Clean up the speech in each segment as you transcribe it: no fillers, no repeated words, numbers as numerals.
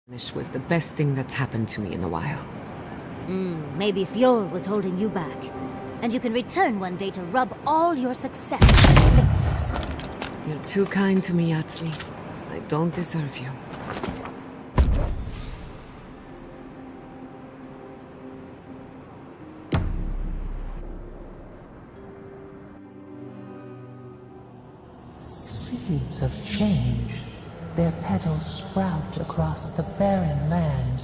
This was the best thing that's happened to me in a while. Maybe Fjord was holding you back. And you can return one day to rub all your success in your faces. You're too kind to me, Yatsli. I don't deserve you. Seeds of change, their petals sprout across the barren land.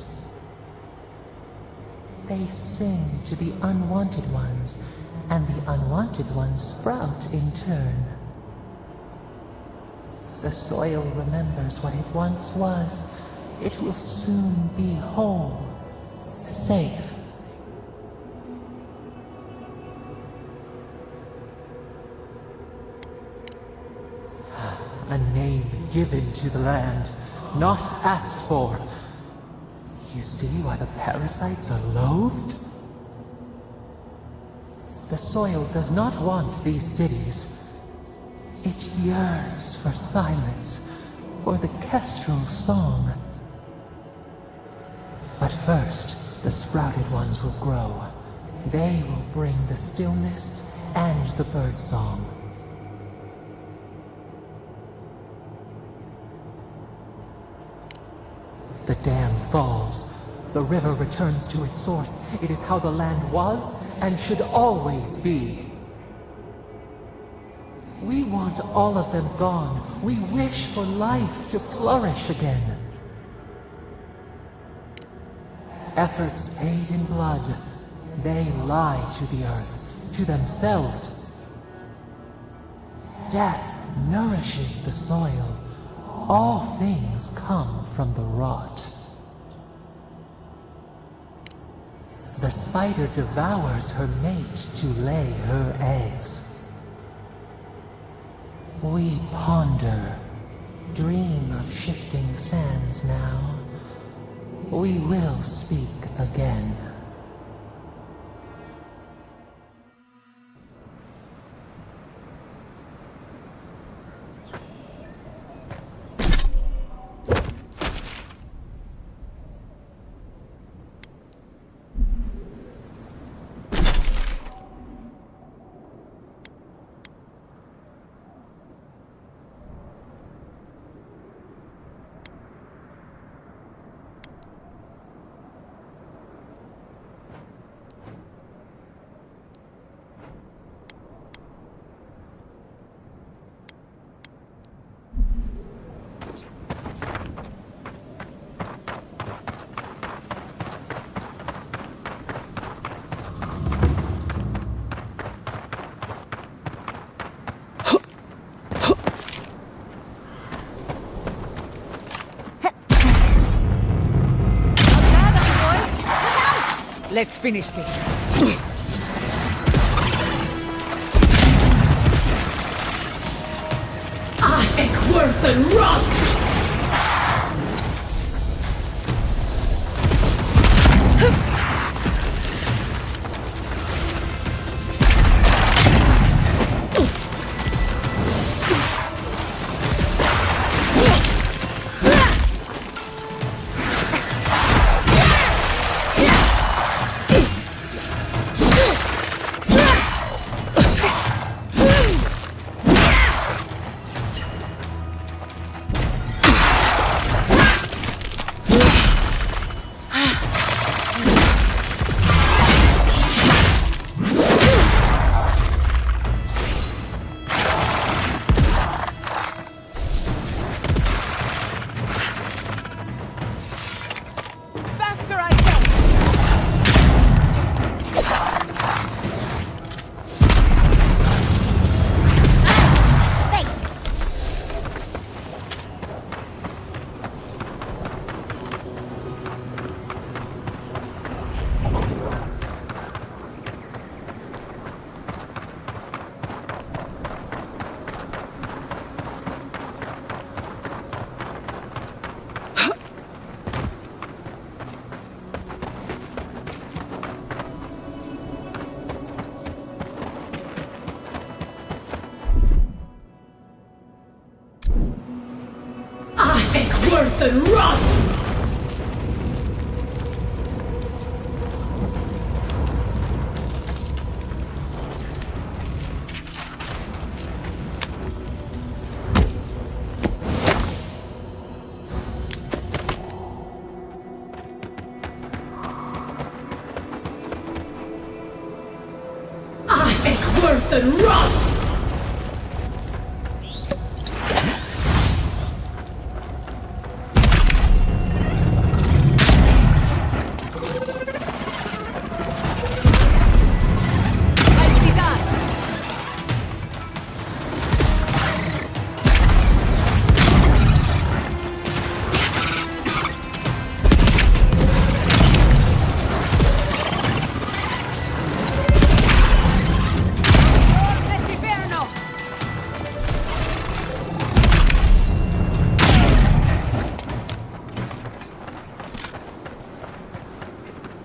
They sing to the unwanted ones, and the unwanted ones sprout in turn. The soil remembers what it once was. It will soon be whole, safe. A name given to the land, not asked for. You see why the parasites are loathed? The soil does not want these cities. It yearns for silence, for the kestrel song. But first, the sprouted ones will grow. They will bring the stillness and the bird song. The dam falls. The river returns to its source. It is how the land was and should always be. We want all of them gone. We wish for life to flourish again. Efforts paid in blood. They lie to the earth, to themselves. Death nourishes the soil. All things come from the rot. The spider devours her mate to lay her eggs. We ponder, dream of shifting sands now. We will speak again. Let's finish this. Worth and rot! Worth and rot! think worth and wrath!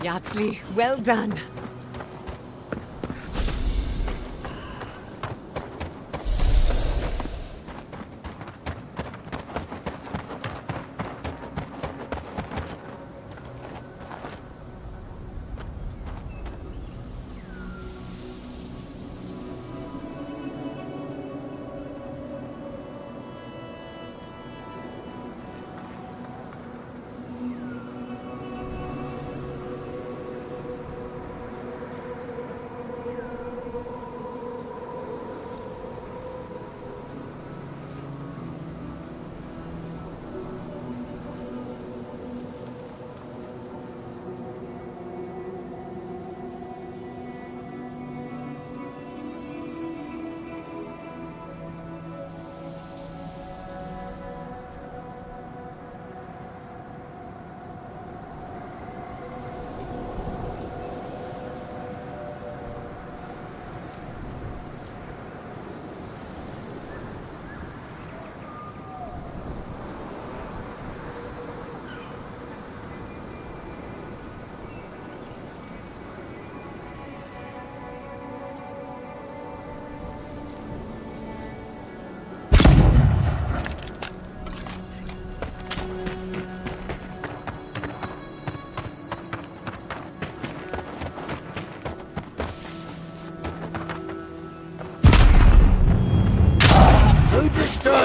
Yatsli, well done.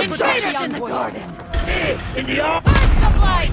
Invaders in the garden! In the arm! Burst of light!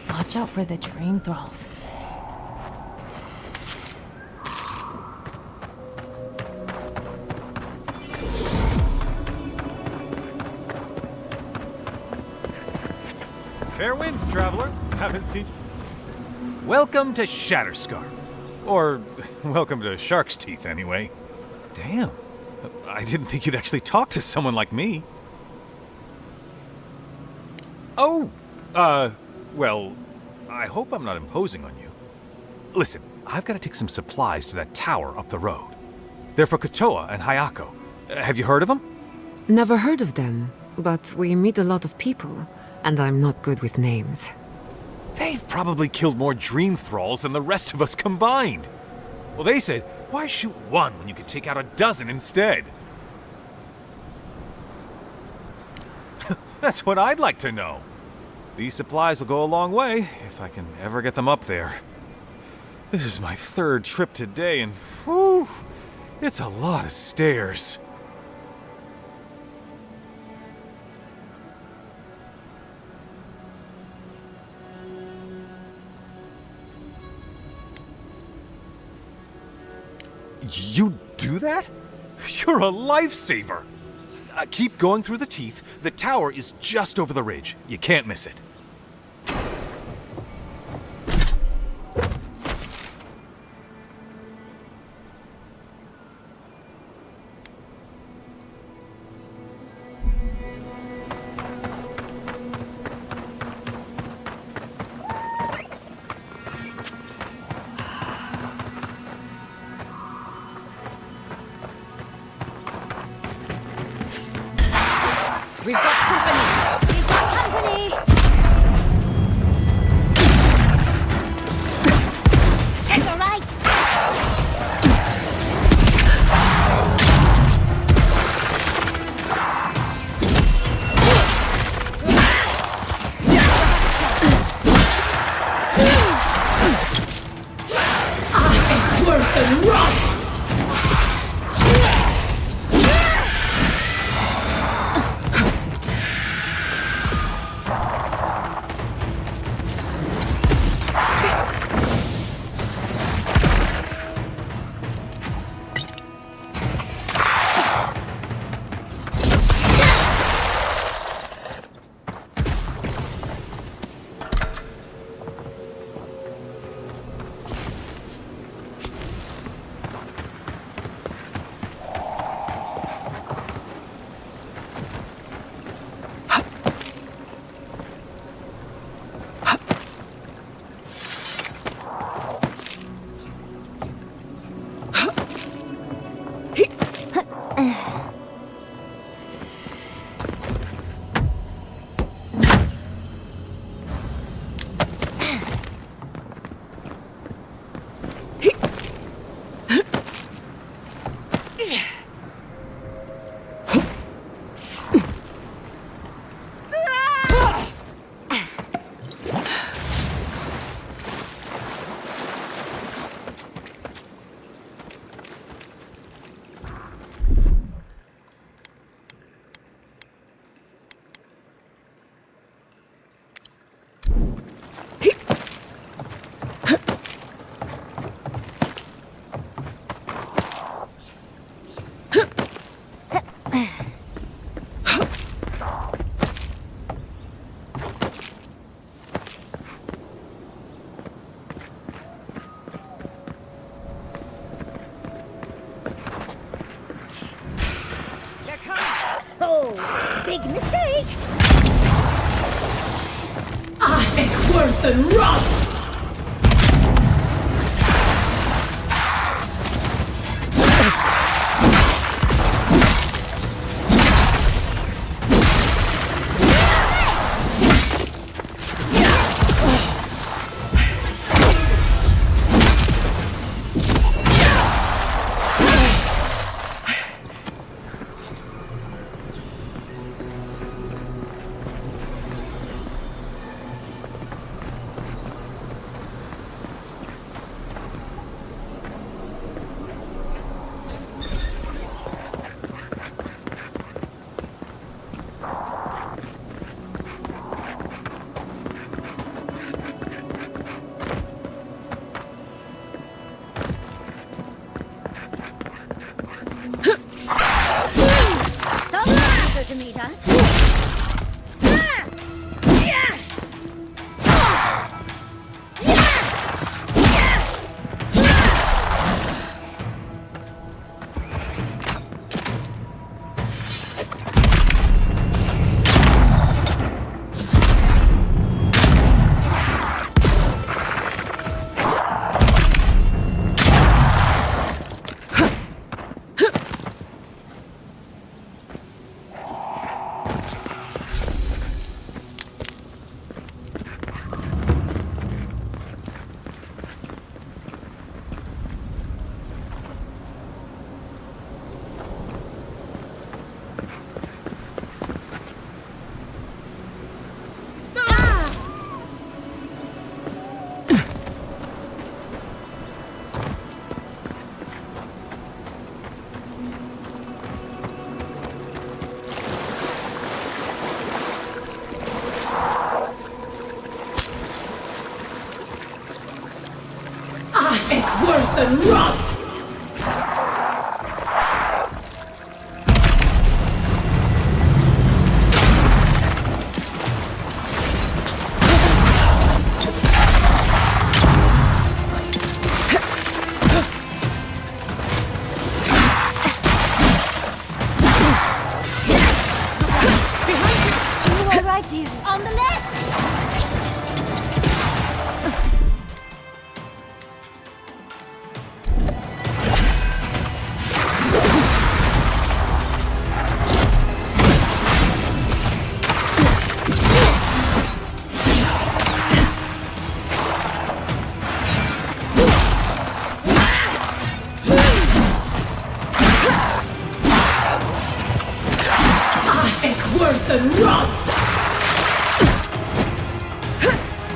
Watch out for the train thralls. Fair winds, traveler. Haven't seen... Welcome to Shatterscar. Or, welcome to Shark's Teeth, anyway. Damn. I didn't think you'd actually talk to someone like me. Oh! Well, I hope I'm not imposing on you. Listen, I've got to take some supplies to that tower up the road. They're for Kotoa and Hayako. Have you heard of them? Never heard of them, but we meet a lot of people, and I'm not good with names. They've probably killed more dream thralls than the rest of us combined. Well, they said, why shoot one when you could take out a dozen instead? That's what I'd like to know. These supplies will go a long way, if I can ever get them up there. This is my third trip today, and whew, it's a lot of stairs. You do that? You're a lifesaver! Keep going through the teeth. The tower is just over the ridge. You can't miss it. We've got company! We've got company! Take a right! Worth and rust! Oh, big mistake! Worth and rust! To meet us. Worth and rust! You all right, dear? On the left! worth and wrath!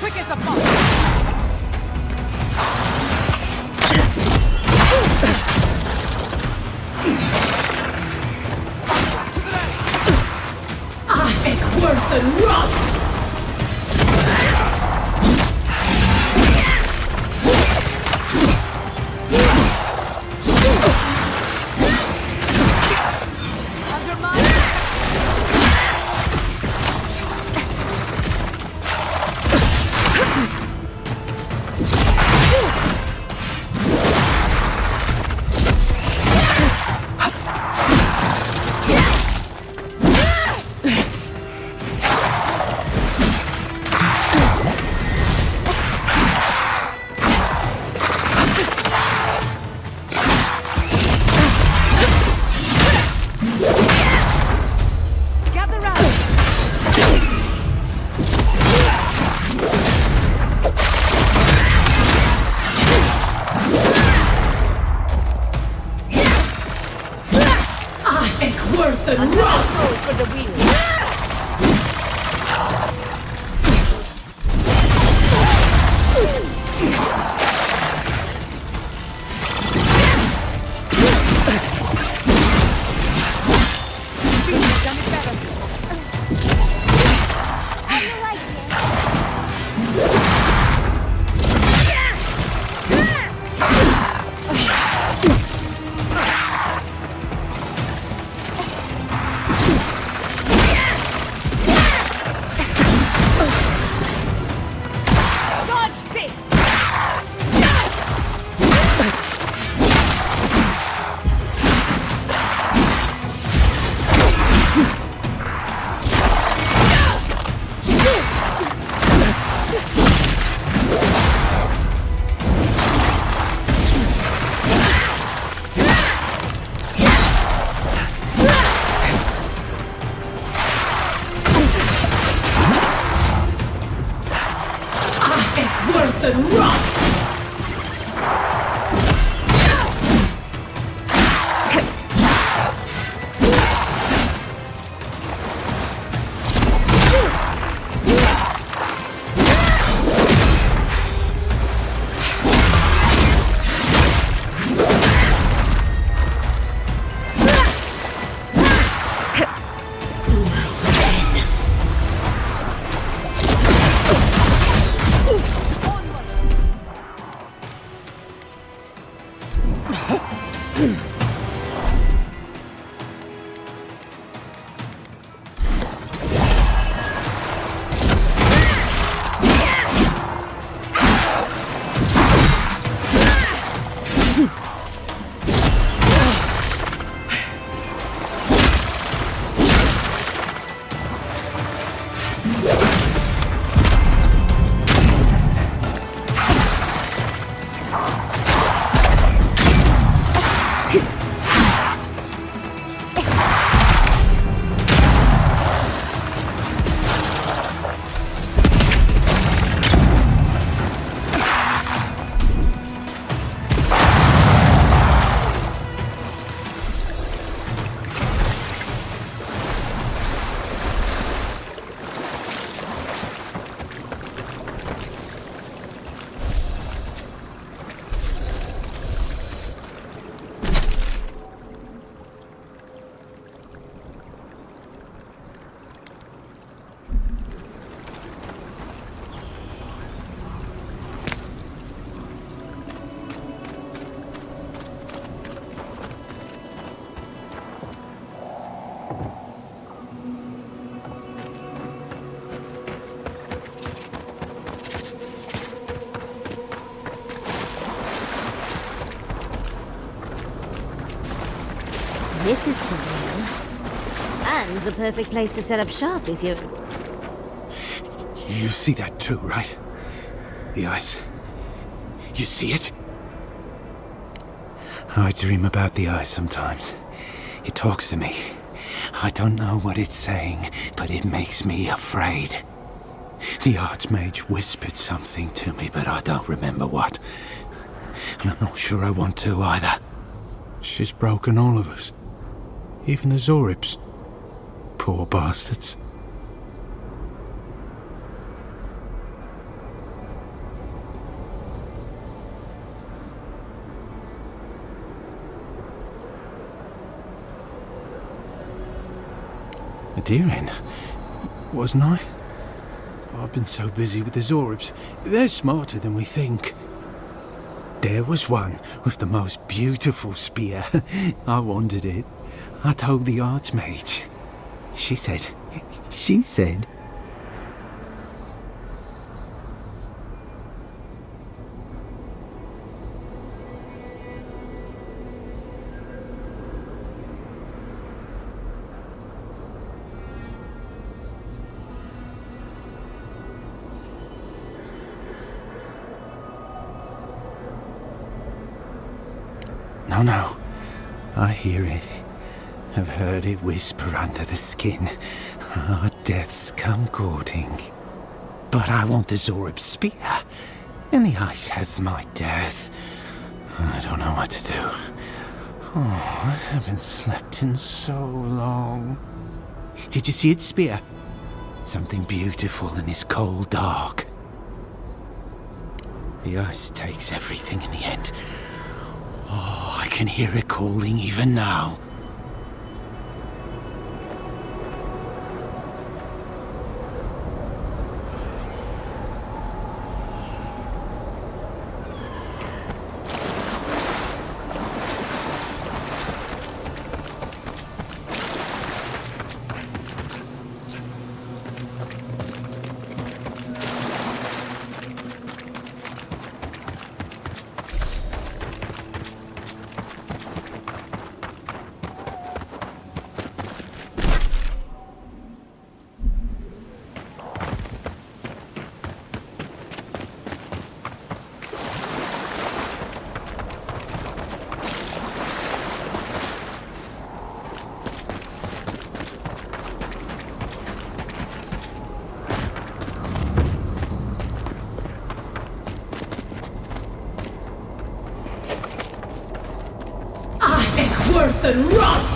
Quick as a fox! Worth and wrath! Worth and wrath! For the wheel. Worth and wrath! This is surreal. And the perfect place to set up shop if you're... You see that too, right? The ice. You see it? I dream about the ice sometimes. It talks to me. I don't know what it's saying, but it makes me afraid. The Archmage whispered something to me, but I don't remember what. And I'm not sure I want to either. She's broken all of us. Even the Zorips. Poor bastards. A deer in, wasn't I? I've been so busy with the Zoribs. They're smarter than we think. There was one with the most beautiful spear. I wanted it. I told the Archmage. She said... No. I hear it. I've heard it whisper under the skin. Our deaths come courting. But I want the Zorib spear. And the ice has my death. I don't know what to do. Oh, I haven't slept in so long. Did you see its spear? Something beautiful in this cold dark. The ice takes everything in the end. Oh, I can hear it calling even now. Worth and wrath!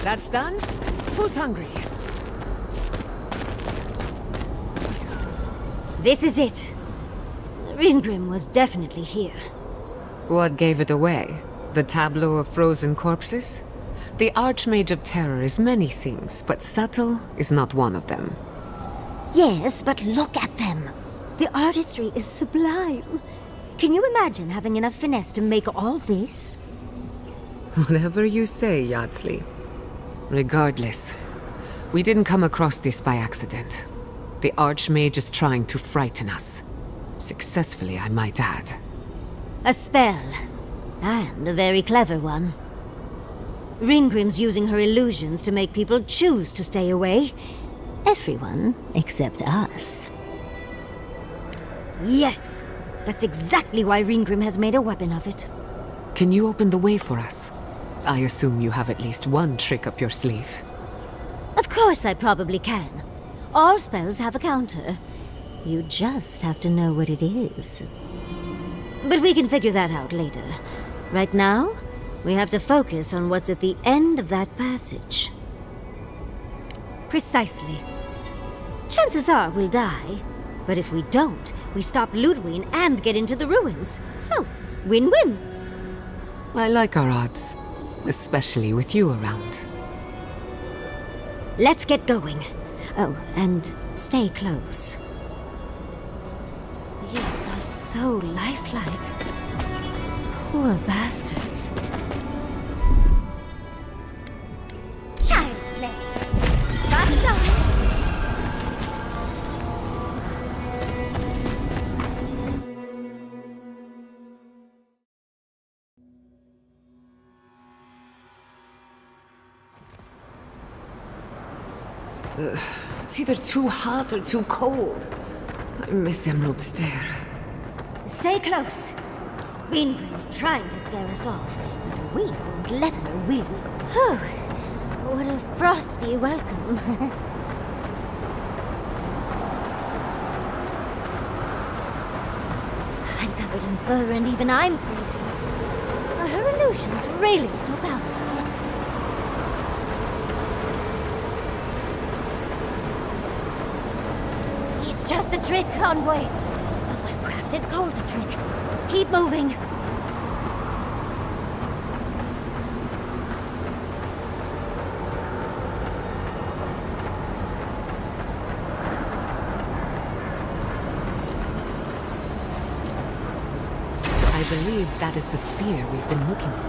That's done? Who's hungry? This is it. Ringrim was definitely here. What gave it away? The tableau of frozen corpses? The Archmage of Terror is many things, but subtle is not one of them. Yes, but look at them. The artistry is sublime. Can you imagine having enough finesse to make all this? Whatever you say, Yardsley. Regardless, we didn't come across this by accident. The Archmage is trying to frighten us. Successfully, I might add. A spell. And a very clever one. Ringrim's using her illusions to make people choose to stay away. Everyone except us. Yes, that's exactly why Ringrim has made a weapon of it. Can you open the way for us? I assume you have at least one trick up your sleeve. Of course I probably can. All spells have a counter. You just have to know what it is. But we can figure that out later. Right now, we have to focus on what's at the end of that passage. Precisely. Chances are we'll die. But if we don't, we stop Ludwig and get into the ruins. So, win-win. I like our odds. Especially with you around. Let's get going. Oh, and stay close. These are so lifelike. Poor bastards. Child's play. That's done. It's either too hot or too cold. I miss Emerald Stair. Stay close. Greenbrim's trying to scare us off, but we won't let her, will we? Whew. What a frosty welcome. I'm covered in fur and even I'm freezing. Are her illusions really so powerful? It's just a trick, Convoy. A well-crafted cold trick. Keep moving. I believe that is the spear we've been looking for.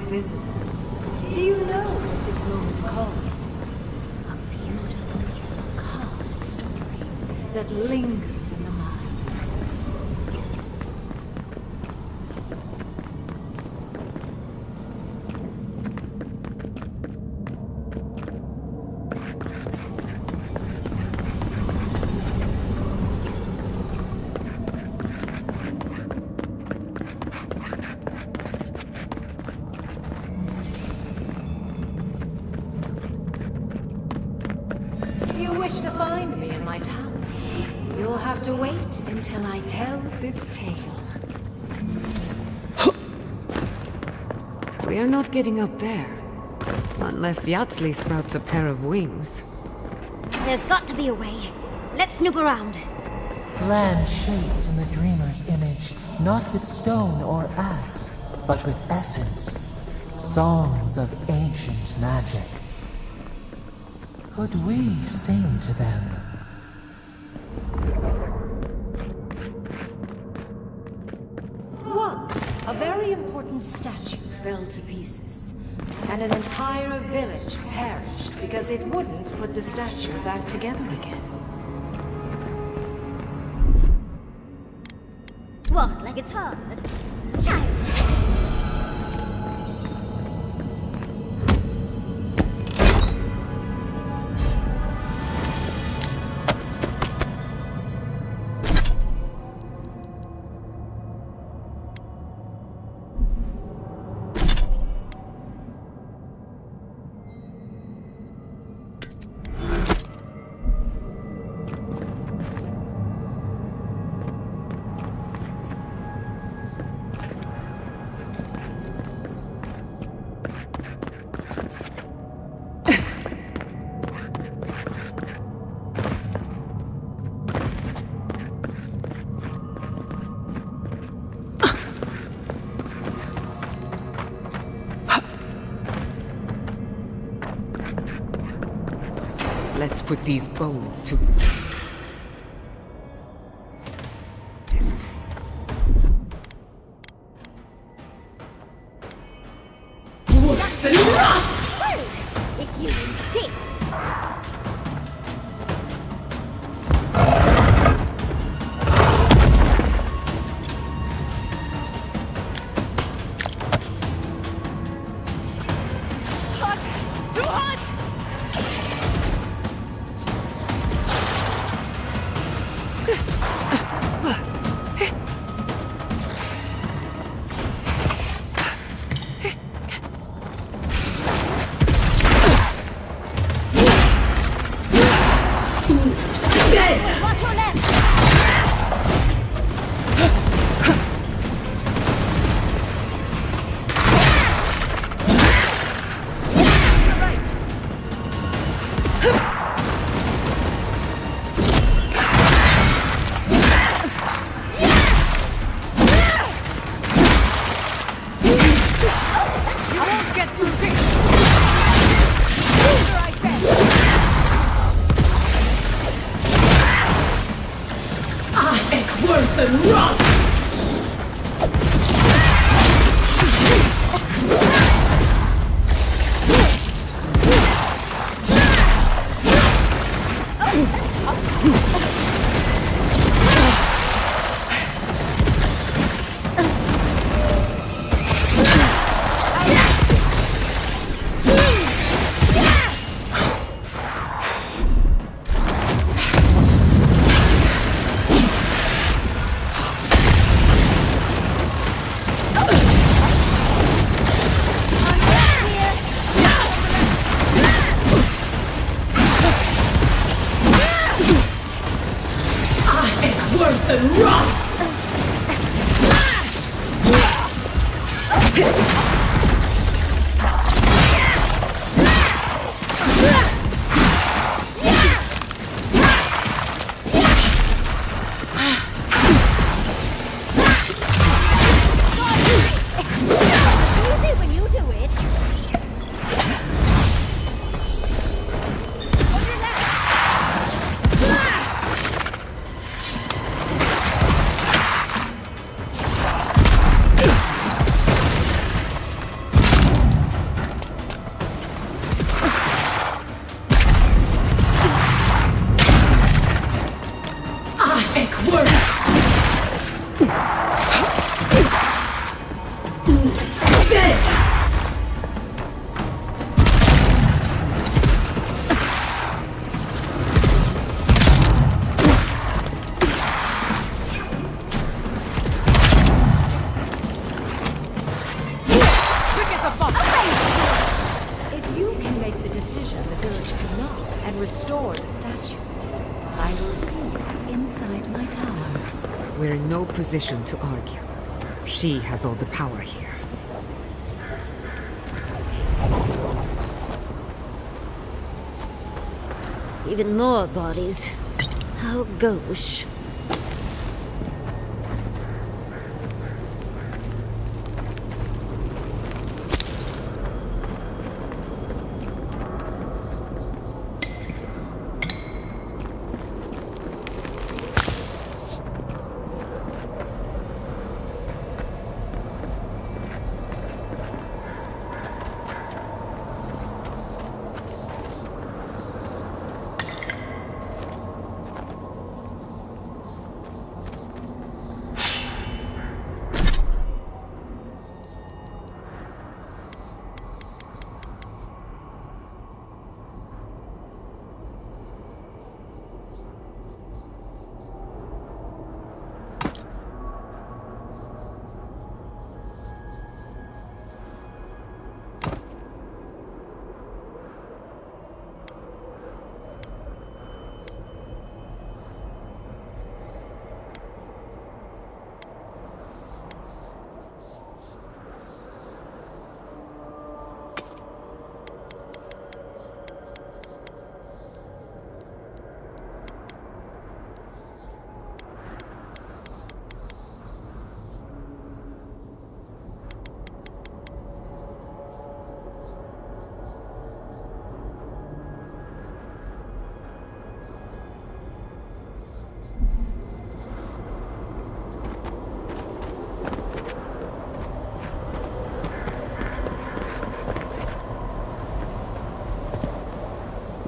Visitors, do you know what this moment calls for? A beautiful, calm story that lingers in the mind. To find me in my tower, you'll have to wait until I tell this tale. We are not getting up there. Unless Yatzli sprouts a pair of wings. There's got to be a way. Let's snoop around. Land shaped in the dreamer's image, not with stone or axe, but with essence. Songs of ancient magic. Could we sing to them? Once, a very important statue fell to pieces, and an entire village perished because it wouldn't put the statue back together again. What, like it's hard? Child! Let's put these bones to rest. Worse than rust! If you insist. If you can make the decision the village cannot and restore the statue, I will see you inside my tower. We're in no position to argue. She has all the power here. Even more bodies. How gauche.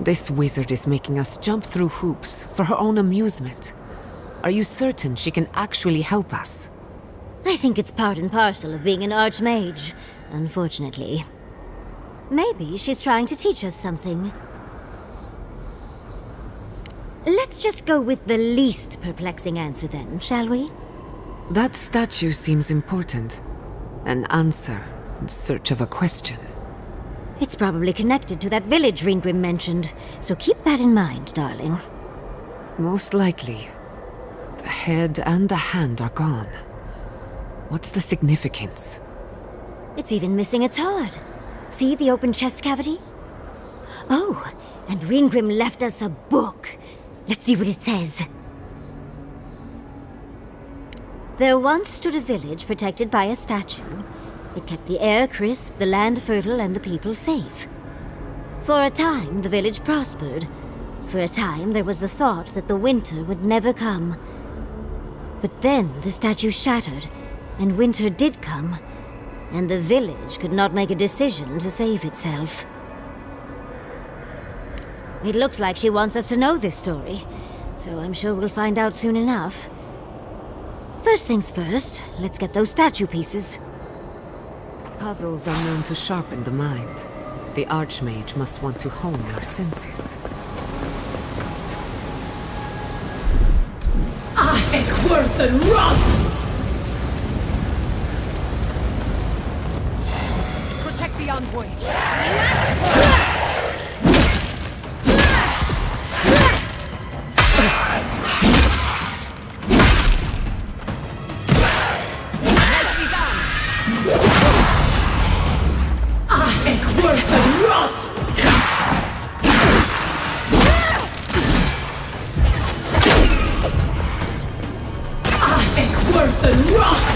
This wizard is making us jump through hoops for her own amusement. Are you certain she can actually help us? I think it's part and parcel of being an archmage, unfortunately. Maybe she's trying to teach us something. Let's just go with the least perplexing answer then, shall we? That statue seems important. An answer in search of a question. It's probably connected to that village Ringrim mentioned, so keep that in mind, darling. Most likely. The head and the hand are gone. What's the significance? It's even missing its heart. See the open chest cavity? Oh, and Ringrim left us a book. Let's see what it says. There once stood a village protected by a statue. It kept the air crisp, the land fertile, and the people safe. For a time, the village prospered. For a time, there was the thought that the winter would never come. But then the statue shattered, and winter did come, and the village could not make a decision to save itself. It looks like she wants us to know this story, so I'm sure we'll find out soon enough. First things first, let's get those statue pieces. Puzzles are known to sharpen the mind. The Archmage must want to hone our senses. Worth and Roth! Protect the envoy! Worth and Roth! Worth and Roth!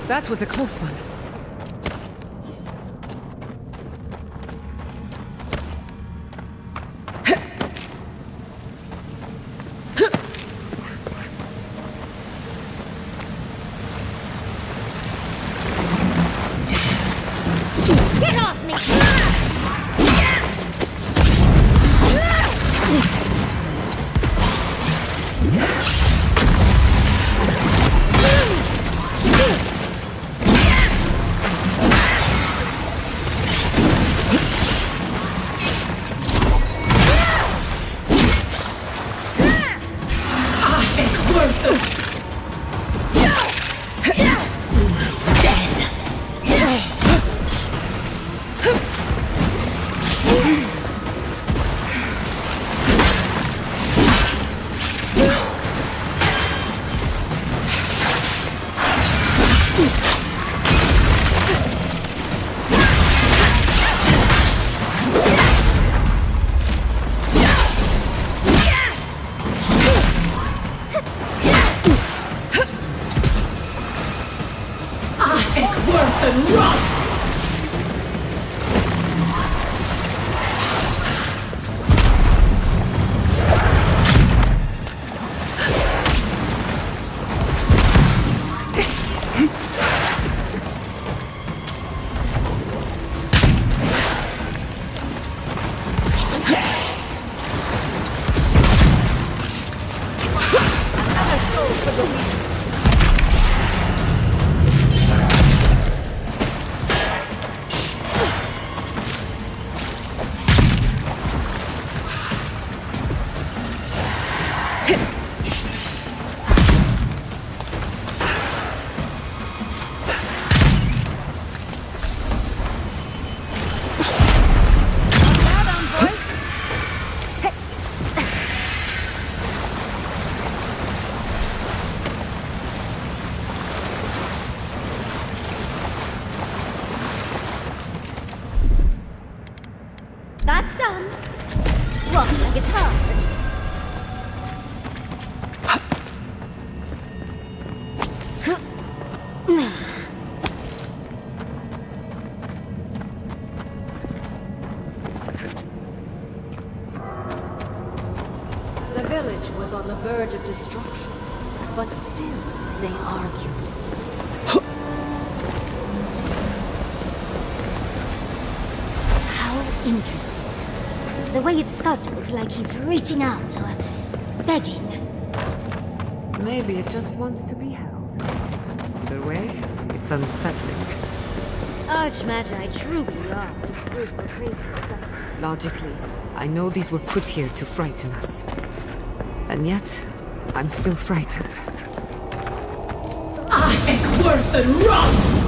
That was a close one. Get off me! That's done. Walking like it's hard. The village was on the verge of destruction, but still they argued. How interesting. The way it's sculpted, it's like he's reaching out or begging. maybe it just wants to be held. Either way, it's unsettling. Archmagi truly are good for crazy stuff. Logically, I know these were put here to frighten us. And yet, I'm still frightened. Worth and wrath!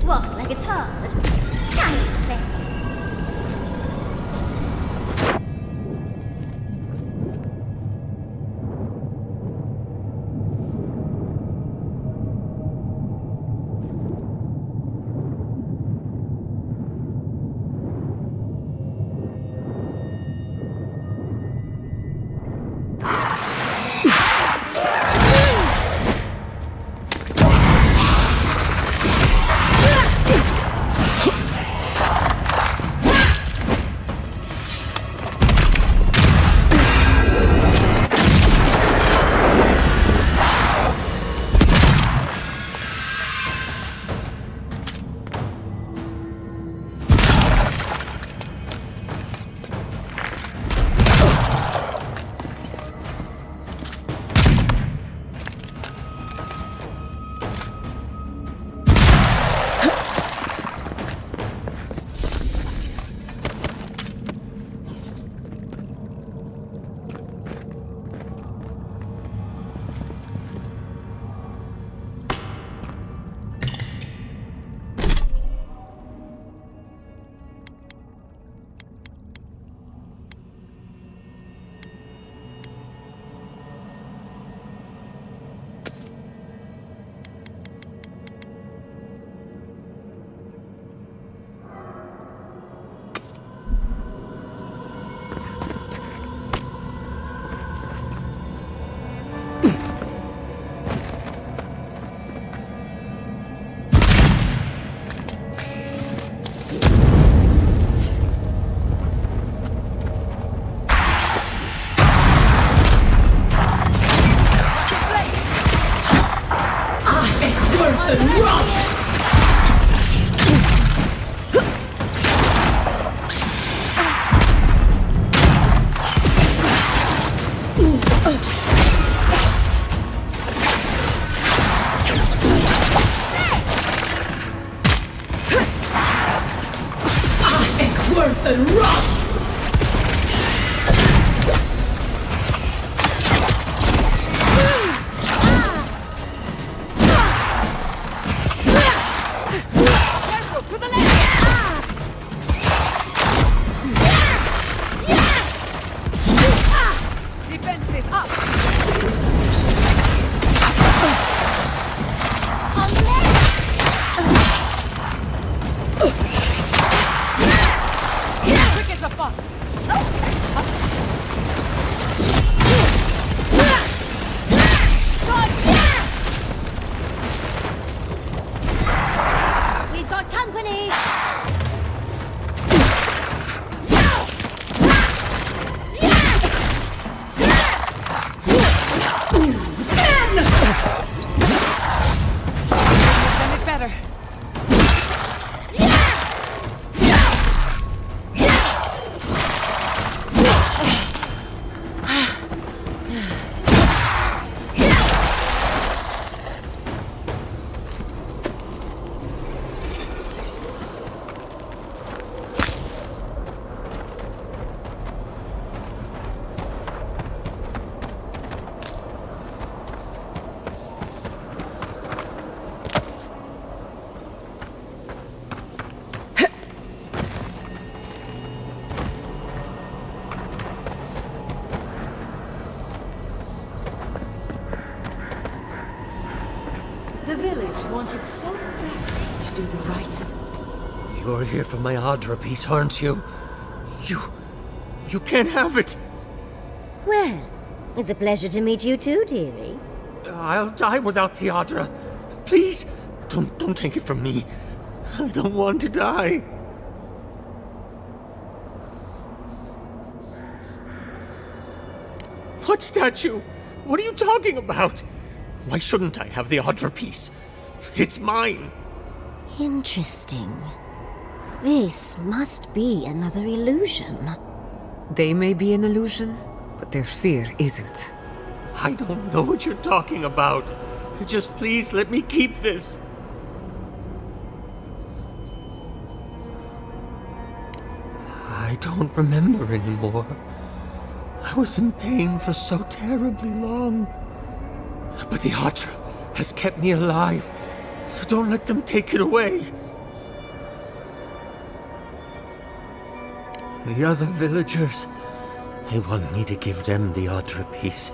Walk like it's hard. Child's play. and rough! We've got company! Better. wanted so badly to do the right thing. You're here for my Adra piece, aren't you? You can't have it! Well, it's a pleasure to meet you too, dearie. I'll die without the Adra. Please, don't take it from me. I don't want to die. What statue? What are you talking about? Why shouldn't I have the Adra piece? It's mine. Interesting. This must be another illusion. They may be an illusion, but their fear isn't. I don't know what you're talking about. Just please let me keep this. I don't remember anymore. I was in pain for so terribly long. But the Adra has kept me alive. Don't let them take it away. The other villagers, they want me to give them the Adra piece.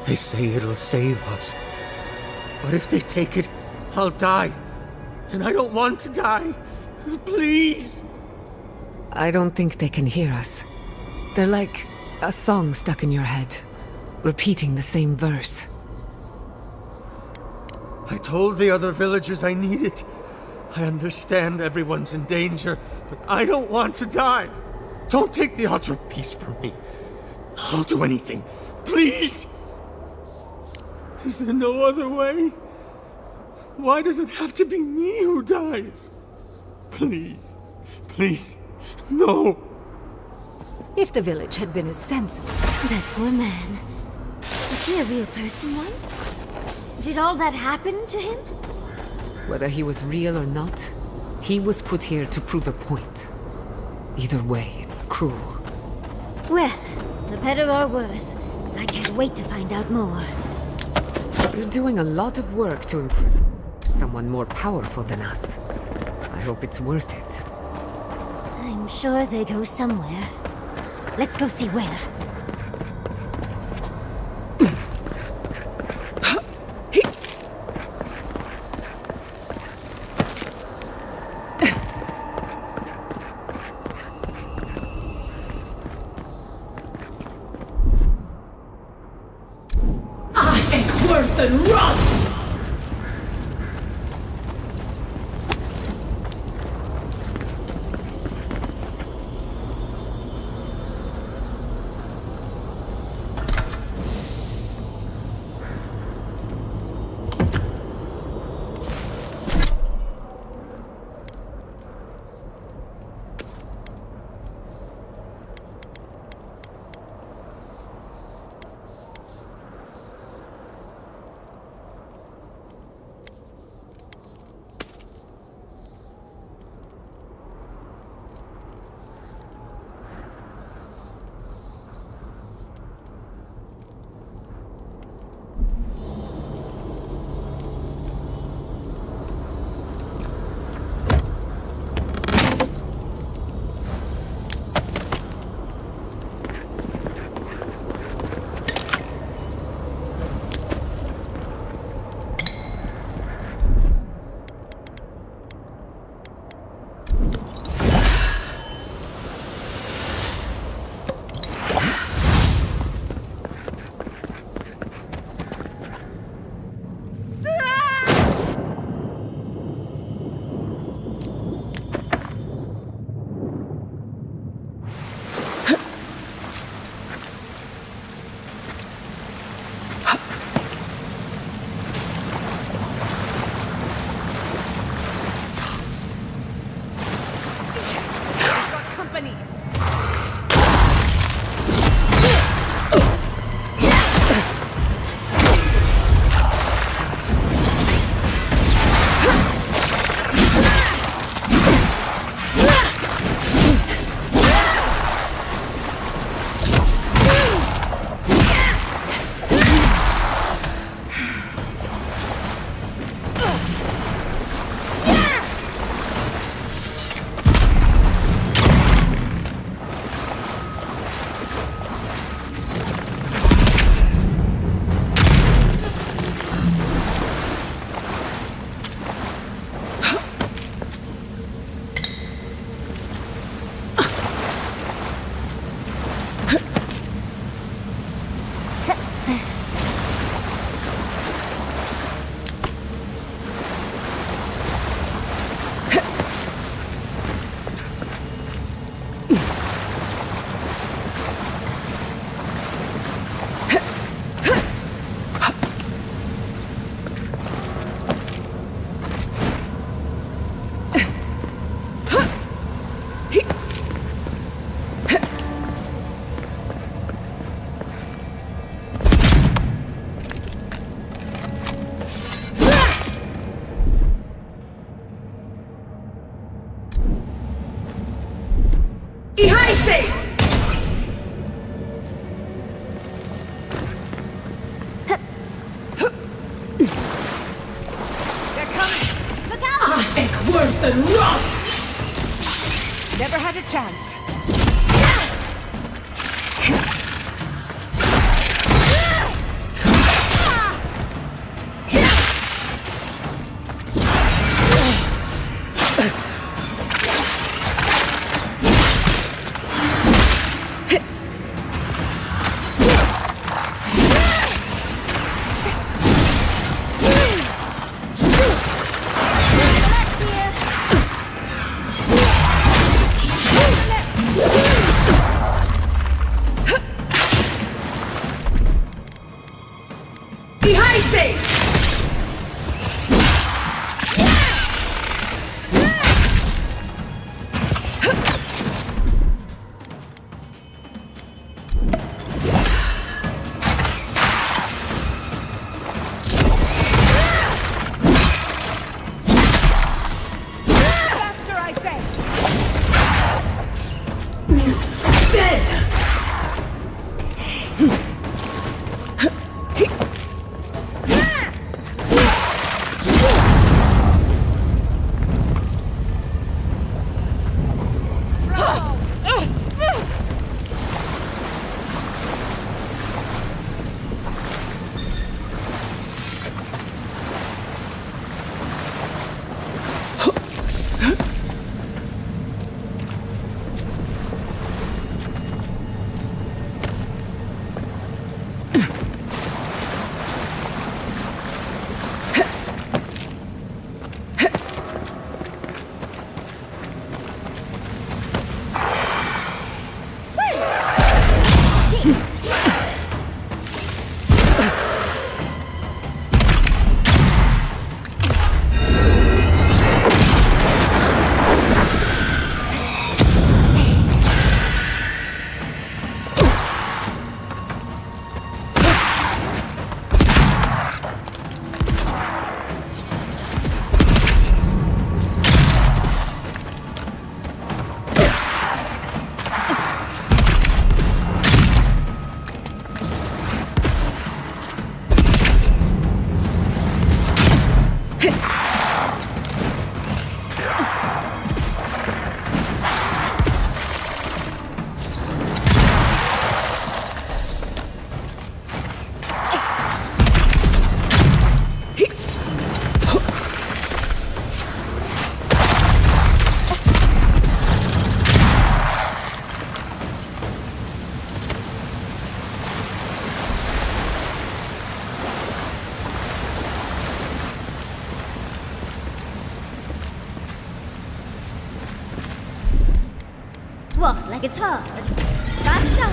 They say it'll save us. But if they take it, I'll die. And I don't want to die. Please! I don't think they can hear us. They're like a song stuck in your head, repeating the same verse. I told the other villagers I need it. I understand everyone's in danger, but I don't want to die. Don't take the Adra piece from me. I'll do anything. Please! Is there no other way? Why does it have to be me who dies? Please. Please. No. If the village had been as sensible. That poor man. Was he a real person once? Did all that happen to him? Whether he was real or not, he was put here to prove a point. Either way, it's cruel. Well, the better or worse, I can't wait to find out more. You're doing a lot of work to impress someone more powerful than us. I hope it's worth it. I'm sure they go somewhere. Let's go see where. Worth and run! Ihaise! They're coming! Look out! Eckworth and Roth! Never had a chance. Ihaise! Faster, I say! Dead! What, like it's hard? That's done.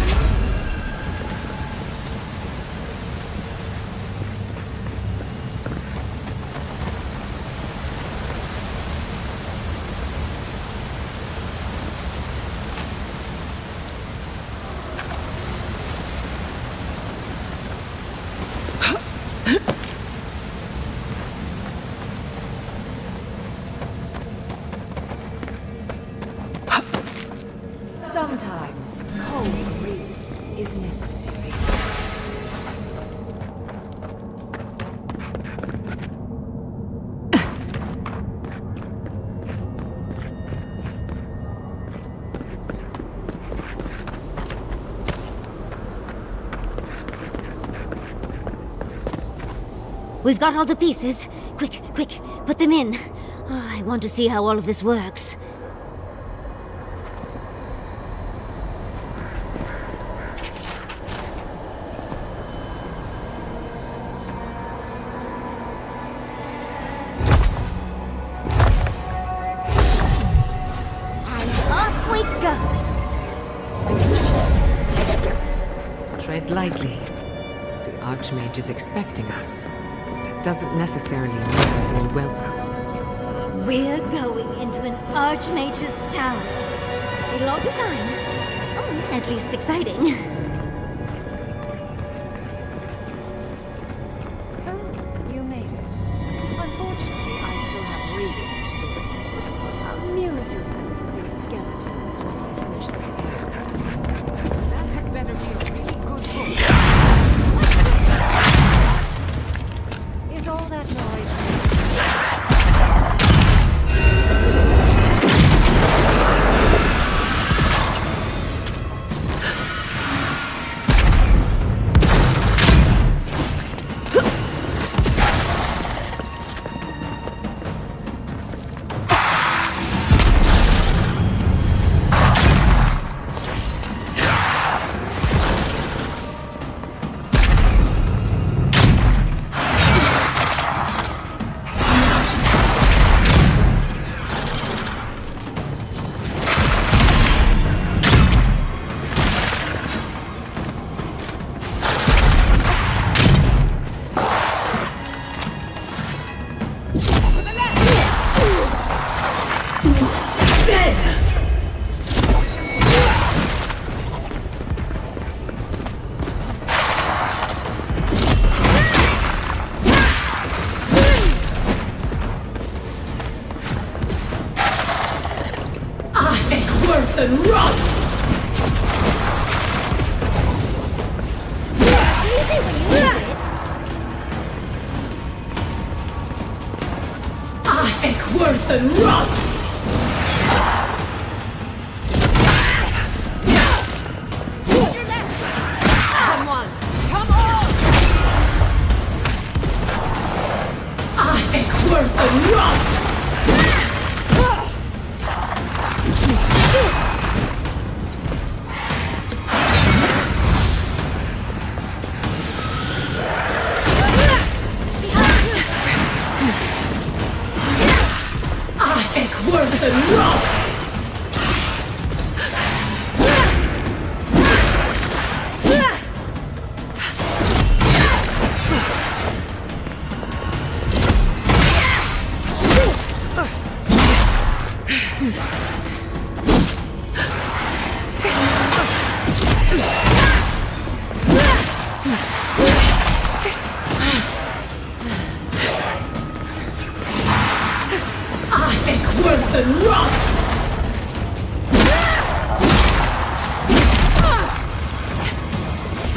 Sometimes cold reason is necessary. We've got all the pieces. Quick, quick, put them in. Oh, I want to see how all of this works. Tread lightly. The Archmage is expecting us. That doesn't necessarily mean we're welcome. We're going into an Archmage's tower. It'll all be fine. Oh, at least exciting. Oh, you made it. Unfortunately, I still have reading to do. amuse yourself with these skeletons while I finish this paragraph. That had better be a really good book. Is all that noise? and run! Worth and run! Worth and run! Worth and run! Worth and run! Worth and run!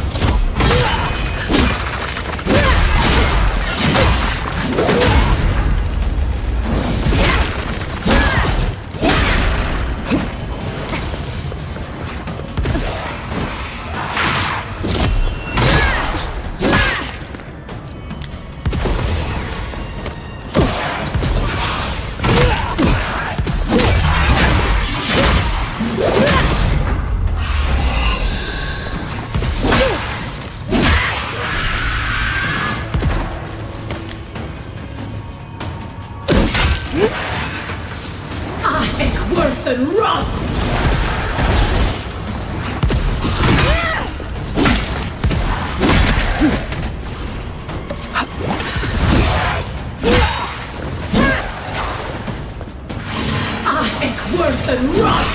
Worth and run!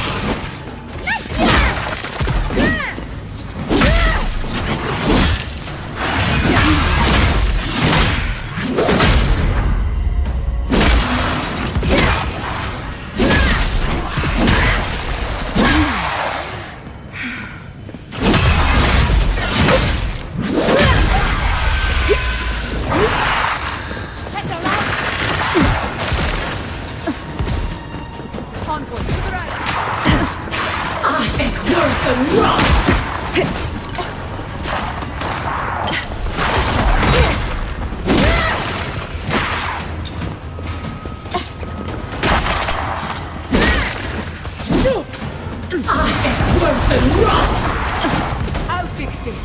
Worth and run! Worth and run! I'll fix this.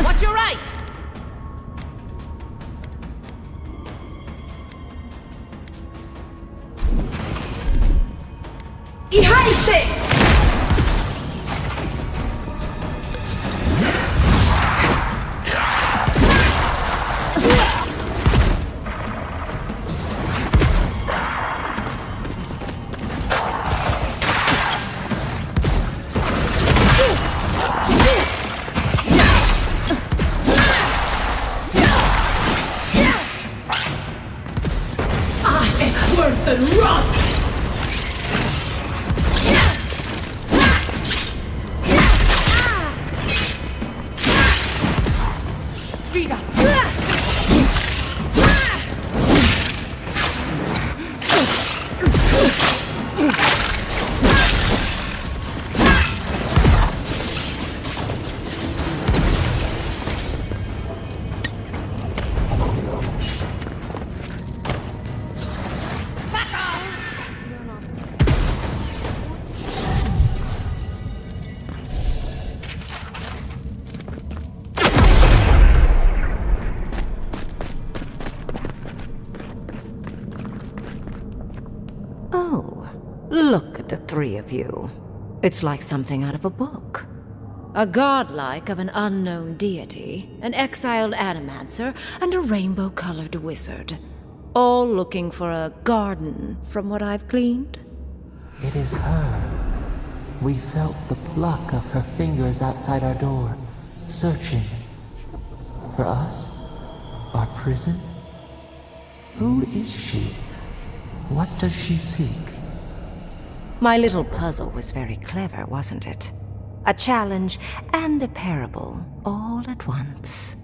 Watch your right! Ihaise! three of you. It's like something out of a book. A godlike of an unknown deity, an exiled animancer, and a rainbow-colored wizard. All looking for a garden, from what I've gleaned. It is her. We felt the pluck of her fingers outside our door, searching. For us? Our prison? Who is she? What does she seek? My little puzzle was very clever, wasn't it? A challenge and a parable, all at once.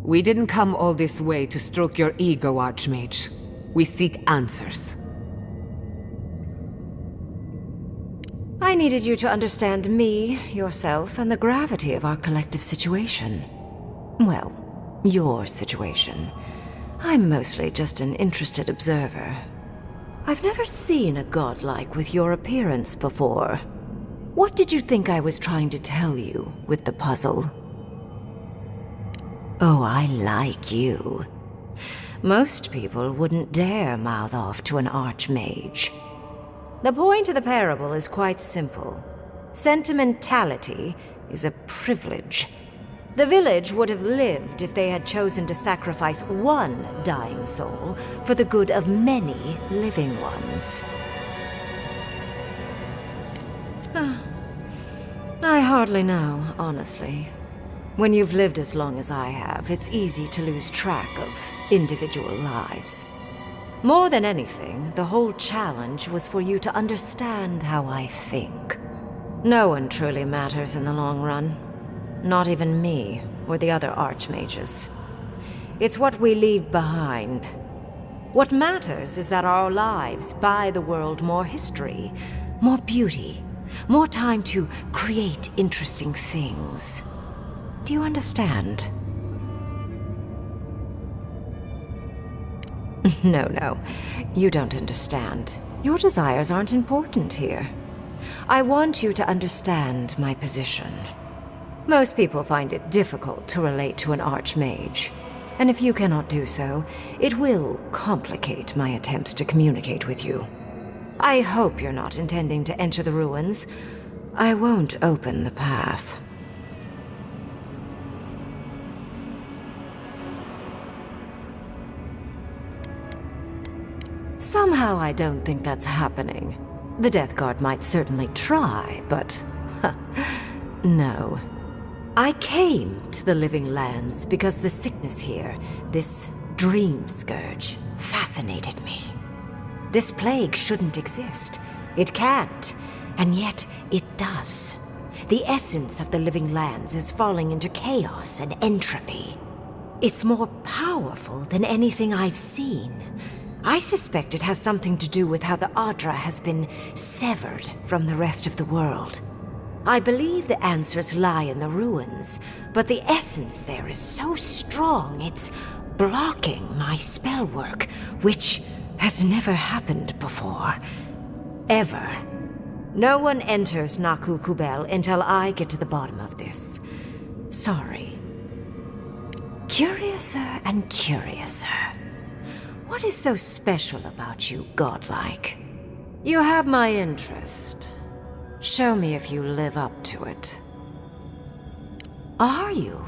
We didn't come all this way to stroke your ego, Archmage. We seek answers. I needed you to understand me, yourself, and the gravity of our collective situation. Well, your situation. I'm mostly just an interested observer. I've never seen a godlike with your appearance before. What did you think I was trying to tell you with the puzzle? Oh, I like you. Most people wouldn't dare mouth off to an archmage. The point of the parable is quite simple. Sentimentality is a privilege. The village would have lived if they had chosen to sacrifice one dying soul for the good of many living ones. I hardly know, honestly. When you've lived as long as I have, it's easy to lose track of individual lives. More than anything, the whole challenge was for you to understand how I think. No one truly matters in the long run. Not even me, or the other archmages. It's what we leave behind. What matters is that our lives buy the world more history, more beauty, more time to create interesting things. Do you understand? No, you don't understand. Your desires aren't important here. I want you to understand my position. Most people find it difficult to relate to an archmage, and if you cannot do so, it will complicate my attempts to communicate with you. I hope you're not intending to enter the ruins. I won't open the path. Somehow I don't think that's happening. The Death Guard might certainly try, but... no. I came to the Living Lands because the sickness here, this dream scourge, fascinated me. This plague shouldn't exist. It can't, and yet it does. The essence of the Living Lands is falling into chaos and entropy. It's more powerful than anything I've seen. I suspect it has something to do with how the Adra has been severed from the rest of the world. I believe the answers lie in the ruins, but the essence there is so strong it's blocking my spell work, which has never happened before. Ever. No one enters Naku Kubel until I get to the bottom of this. Sorry. Curiouser and curiouser. What is so special about you, godlike? You have my interest. Show me if you live up to it. Are you?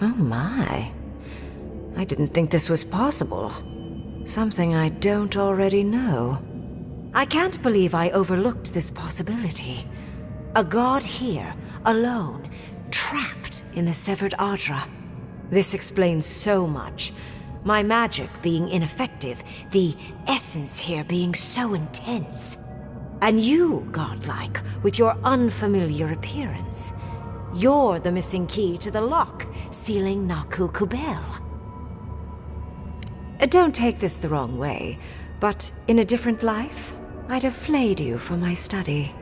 Oh my. I didn't think this was possible. Something I don't already know. I can't believe I overlooked this possibility. A god here, alone, trapped in the severed Adra. This explains so much. My magic being ineffective, the essence here being so intense. And you, godlike, with your unfamiliar appearance. You're the missing key to the lock, sealing Naku Kubel. Don't take this the wrong way, but in a different life, I'd have flayed you for my study.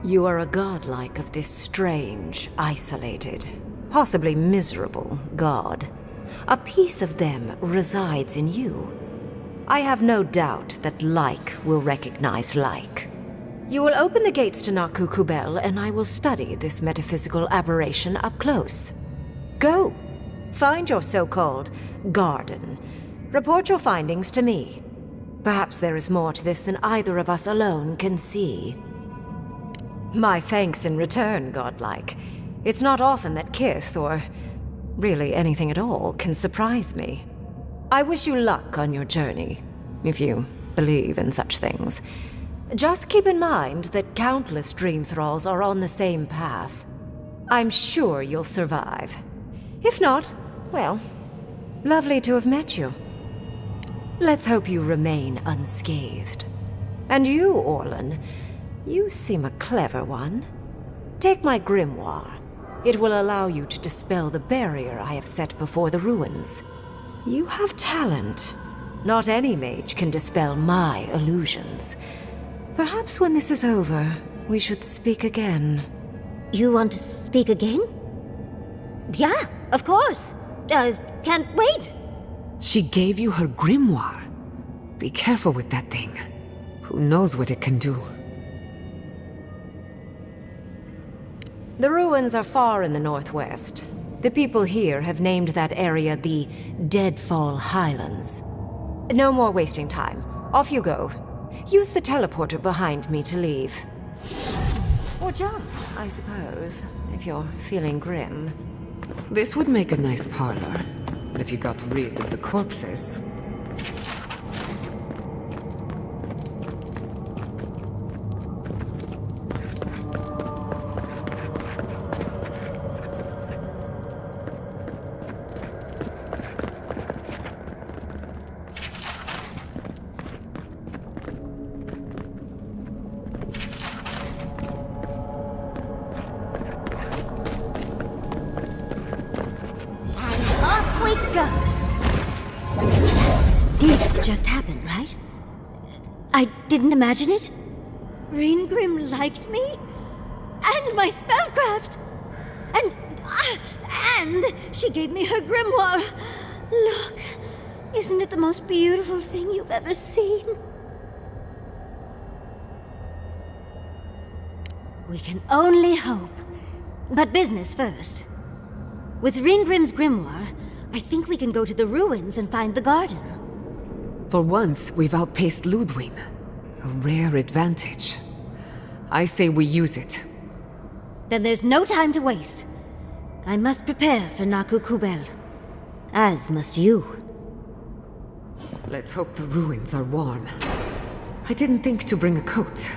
You are a godlike of this strange, isolated, possibly miserable god. A piece of them resides in you. I have no doubt that like will recognize like. You will open the gates to Naku Kubel, and I will study this metaphysical aberration up close. Go. Find your so-called garden. Report your findings to me. Perhaps there is more to this than either of us alone can see. My thanks in return, godlike. It's not often that Kith, or really anything at all, can surprise me. I wish you luck on your journey, if you believe in such things. Just keep in mind that countless dream thralls are on the same path. I'm sure you'll survive. If not, well, lovely to have met you. Let's hope you remain unscathed. And you, Orlan, you seem a clever one. Take my grimoire. It will allow you to dispel the barrier I have set before the ruins. You have talent. Not any mage can dispel my illusions. Perhaps when this is over, we should speak again. You want to speak again? Yeah, of course. Can't wait. She gave you her grimoire. Be careful with that thing. Who knows what it can do? The ruins are far in the northwest. The people here have named that area the Deadfall Highlands. No more wasting time. Off you go. Use the teleporter behind me to leave. Or jump, I suppose, if you're feeling grim. This would make a nice parlor, if you got rid of the corpses. Did just happen, right? I didn't imagine it. Ringrim liked me? And my spellcraft! And she gave me her grimoire! Look, isn't it the most beautiful thing you've ever seen? We can only hope. But business first. With Ringgrim's grimoire, I think we can go to the ruins and find the garden. For once, we've outpaced Ludwig. A rare advantage. I say we use it. Then there's no time to waste. I must prepare for Naku Kubel. As must you. Let's hope the ruins are warm. I didn't think to bring a coat.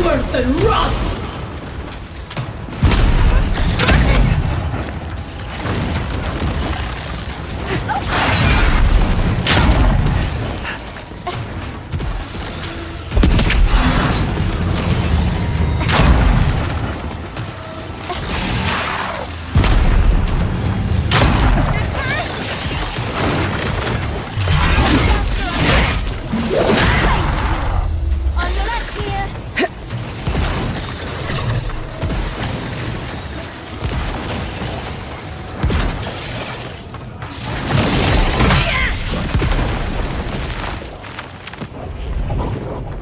Worth and rot!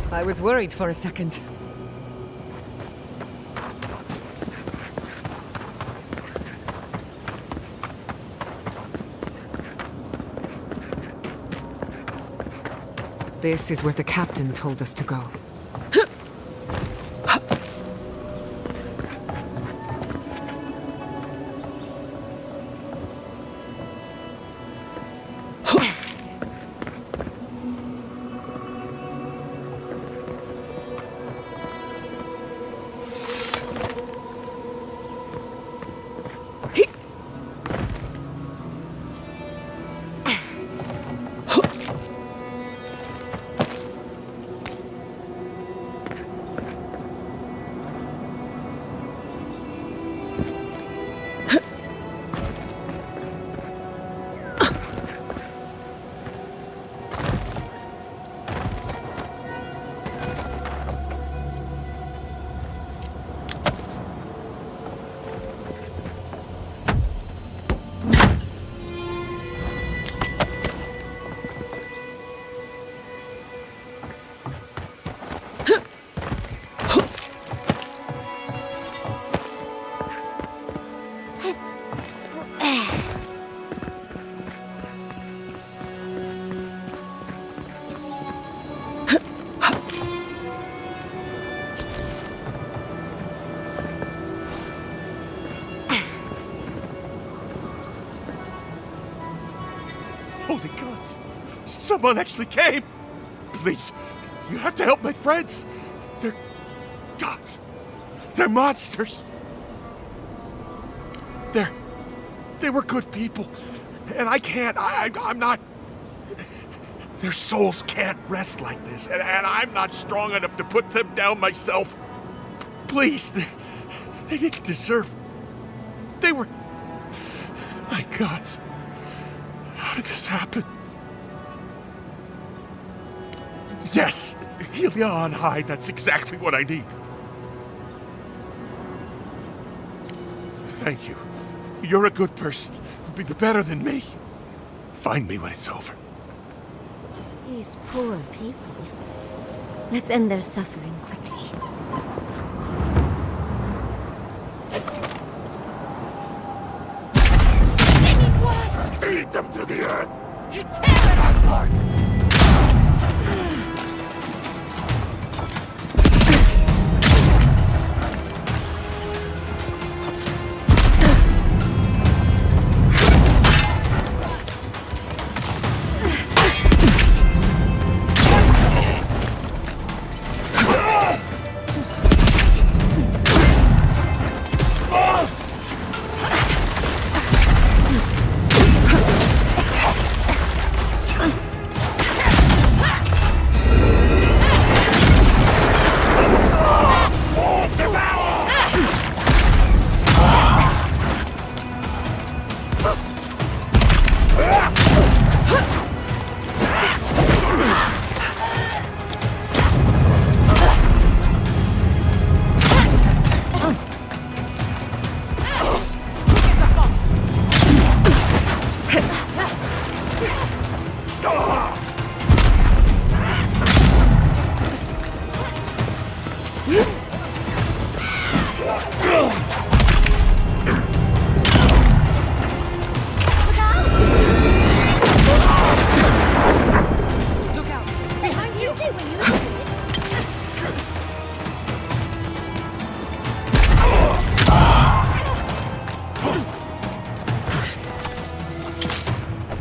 I was worried for a second. This is where the captain told us to go. Holy gods! Someone actually came! Please, you have to help my friends! They're gods! They're monsters! They were good people. And I can't, I'm not... Their souls can't rest like this, and I'm not strong enough to put them down myself. Please, they didn't deserve... They were... My gods. How did this happen? Yes! Helia on high, that's exactly what I need. Thank you. You're a good person. You'll be better than me. Find me when it's over. These poor people. Let's end their suffering quickly. Eat them to the end! You tear it apart!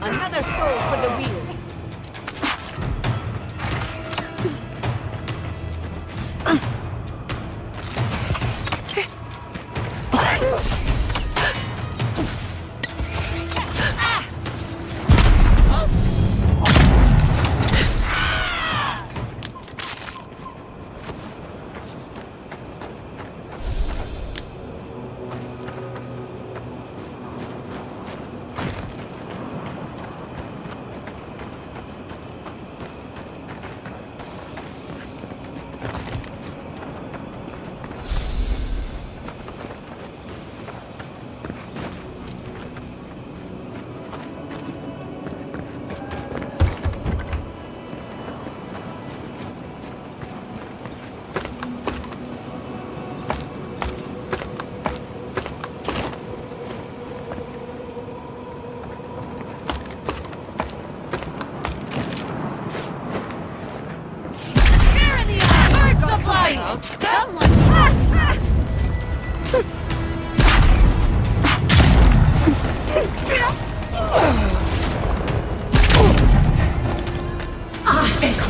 Another soul for the wheel.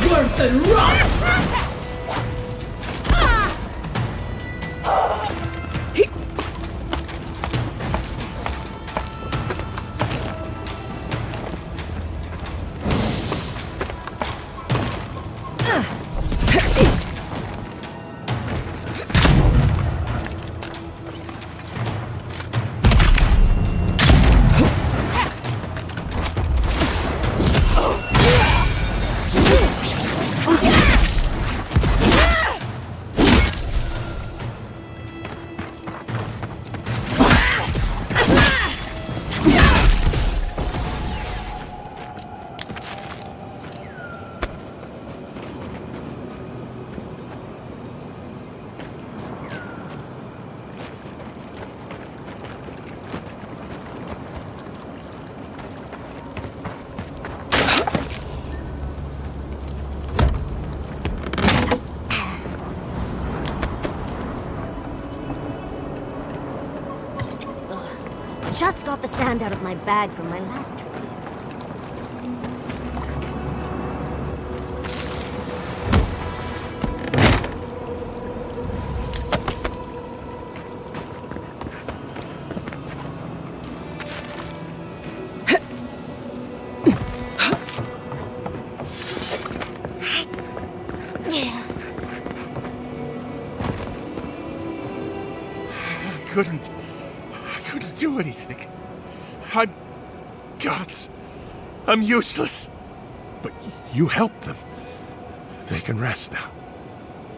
Worth and rot! Just got the sand out of my bag from my last trip. I couldn't do anything. I'm gods. I'm useless. But you helped them. They can rest now.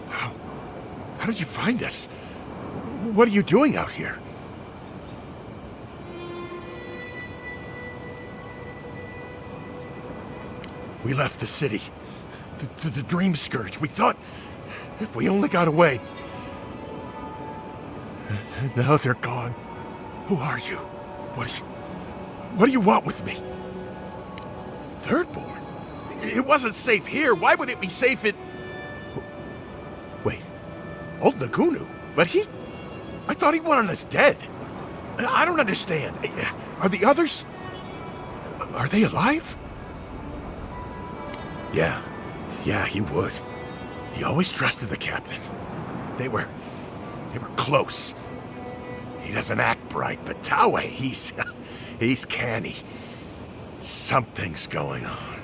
How did you find us? What are you doing out here? We left the city. The Dream Scourge. We thought if we only got away. And now they're gone. Who are you? What do you want with me? Thirdborn? It wasn't safe here. Why would it be safe in... Wait. Old Nagunu? But I thought he wanted us dead. I don't understand. Are the others... Are they alive? Yeah, he would. He always trusted the captain. They were close. He doesn't act bright, but Taue, he's canny. Something's going on.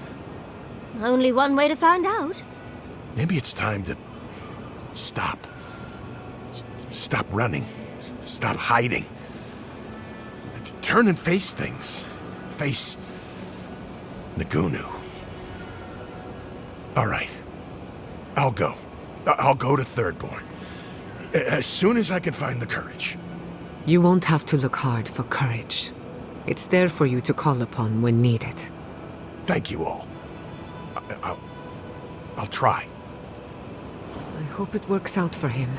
Only one way to find out. Maybe it's time to stop. Stop running. Stop hiding. Turn and face things. Face Nagunu. All right. I'll go. I'll go to Thirdborn. As soon as I can find the courage. You won't have to look hard for courage. It's there for you to call upon when needed. Thank you all. I'll try. I hope it works out for him.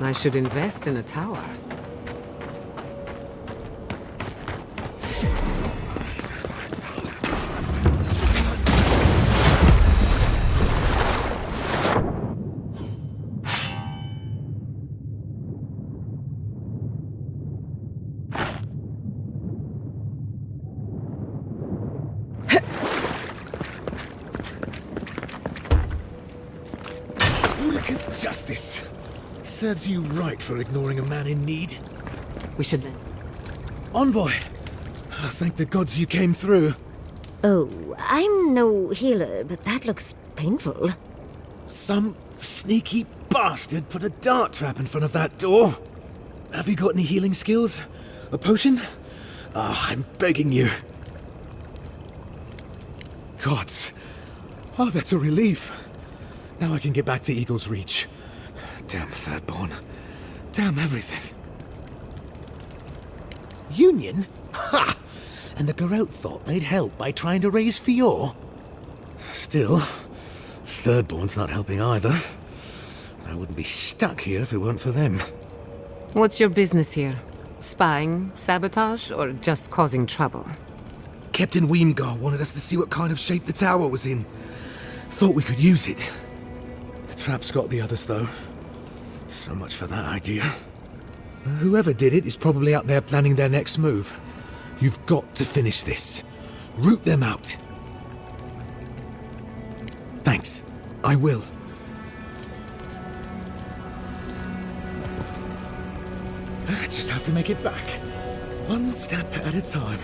I should invest in a tower. Ulrika's justice. Serves you right for ignoring a man in need. We should then. Envoy! I thank the gods you came through. Oh, I'm no healer, but that looks painful. Some Sneaky bastard put a dart trap in front of that door. Have you got any healing skills? A potion? Ah, I'm begging you. Gods. Oh, that's a relief. Now I can get back to Eagle's Reach. Damn Thirdborn. Damn everything. Union? Ha! And the Garrote thought they'd help by trying to raise Fior? Still, Thirdborn's not helping either. I wouldn't be stuck here if it weren't for them. What's your business here? Spying, sabotage, or just causing trouble? Captain Weemgar wanted us to see what kind of shape the tower was in. Thought we could use it. The trap's got the others, though. So much for that idea. Whoever did it is probably out there planning their next move. You've got to finish this. Root them out. Thanks. I will. I just have to make it back. One step at a time.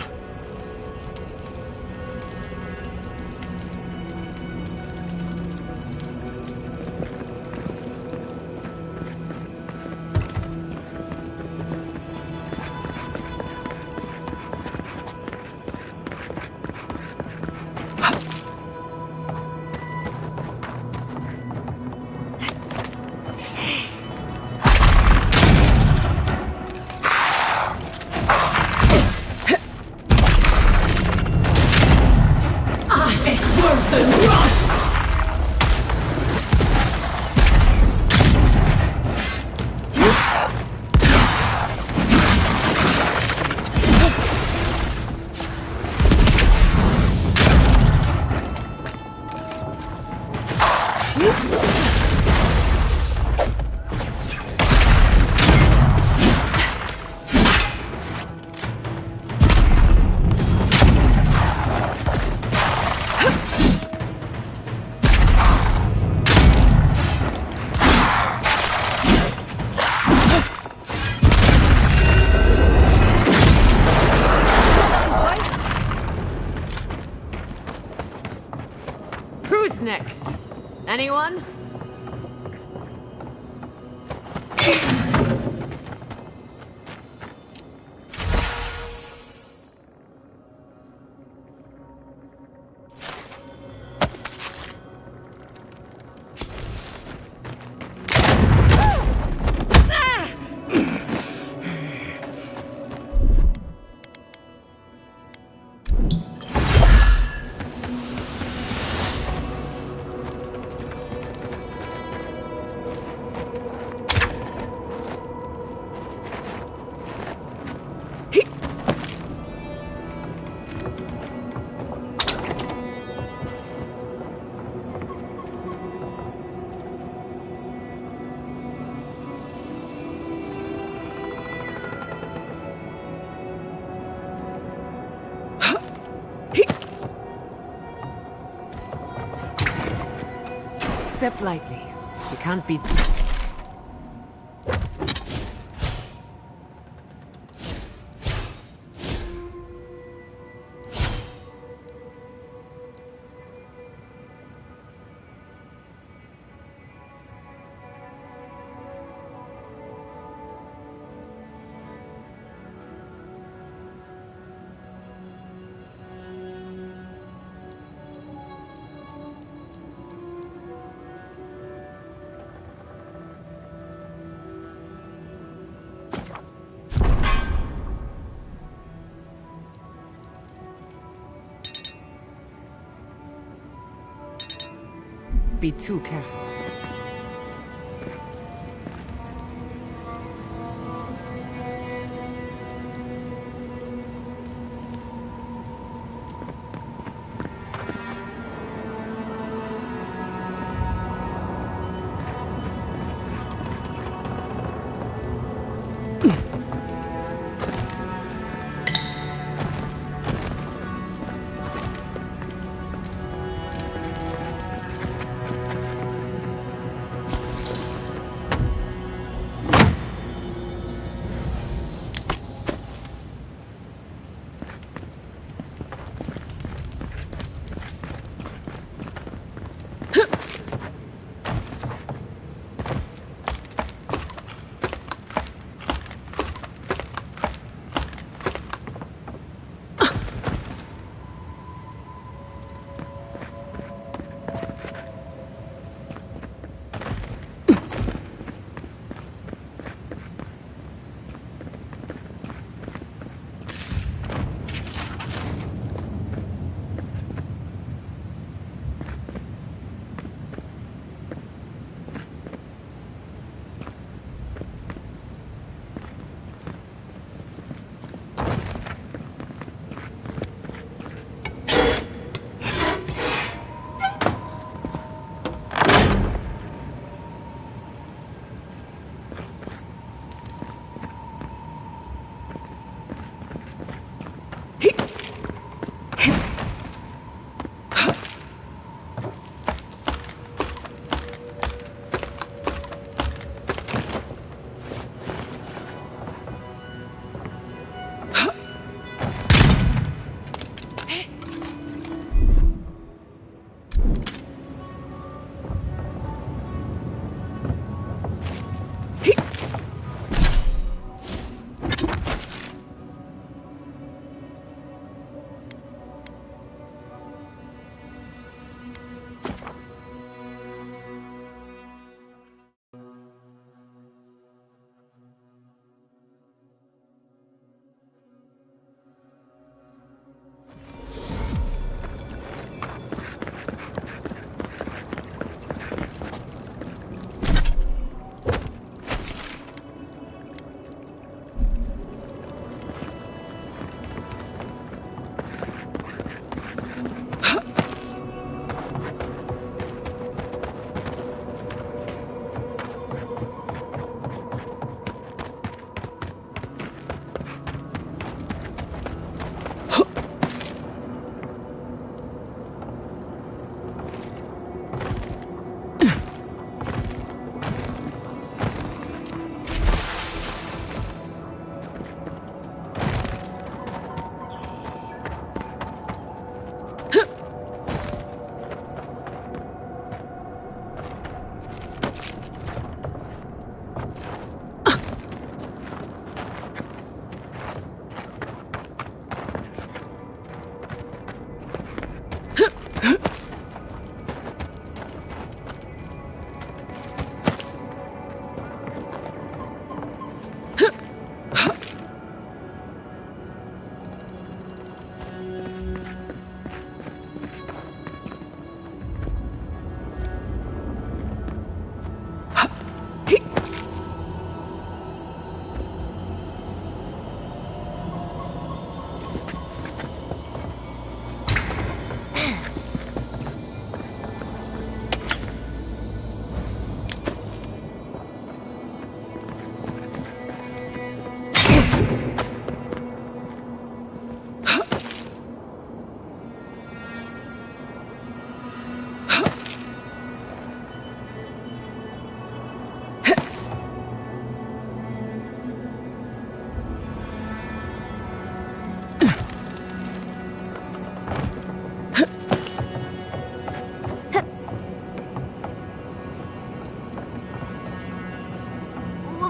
Next. Anyone? Step lightly. You can't be... Be too careful.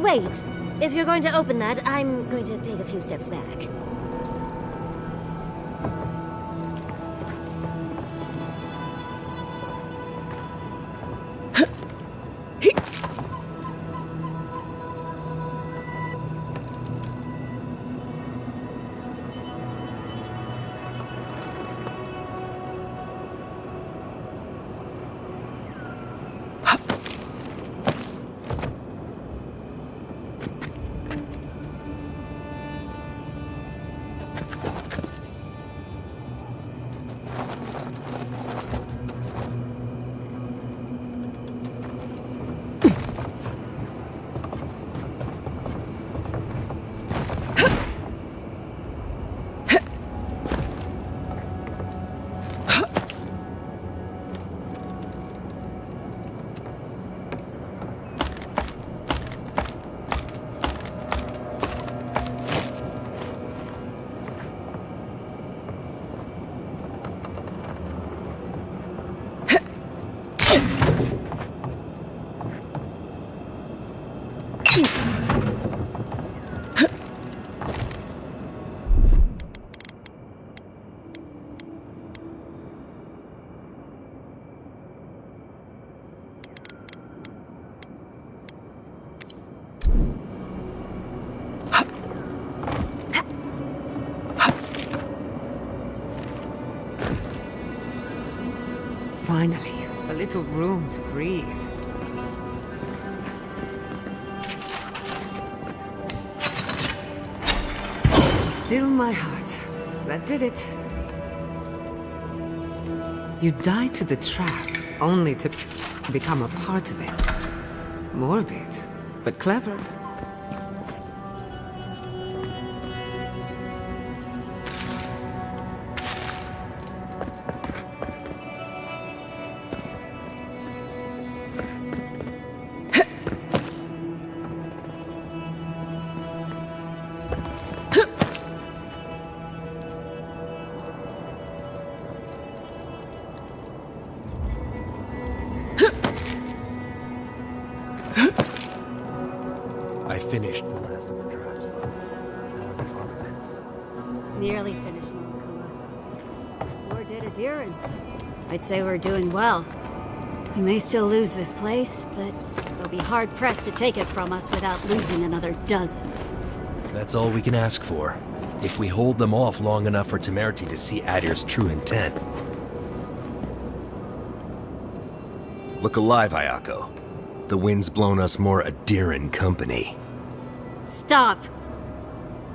Wait. If you're going to open that, I'm going to take a few steps back. Finally, a little room to breathe. Still my heart. That did it. You died to the trap, only to become a part of it. Morbid, but clever. I finished. Nearly finished, Yakuza. 4 dead adherents. I'd say we're doing well. We may still lose this place, but they'll be hard-pressed to take it from us without losing another dozen. That's all we can ask for. If we hold them off long enough for Temerity to see Adir's true intent. Look alive, Ayako. The wind's blown us more Adiran company. Stop!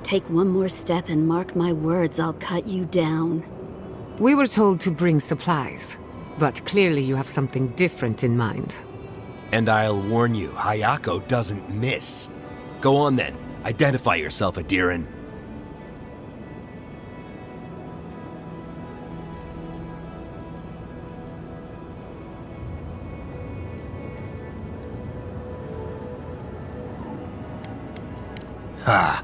Take one more step and mark my words, I'll cut you down. We were told to bring supplies, but clearly you have something different in mind. And I'll warn you, Hayako doesn't miss. Go on then. Identify yourself, Adiran. Ha!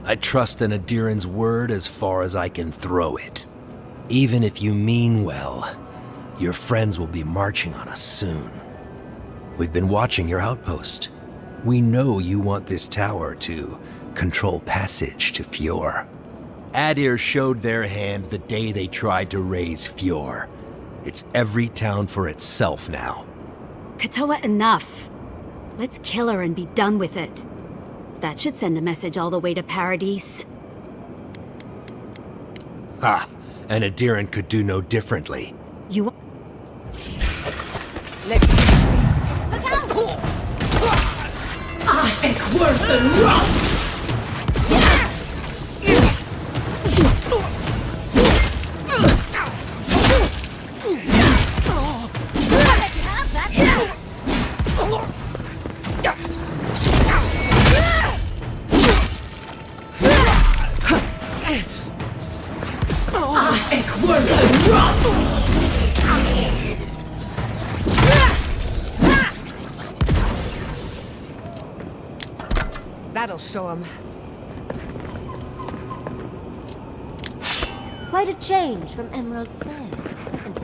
I trust an Adiran's word as far as I can throw it. Even if you mean well, your friends will be marching on us soon. We've been watching your outpost. We know you want this tower to control passage to Fjord. Adir showed their hand the day they tried to raise Fjord. It's every town for itself now. Katoa, enough. Let's kill her and be done with it. That should send a message all the way to Paradise. Ha! An Adiran could do no differently. You... Let's... Look out! I think worse than rough! That'll show him. Quite a change from Emerald Stag, isn't it?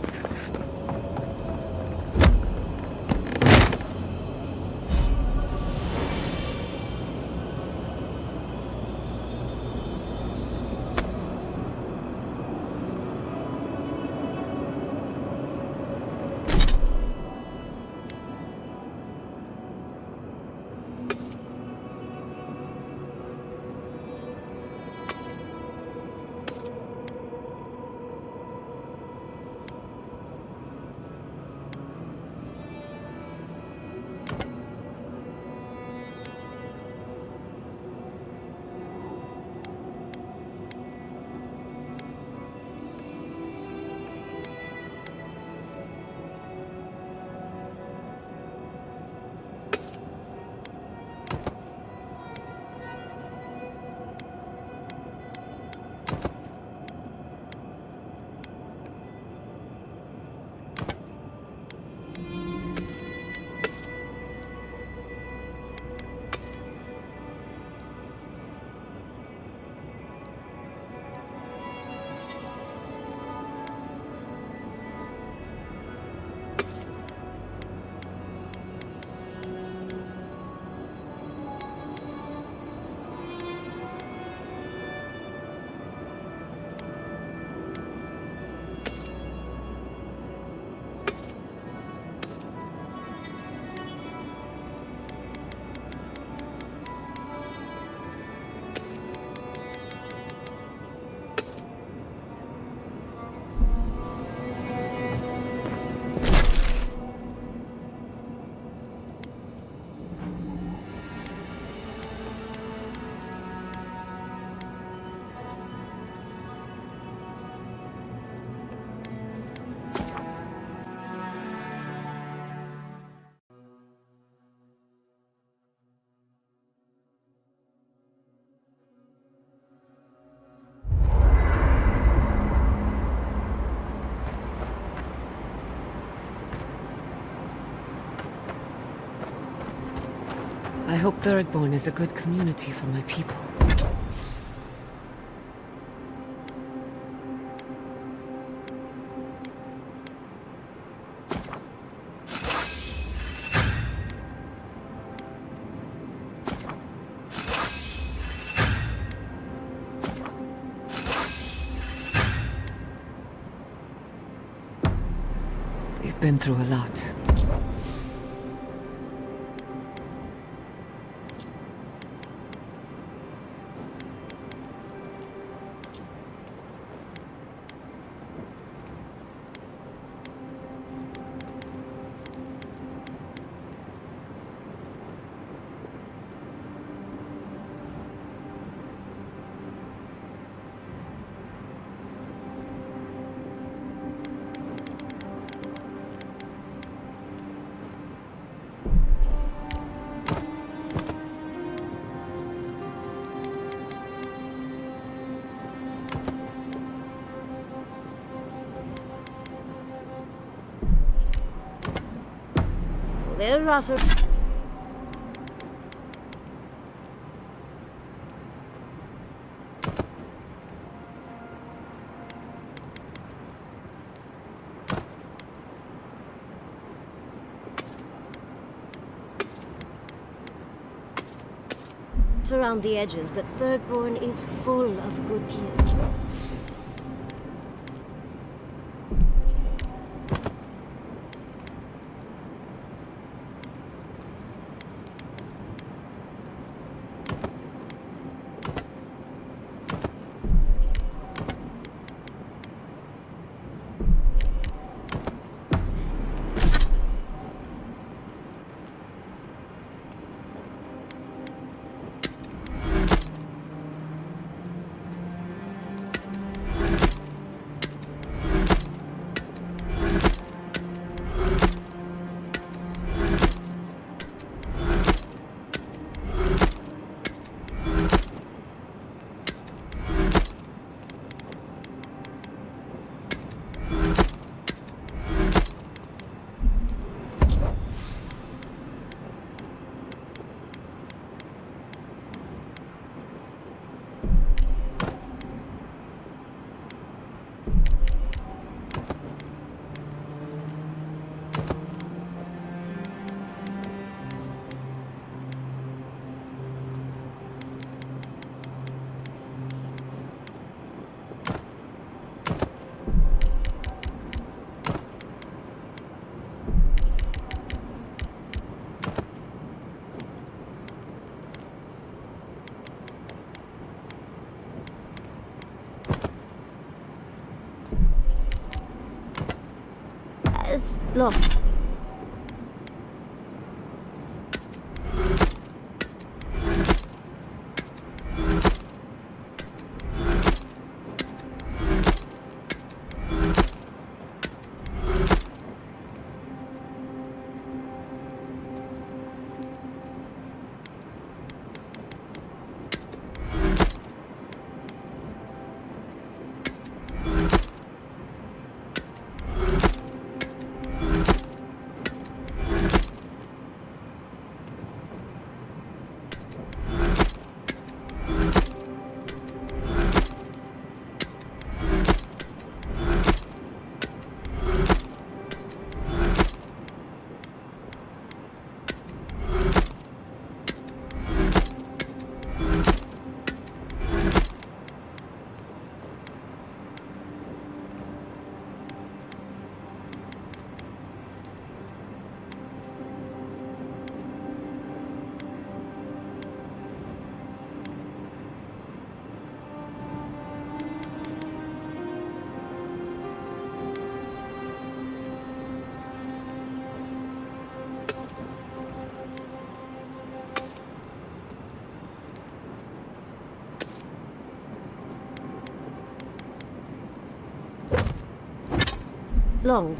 I hope Thirdborn is a good community for my people. We've been through a lot. They're rougher. Around the edges, but Thirdborn is full of good kids. Look. Long.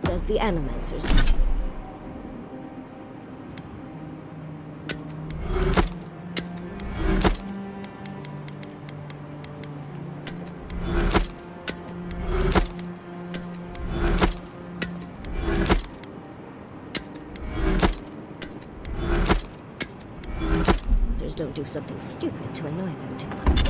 There's the Animancers. Don't do something stupid to annoy them too much.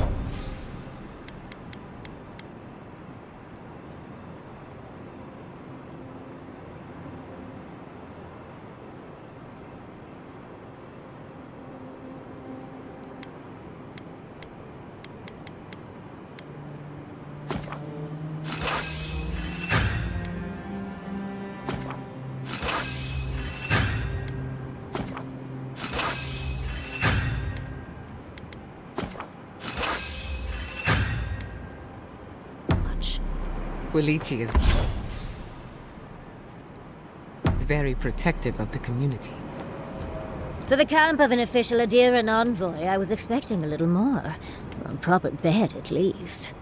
Quilichi is very protective of the community. For the camp of an official Adiran envoy, I was expecting a little more. A proper bed, at least.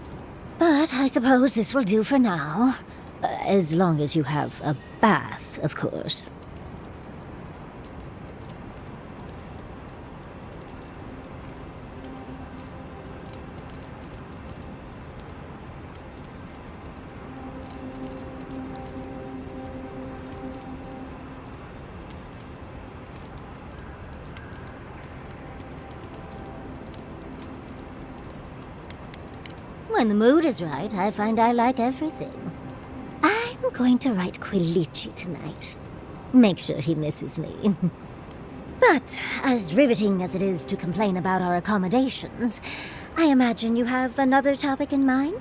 But I suppose this will do for now. As long as you have a bath, of course. When the mood is right, I find I like everything. I'm going to write Quilichi tonight. Make sure he misses me. But, as riveting as it is to complain about our accommodations, I imagine you have another topic in mind?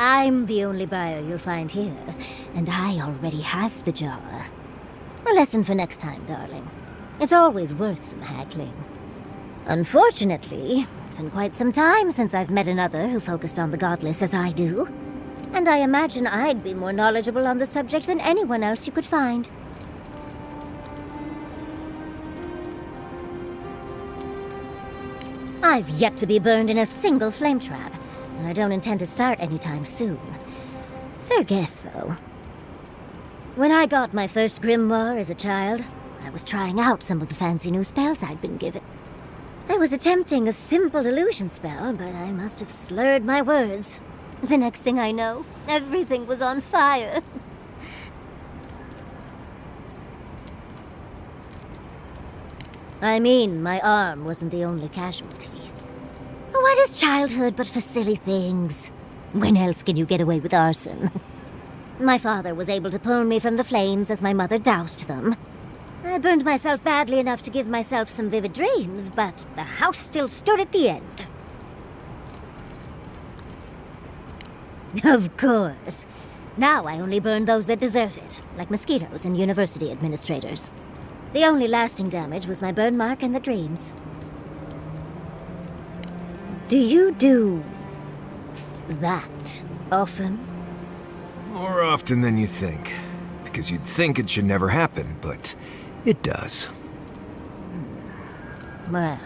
I'm the only buyer you'll find here, and I already have the jar. A lesson for next time, darling. It's always worth some haggling. Unfortunately, it's been quite some time since I've met another who focused on the godless as I do. And I imagine I'd be more knowledgeable on the subject than anyone else you could find. I've yet to be burned in a single flame trap, and I don't intend to start anytime soon. Fair guess, though. When I got my first grimoire as a child, I was trying out some of the fancy new spells I'd been given. I was attempting a simple illusion spell, but I must have slurred my words. The next thing I know, everything was on fire. I mean, my arm wasn't the only casualty. What is childhood but for silly things? When else can you get away with arson? My father was able to pull me from the flames as my mother doused them. I burned myself badly enough to give myself some vivid dreams, but the house still stood at the end. Of course. Now I only burn those that deserve it, like mosquitoes and university administrators. The only lasting damage was my burn mark and the dreams. Do you do that often? More often than you think. Because you'd think it should never happen, but it does. Well,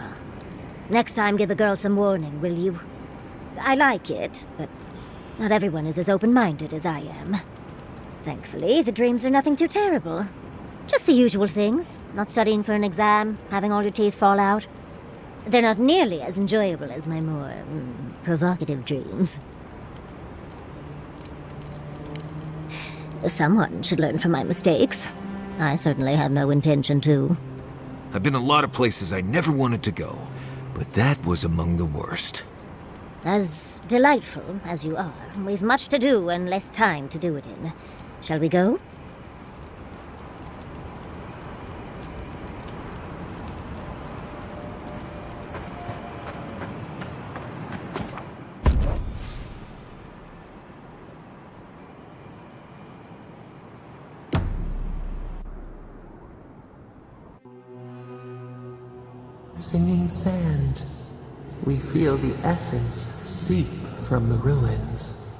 next time give the girl some warning, will you? I like it, but not everyone is as open-minded as I am. Thankfully, the dreams are nothing too terrible. Just the usual things. Not studying for an exam, having all your teeth fall out. They're not nearly as enjoyable as my more provocative dreams. Someone should learn from my mistakes. I certainly have no intention to. I've been a lot of places I never wanted to go, but that was among the worst. As delightful as you are, we've much to do and less time to do it in. Shall we go? Singing sand, we feel the essence seep from the ruins.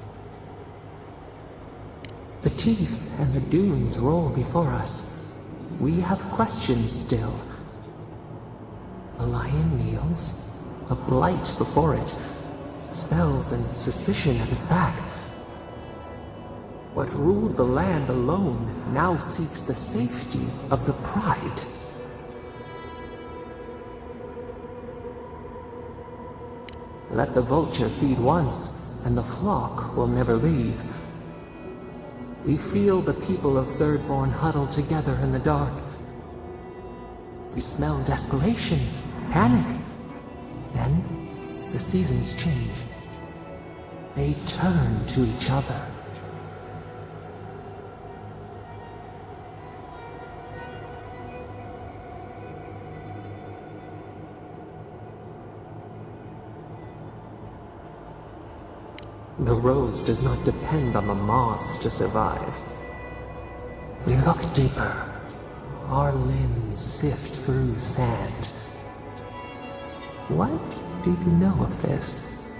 The teeth and the dunes roll before us. We have questions still. A lion kneels, a blight before it. spells and suspicion at its back. What ruled the land alone now seeks the safety of the Pride. Let the vulture feed once, and the flock will never leave. We feel the people of Thirdborn huddle together in the dark. We smell desperation, panic. Then, the seasons change. They turn to each other. The rose does not depend on the moss to survive. We look deeper. Our limbs sift through sand. What do you know of this?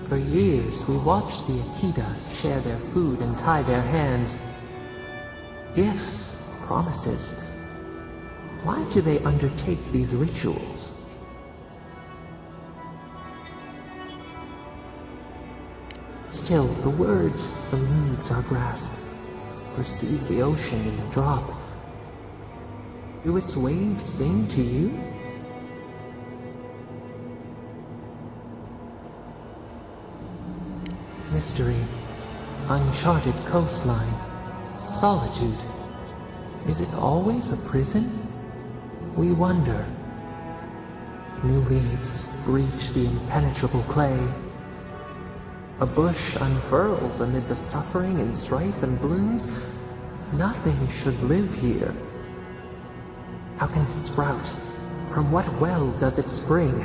For years, we watched the Akita share their food and tie their hands. Gifts, promises. Why do they undertake these rituals? Still, the words eludes our grasp. Perceive the ocean in a drop. Do its waves sing to you? Mystery, uncharted coastline, solitude. Is it always a prison? We wonder. New leaves breach the impenetrable clay. A bush unfurls amid the suffering and strife and blooms. Nothing should live here. How can it sprout? From what well does it spring?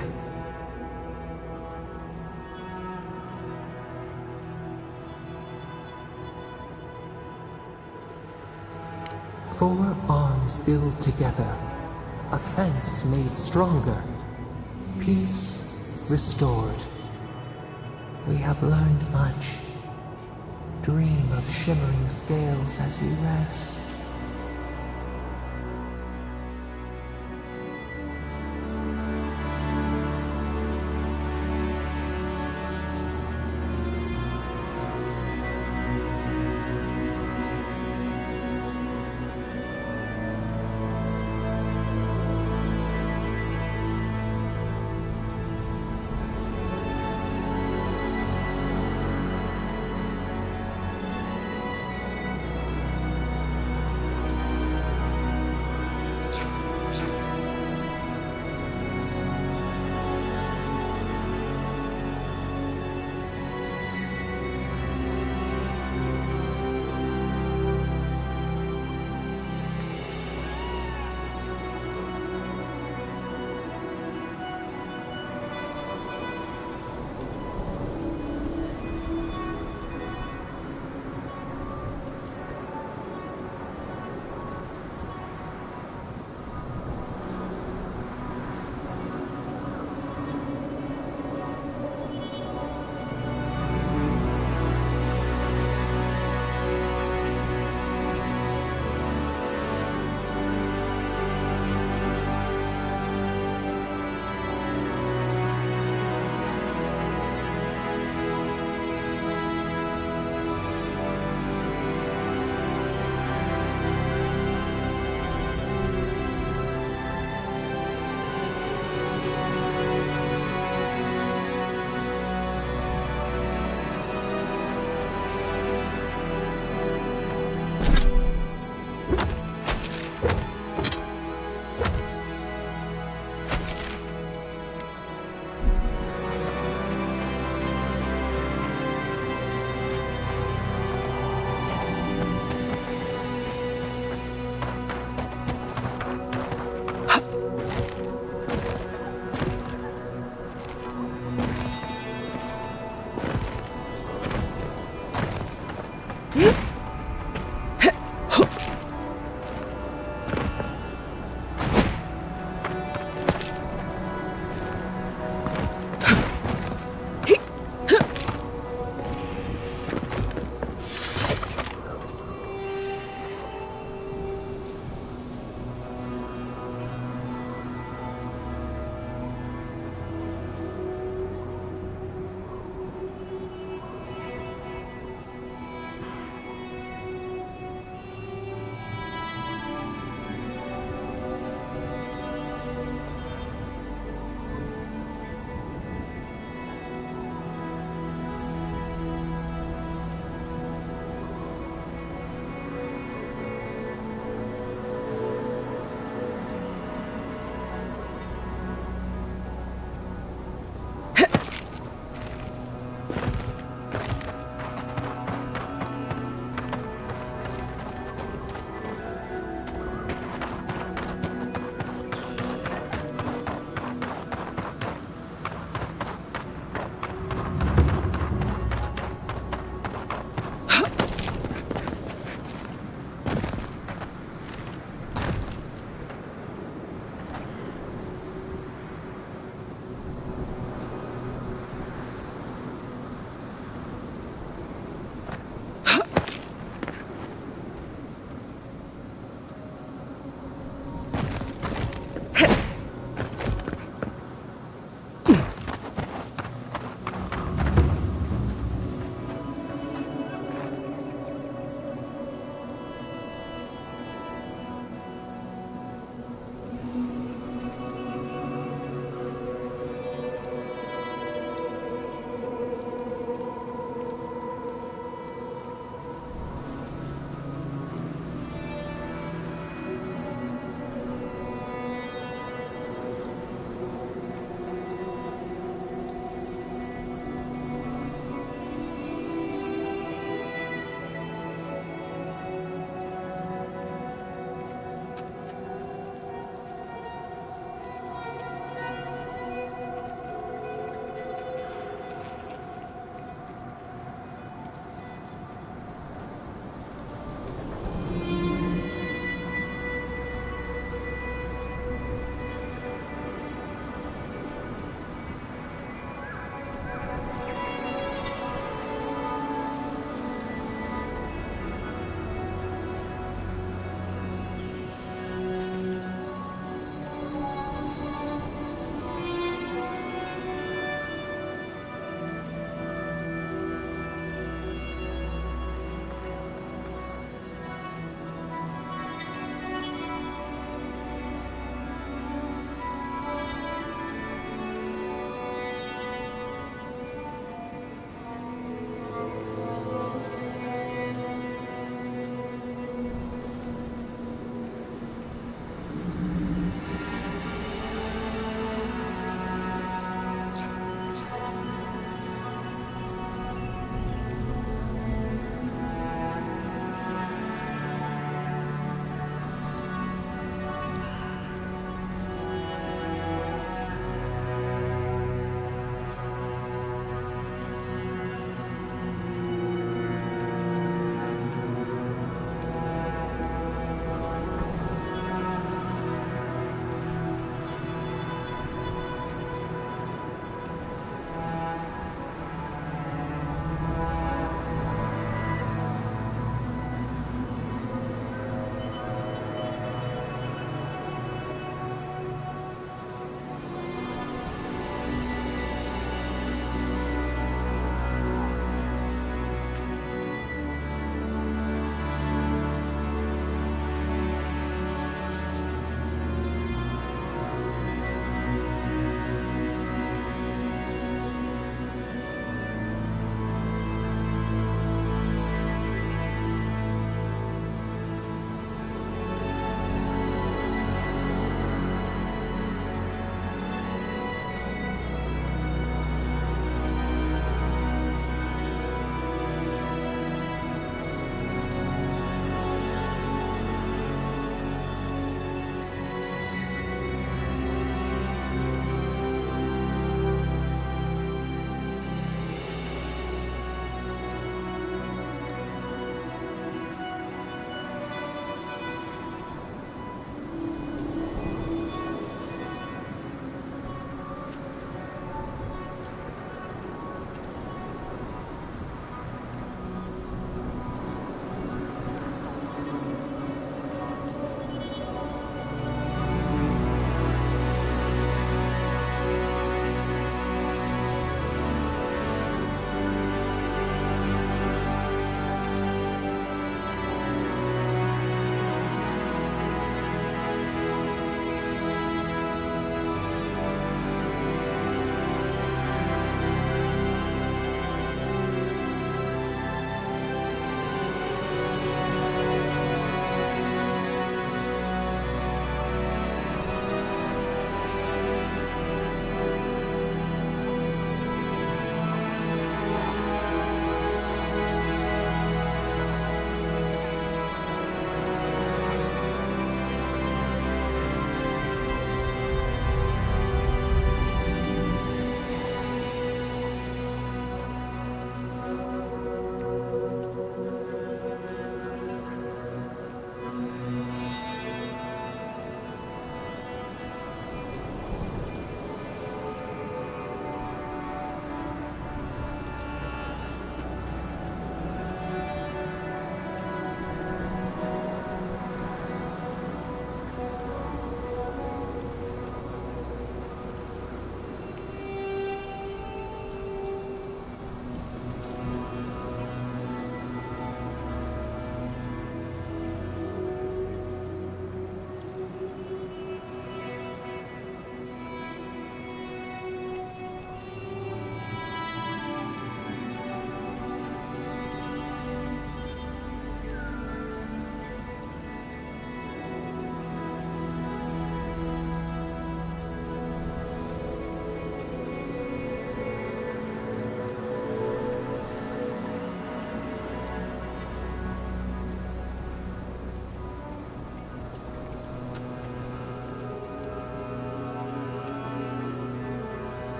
Four arms build together, a fence made stronger, peace restored. We have learned much. Dream of shimmering scales as you rest.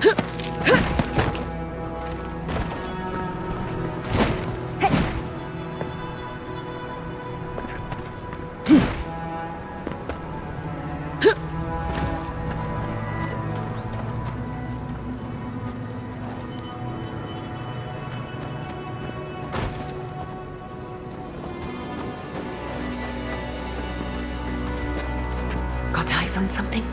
Got eyes on something?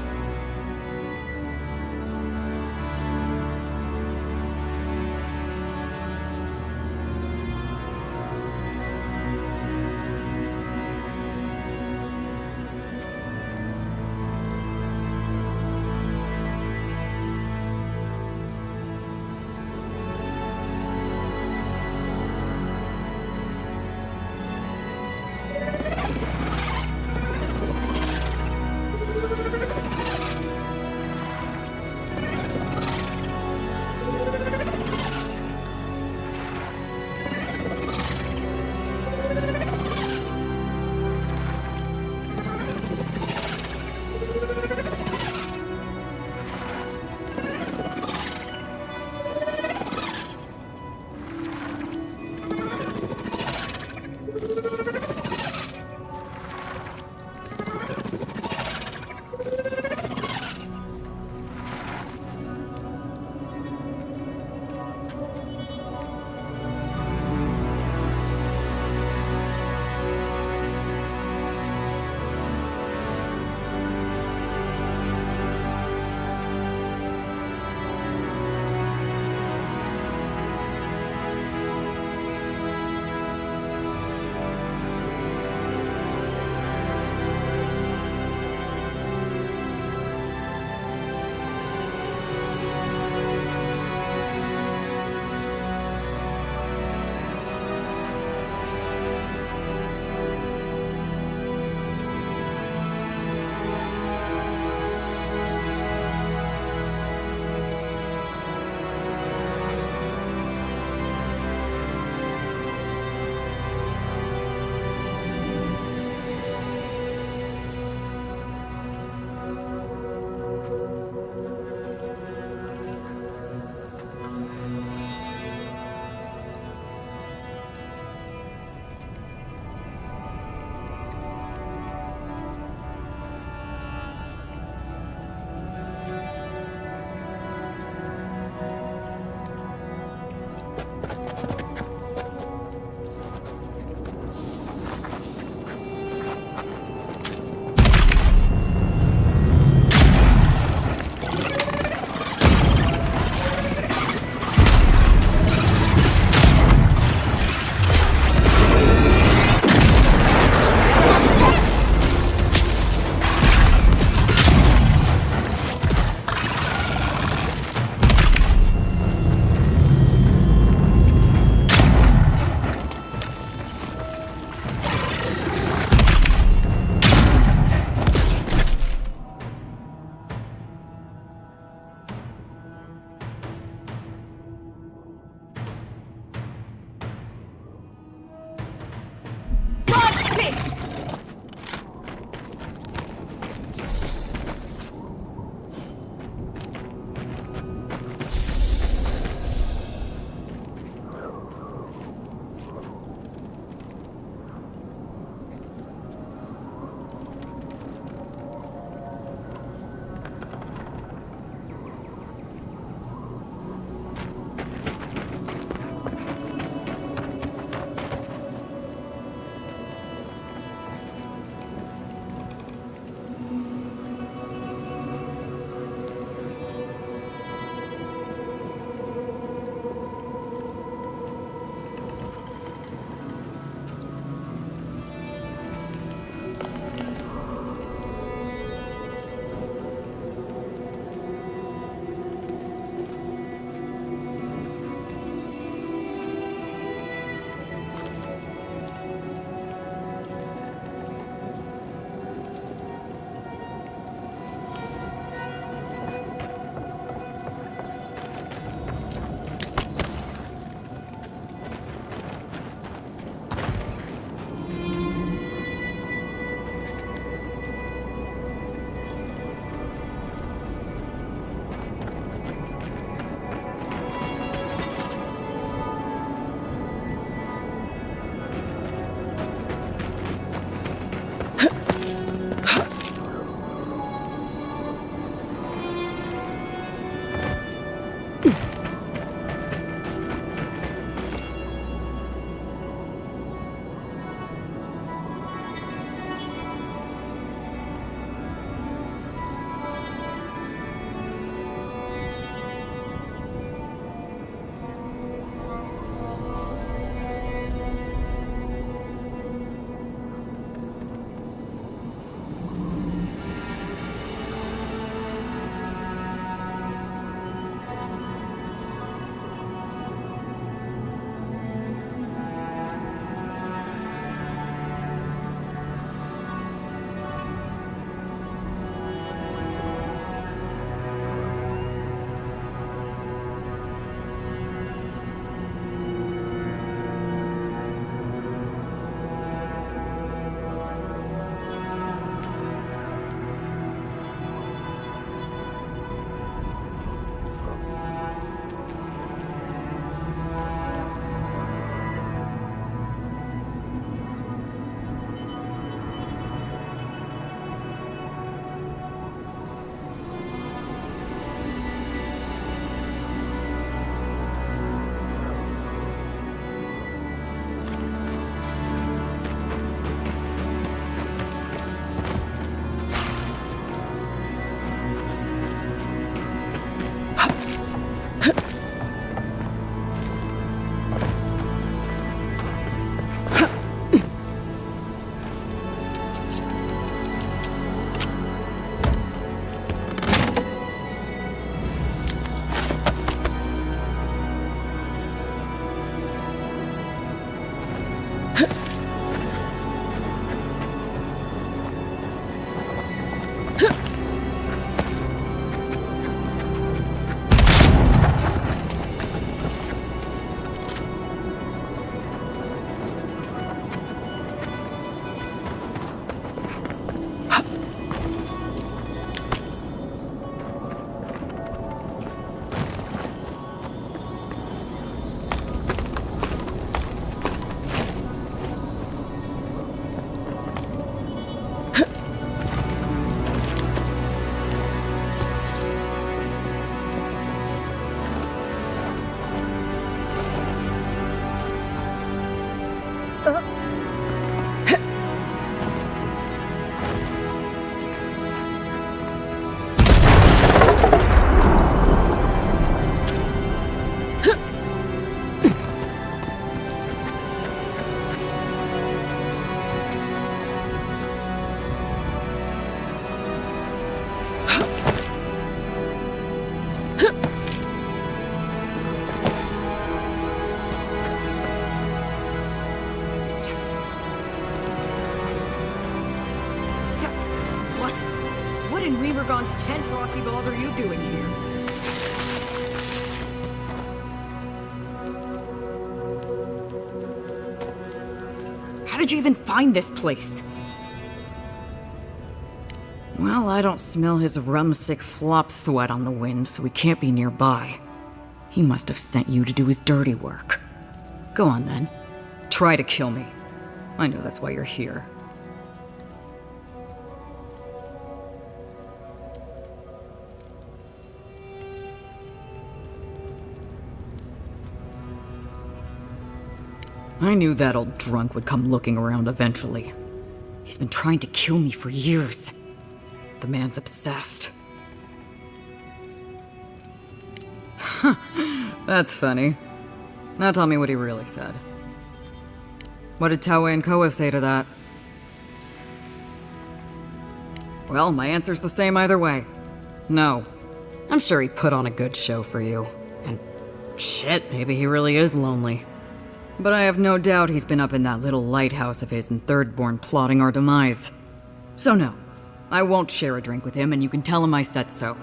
What in Remergon's 10 frosty balls are you doing here? How did you even find this place? Well, I don't smell his rum-sick flop sweat on the wind, so he can't be nearby. He must have sent you to do his dirty work. Go on, then. Try to kill me. I know that's why you're here. I knew that old drunk would come looking around eventually. He's been trying to kill me for years. The man's obsessed. That's funny. Now tell me what he really said. What did Taue and Koa say to that? Well, my answer's the same either way. No. I'm sure he put on a good show for you. And shit, maybe he really is lonely. But I have no doubt he's been up in that little lighthouse of his in Thirdborn plotting our demise. So no, I won't share a drink with him, and you can tell him I said so.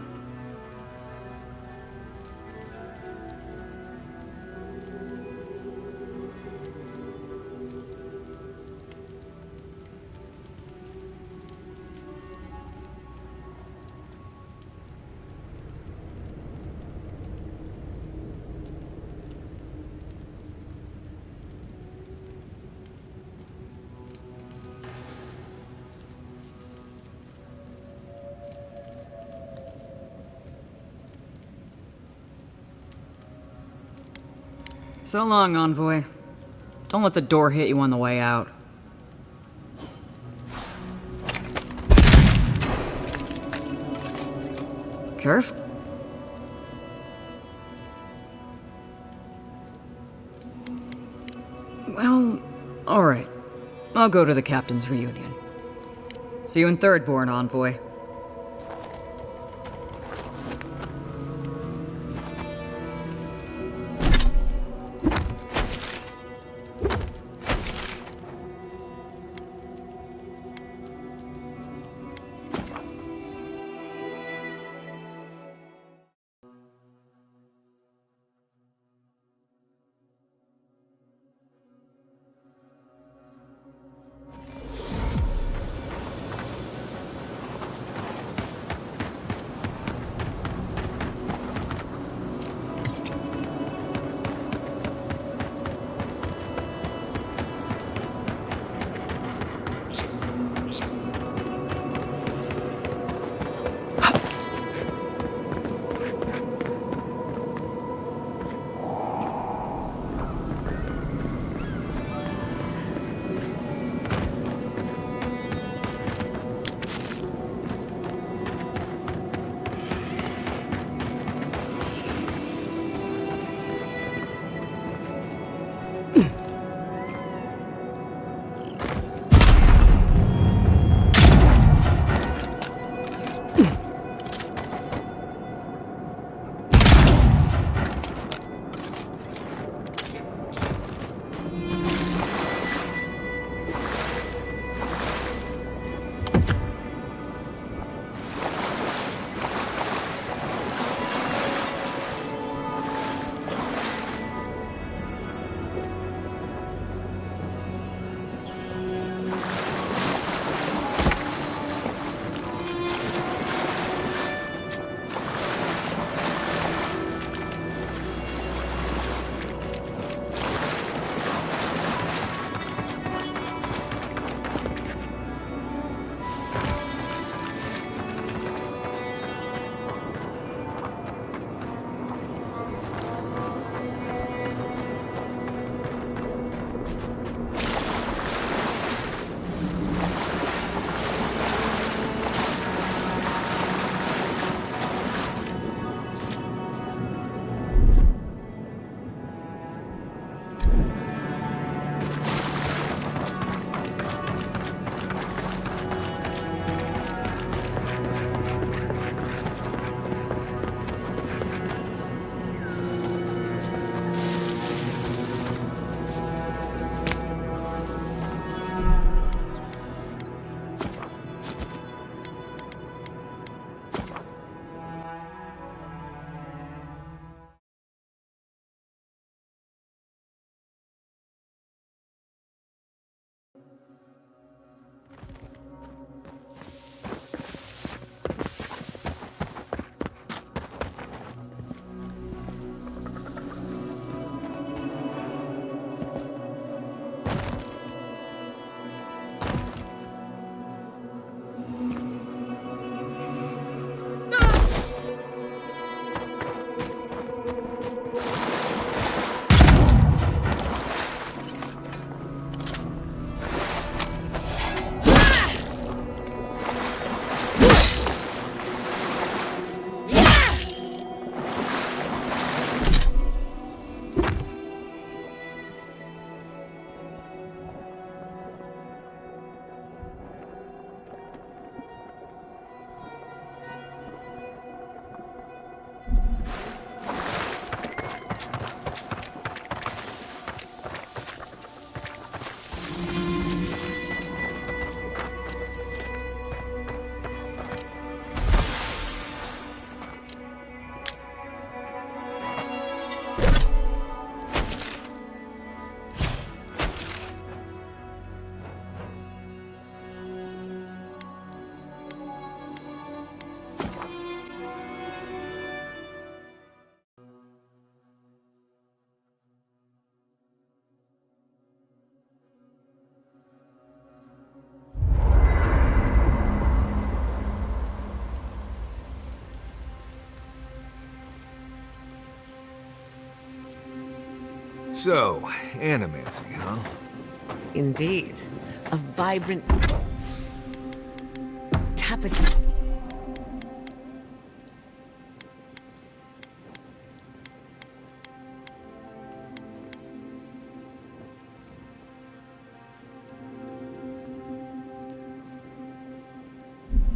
So long, Envoy. Don't let the door hit you on the way out. Careful. Well, alright. I'll go to the captain's reunion. See you in Thirdborn, Envoy. So, animancing, huh? Indeed. A vibrant tapestry.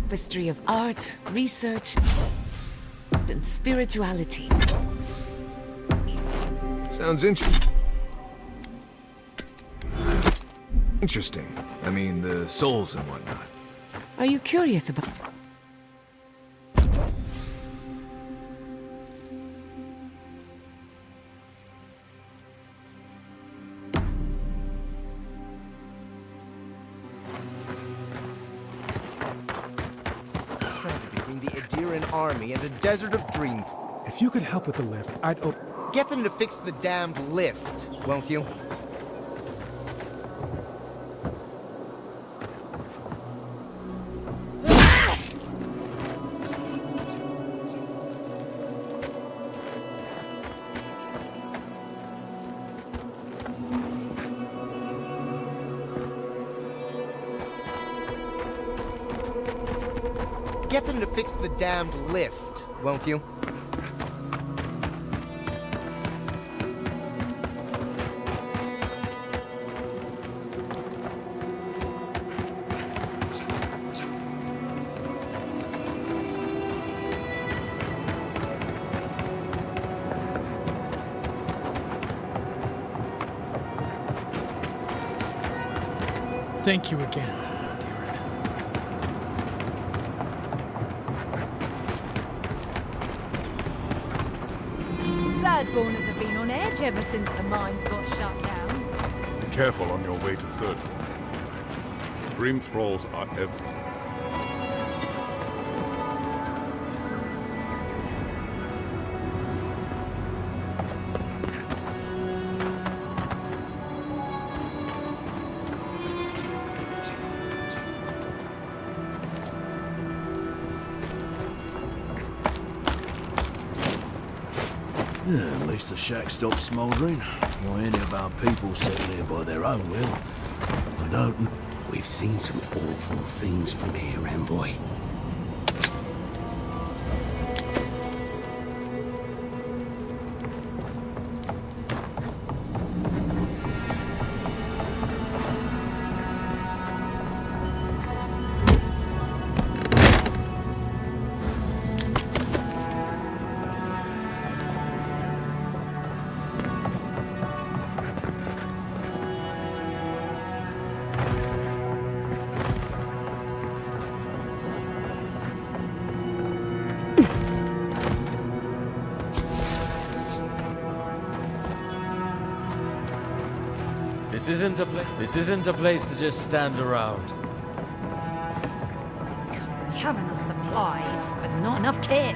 Tapestry of art, research, and spirituality. Sounds interesting. I mean, the souls and whatnot. Are you curious about... Stranded between the Adiran army and a desert of dreams. If you could help with the lift, I'd Get them to fix the damned lift, won't you? Get them to fix the damned lift, won't you? Thank you again. Thirdborners have been on edge ever since the mines got shut down. Be careful on your way to Thirdborn. Dream thralls are everywhere. Yeah, at least the shack stopped smouldering. Or any of our people settle here by their own will. I don't... We've seen some awful things from here, Envoy. This isn't a place to just stand around. We have enough supplies, but not enough kit.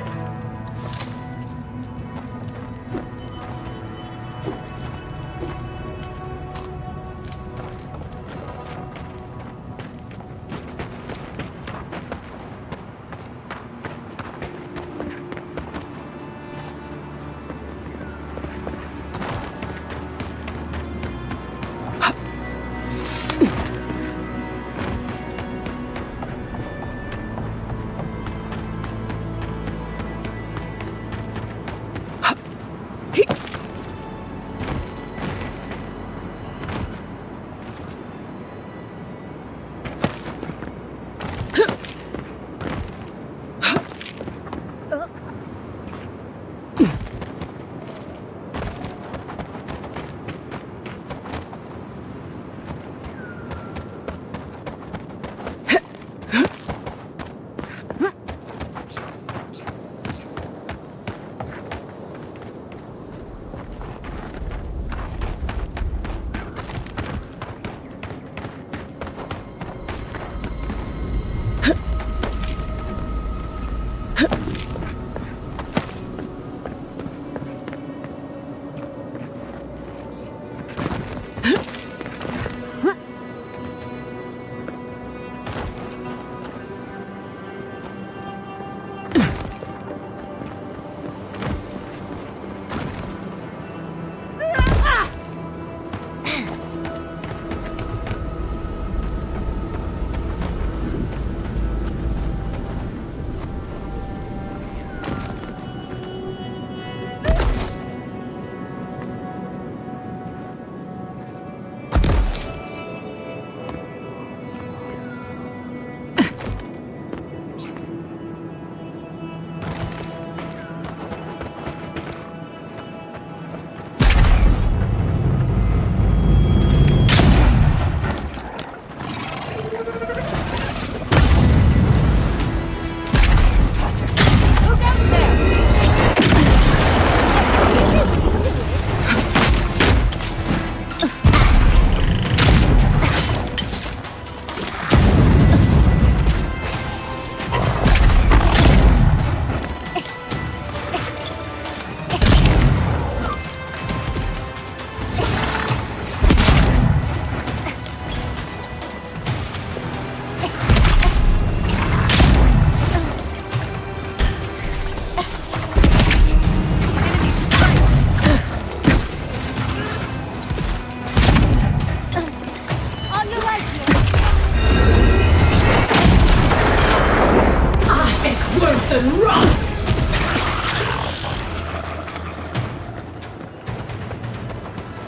rot!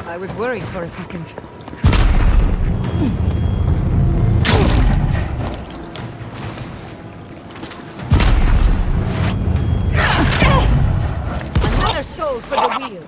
I was worried for a second. Another soul for the wheel.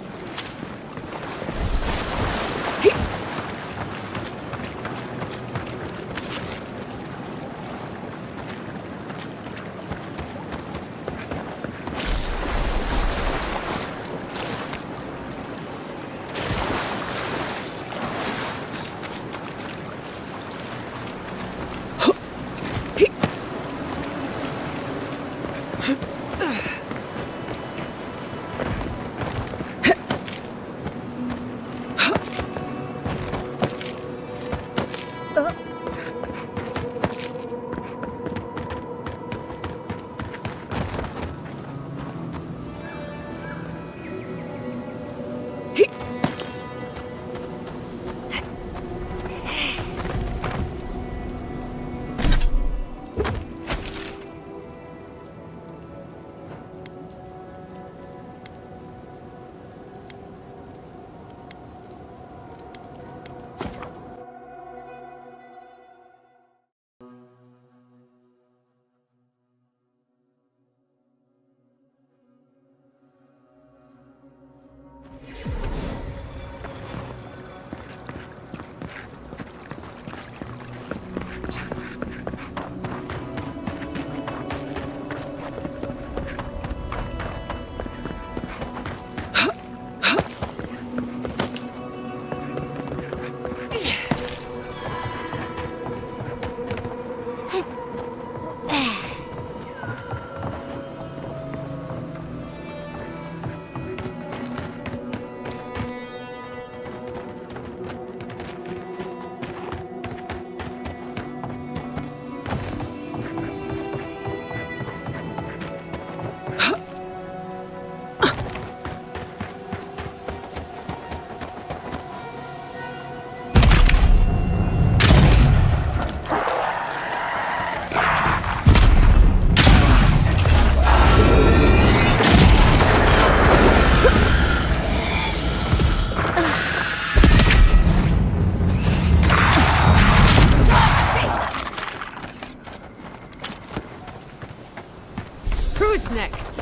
Who's next?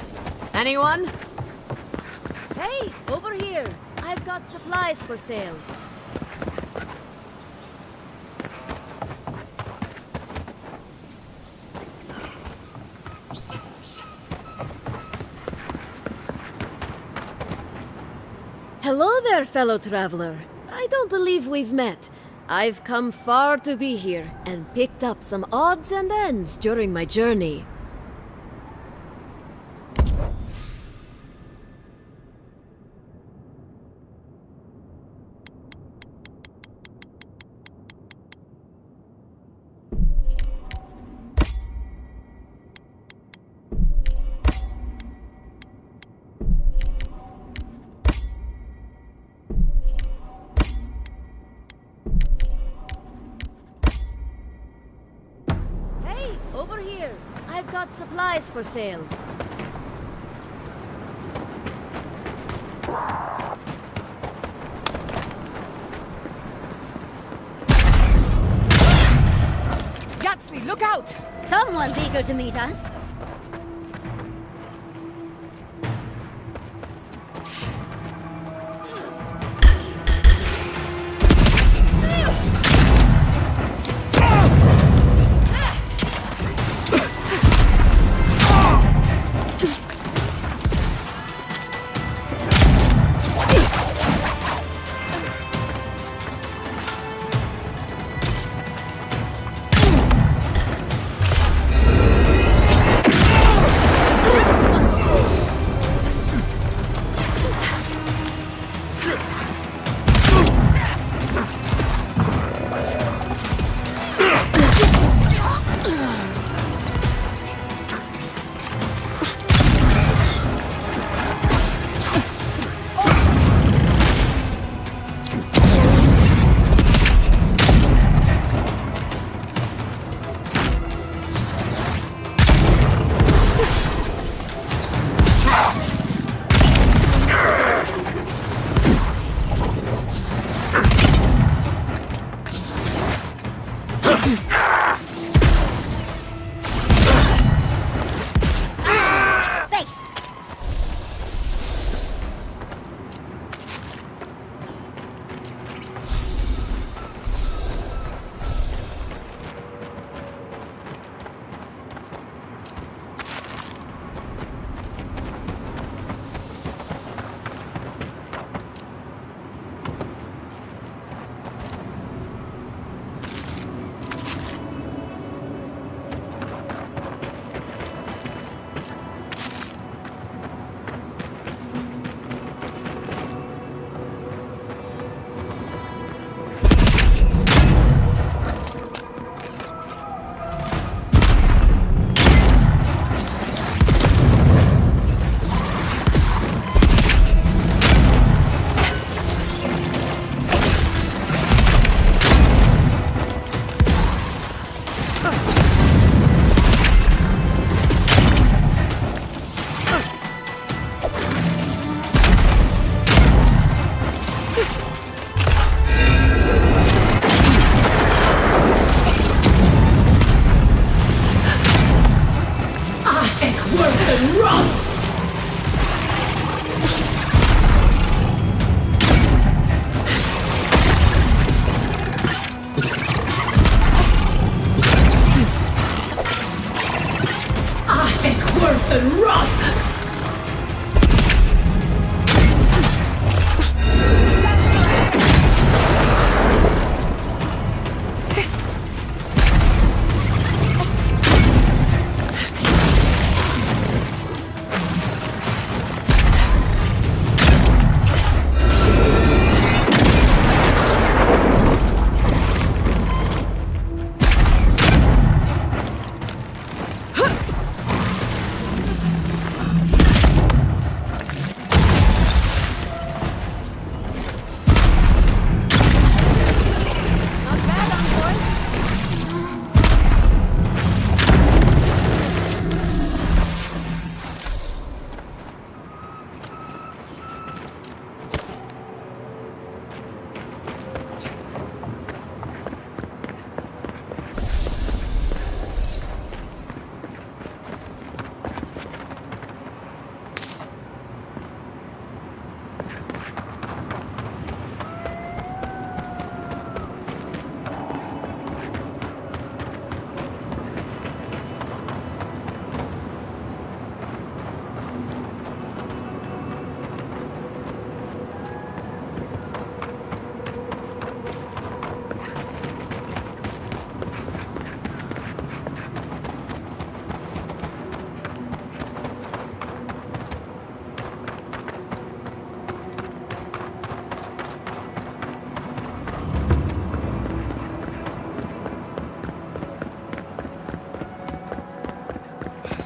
Anyone? Hey, over here. I've got supplies for sale. Hello there, fellow traveler. I don't believe we've met. I've come far to be here and picked up some odds and ends during my journey. Over here. I've got supplies for sale. Yatsli, look out! Someone's eager to meet us.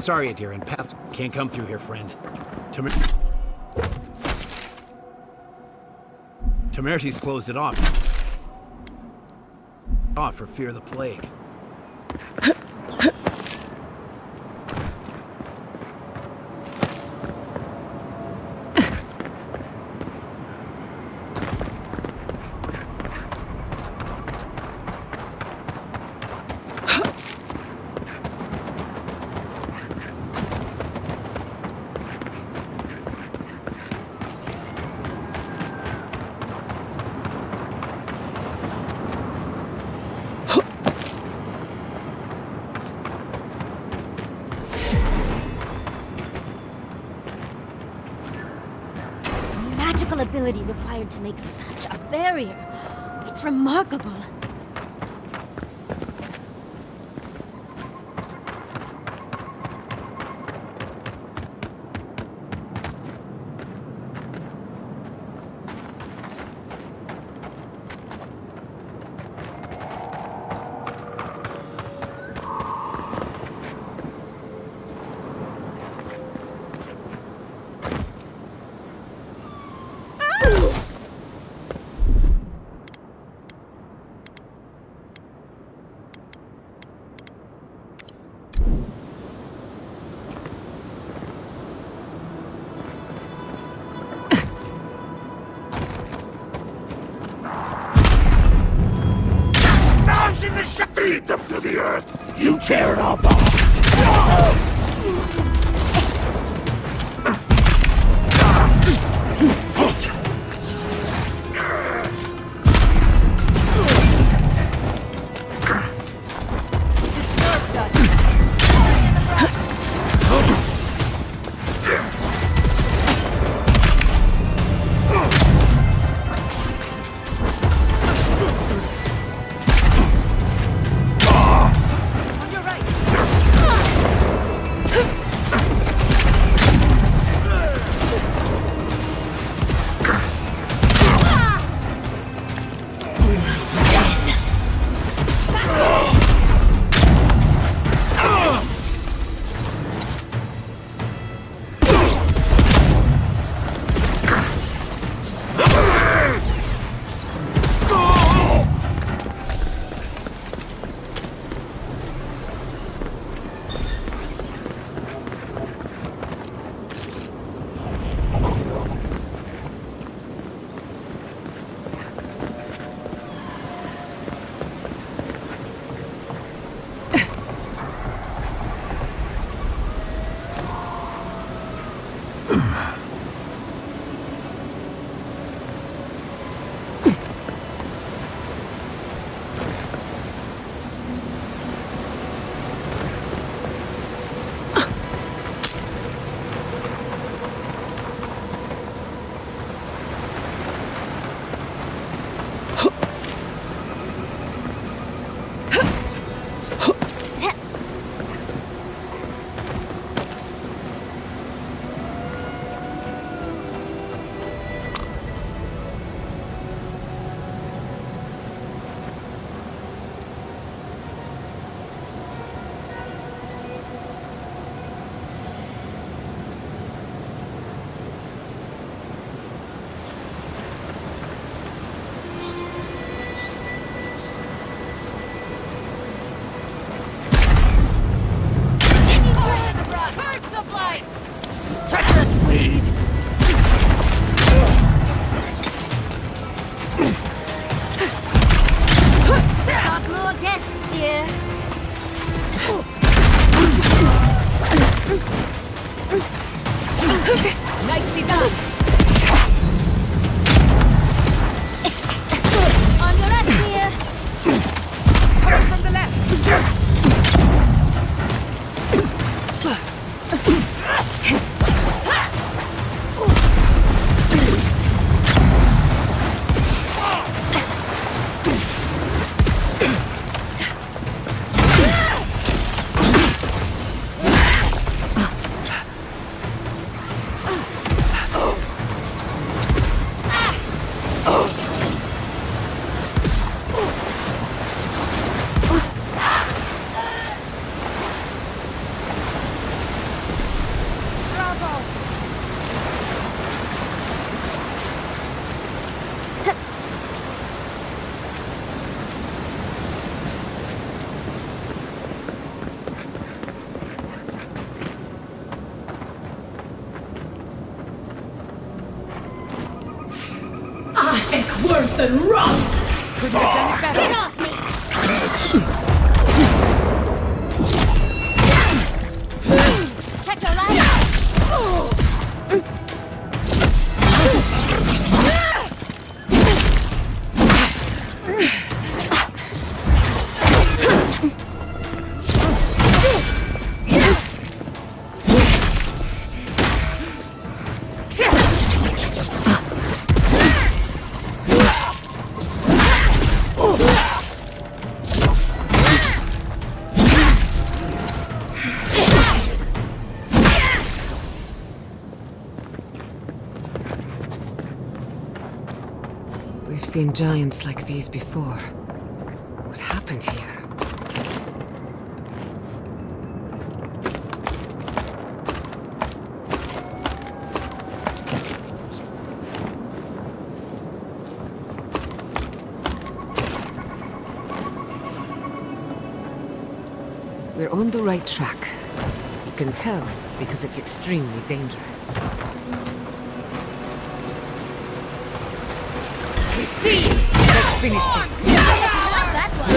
Sorry, Adiran. Paths can't come through here, friend. Temerty's closed it off for fear of the plague. Ability required to make such a barrier. It's remarkable. Eat them to the earth! You tear it up! No! Nicely done. On your left, dear. Coming from the left. Worse than rot! Couldn't have done it better. Get off me! Check your right. We've seen giants like these before. What happened here? We're on the right track. You can tell because it's extremely dangerous. Christine! Let's finish this. Not that one.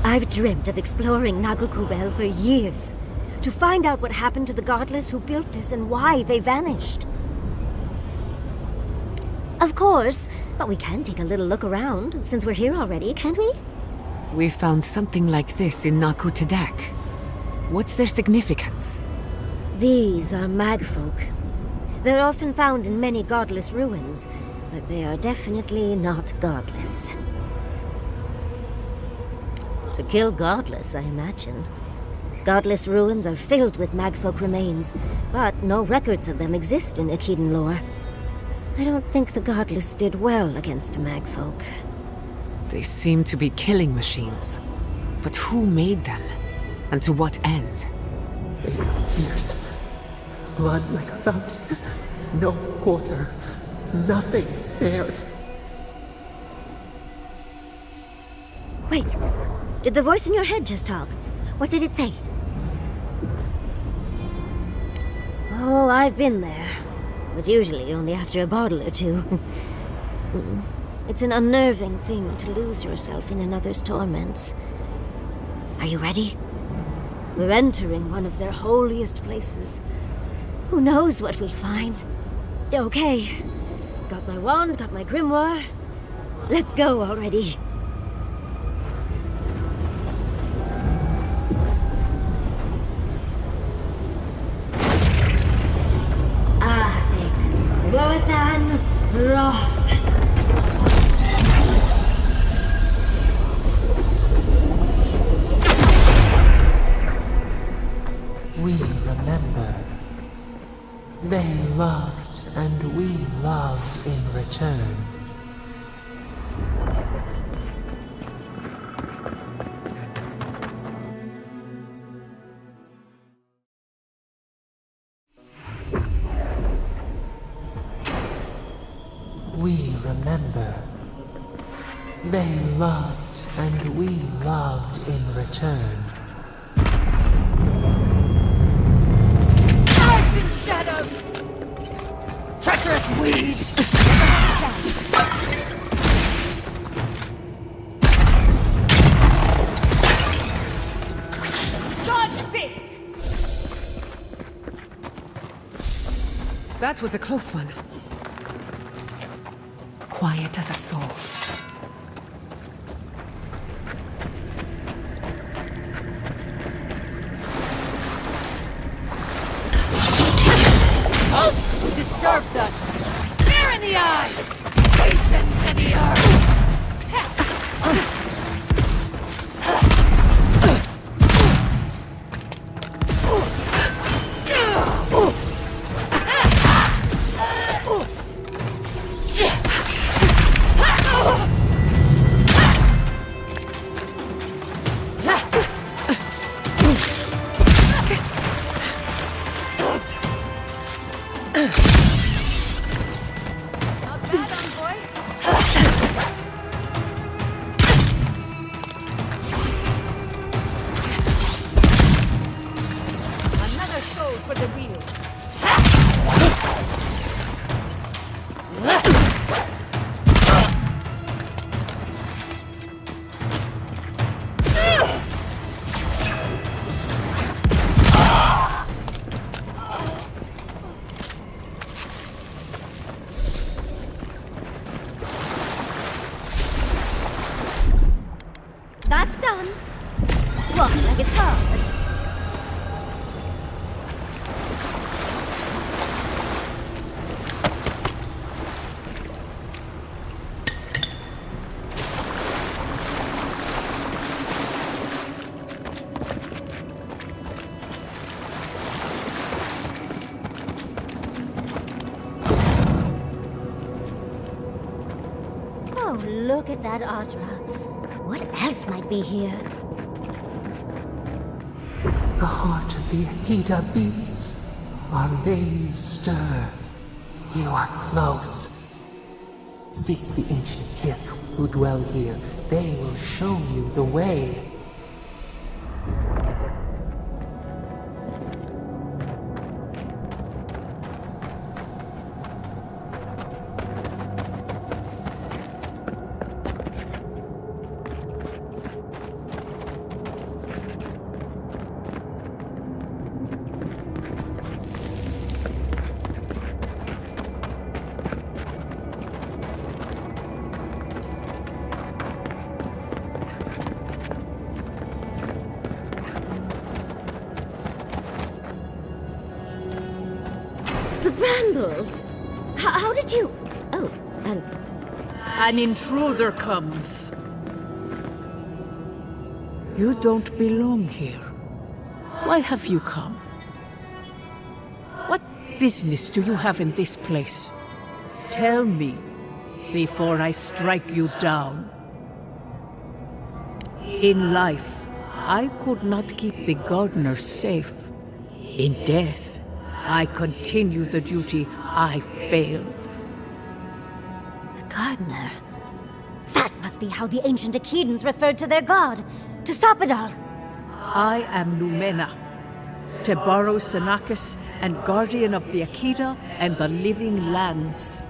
I've dreamt of exploring Nagakubel for years, to find out what happened to the godless who built this and why they vanished. Of course, but we can take a little look around, since we're here already, can't we? We found something like this in Naku Tadak. What's their significance? These are magfolk. They're often found in many godless ruins, but they are definitely not godless. To kill godless, I imagine. Godless ruins are filled with magfolk remains, but no records of them exist in Akhidan lore. I don't think the godless did well against the magfolk. They seem to be killing machines. But who made them? And to what end? Fierce. Blood like a fountain. No quarter. Nothing spared. Wait. Did the voice in your head just talk? What did it say? Oh, I've been there. But usually only after a bottle or two. It's an unnerving thing to lose yourself in another's torments. Are you ready? We're entering one of their holiest places. Who knows what we'll find? Okay. Got my wand, got my grimoire. Let's go already. Worthan Roth. We remember. They loved and we loved in return. We remember. They loved and we loved in return. Eyes in shadows! Treacherous weed! Dodge this! That was a close one. Quiet as a soul. Who disturbs us? Fear in the eyes! Face into the earth! That's done. Walk like it's hard. Oh, look at that Audra. What else might be here? The heart of the Akita beats. Our veins stir. You are close. Seek the ancient Kith who dwell here. They will show you the way. The brambles! How did you... Oh, and... An intruder comes. You don't belong here. Why have you come? What business do you have in this place? Tell me, before I strike you down. In life, I could not keep the gardener safe. In death, I continue the duty I failed. The gardener. That must be how the ancient Akidans referred to their god, to Sopadal. I am Numena, Tebaro Senakis, and guardian of the Akita and the living lands.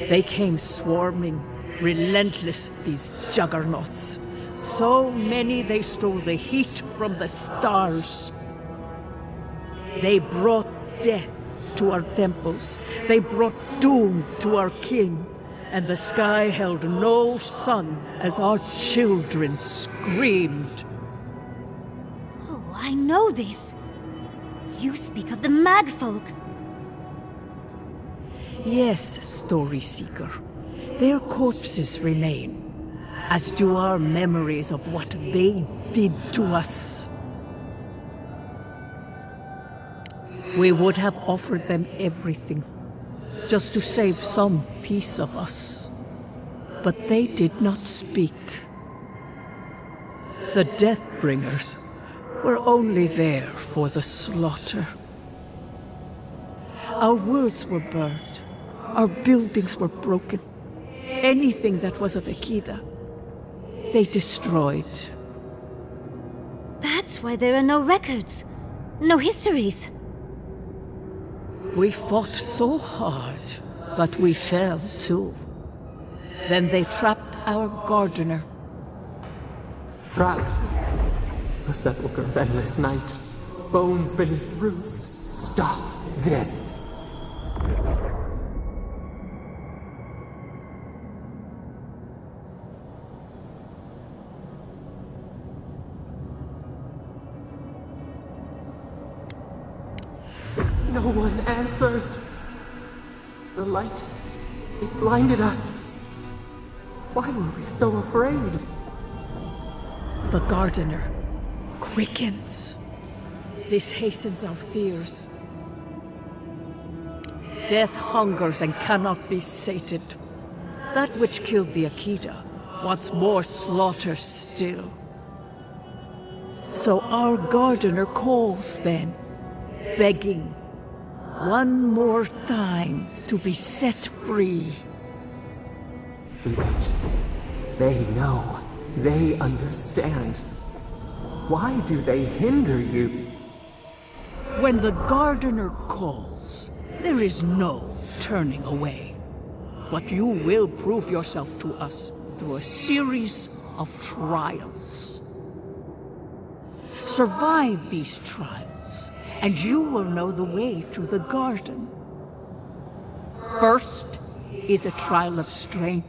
They came swarming, relentless, these juggernauts. So many they stole the heat from the stars. They brought death to our temples. They brought doom to our kin. And the sky held no sun as our children screamed. Oh, I know this. You speak of the Magfolk. Yes, Story Seeker. Their corpses remain, as do our memories of what they did to us. We would have offered them everything, just to save some piece of us. But they did not speak. The Deathbringers were only there for the slaughter. Our words were burned. Our buildings were broken. Anything that was of Akita, they destroyed. That's why there are no records, no histories. We fought so hard, but we fell too. Then they trapped our gardener. Trapped? A sepulchre of endless night. Bones beneath roots. Stop this. No one answers. The light, it blinded us. Why were we so afraid? The gardener quickens. This hastens our fears. Death hungers and cannot be sated. That which killed the Akita wants more slaughter still. So our gardener calls then, begging one more time to be set free. Wait. They know. They understand. Why do they hinder you? When the gardener calls, there is no turning away. But you will prove yourself to us through a series of trials. Survive these trials, and you will know the way to the garden. First is a trial of strength.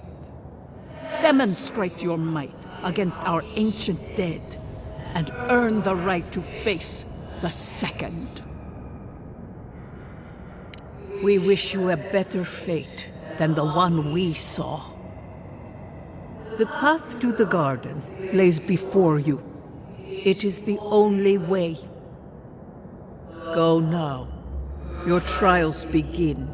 Demonstrate your might against our ancient dead, and earn the right to face the second. We wish you a better fate than the one we saw. The path to the garden lays before you. It is the only way. Go now. Your trials begin.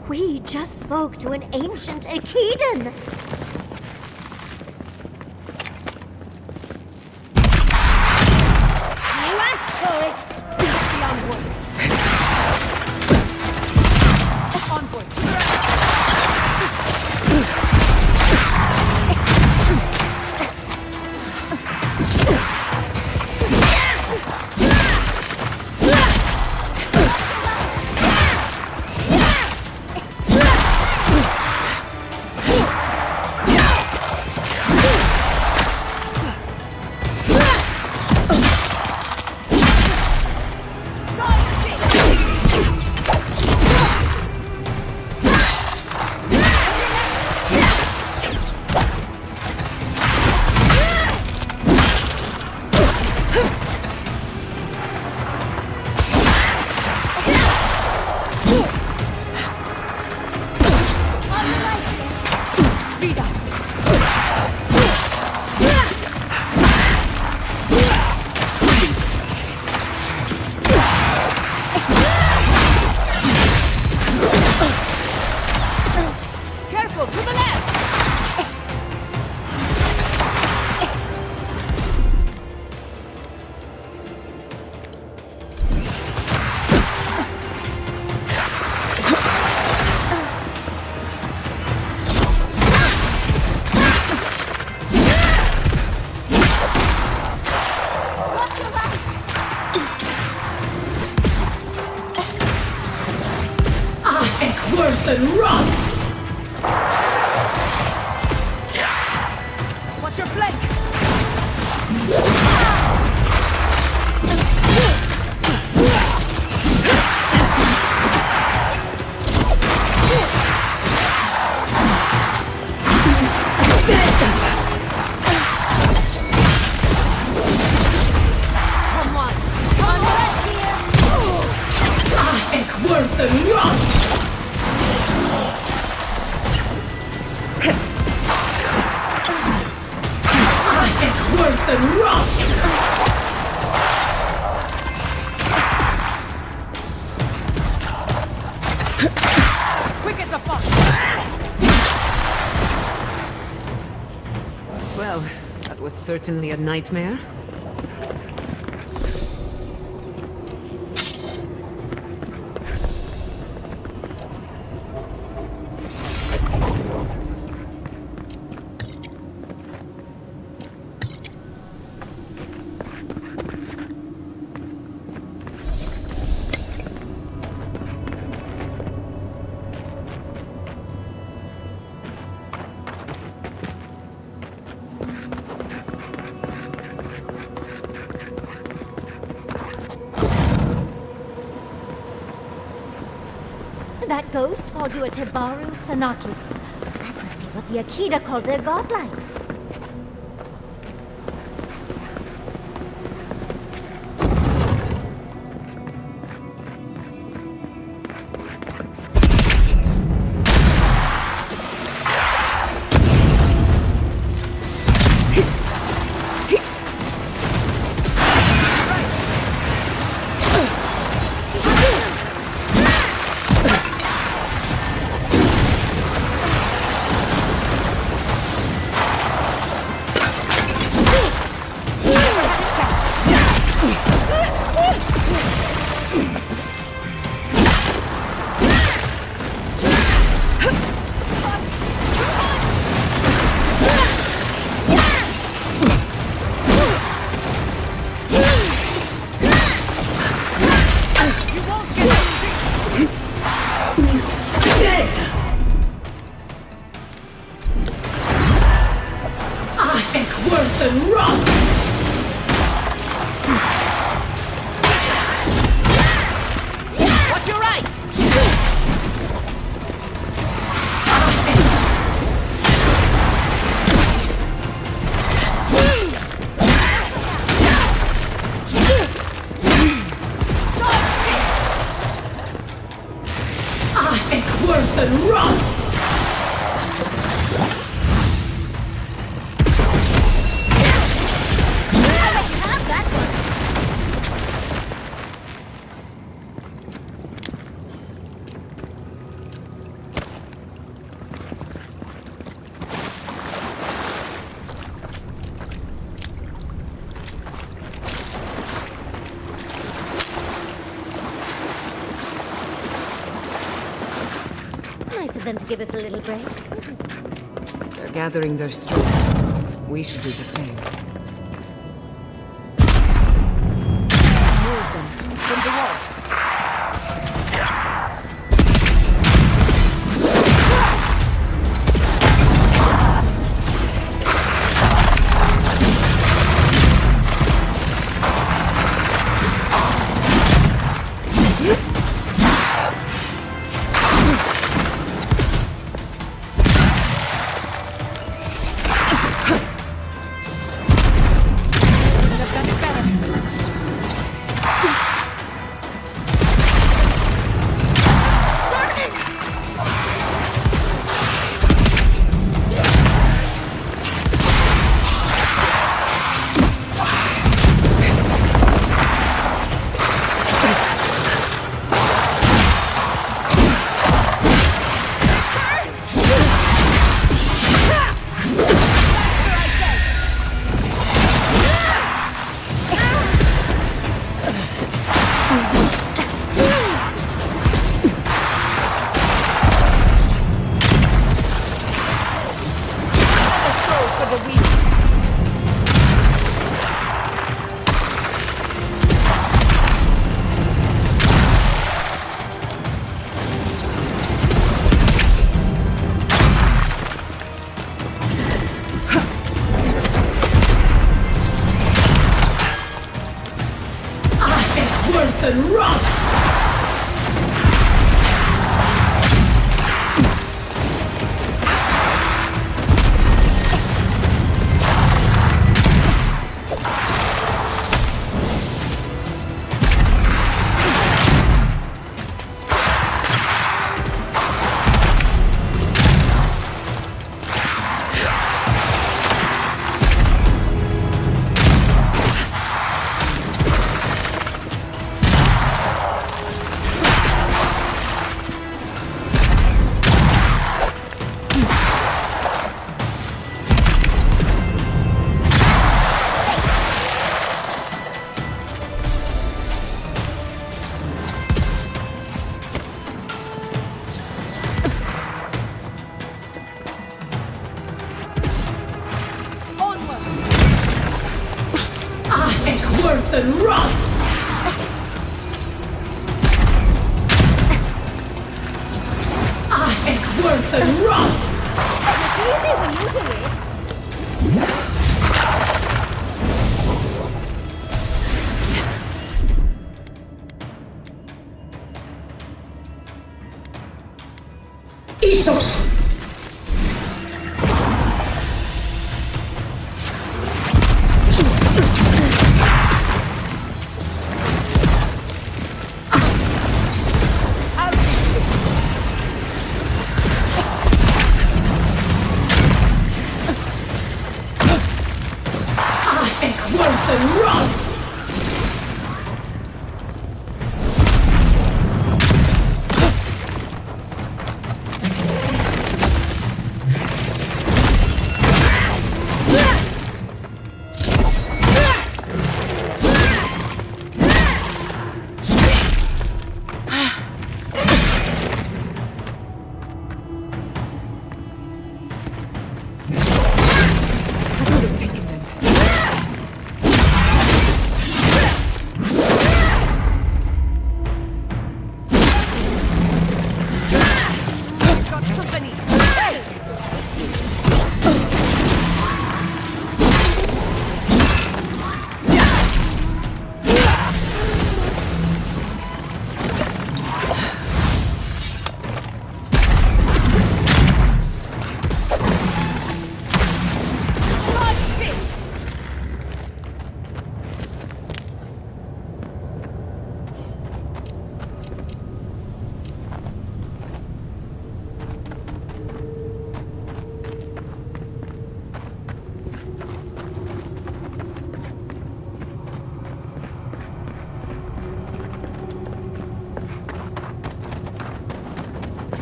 We just spoke to an ancient Akedan! You asked for it! The onward! Onward! Well, that was certainly a nightmare. That ghost called you a Tebaru Sanakis. That must be what the Akita called their godlikes. of them to give us a little break. They're gathering their strength. We should do the same. Move them from the walls.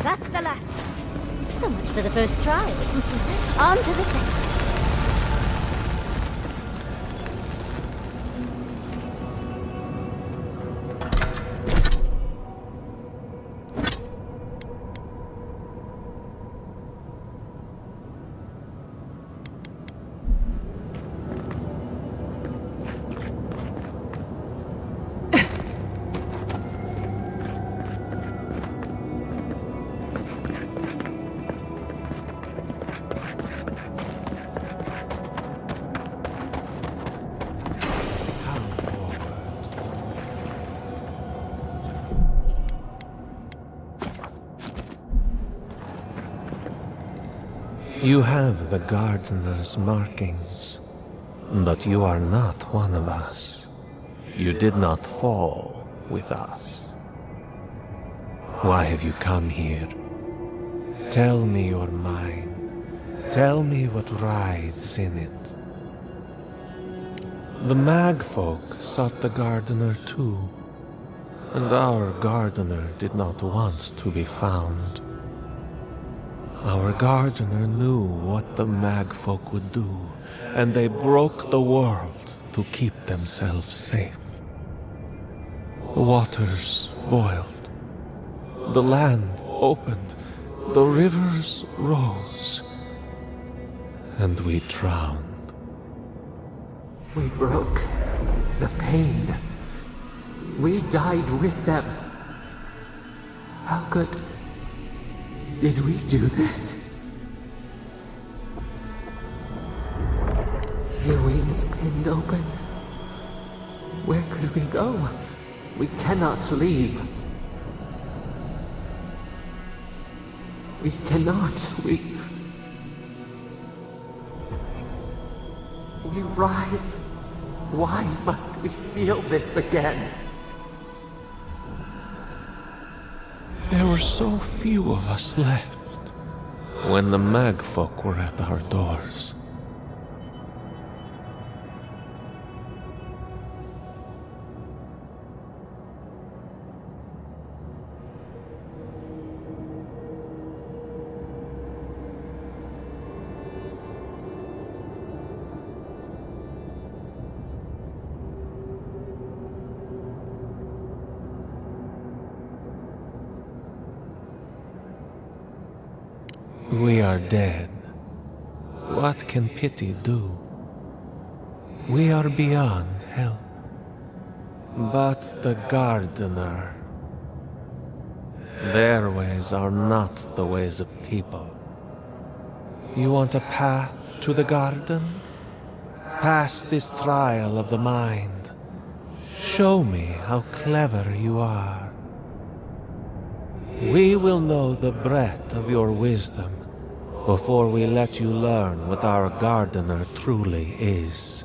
That's the last. So much for the first try. On to the second. You have the gardener's markings, but you are not one of us. You did not fall with us. Why have you come here? Tell me your mind. Tell me what rides in it. The Magfolk sought the gardener too, and our gardener did not want to be found. Our gardener knew what the Magfolk would do, and they broke the world to keep themselves safe. The waters boiled, the land opened, the rivers rose, and we drowned. We broke the pain. We died with them. How could... did we do this? Your wings pinned open. Where could we go? We cannot leave. We cannot. We writhe. Why must we feel this again? There were so few of us left when the Magfolk were at our doors. We are dead. What can pity do? We are beyond help. But the gardener... their ways are not the ways of people. You want a path to the garden? Pass this trial of the mind. Show me how clever you are. We will know the breadth of your wisdom before we let you learn what our gardener truly is.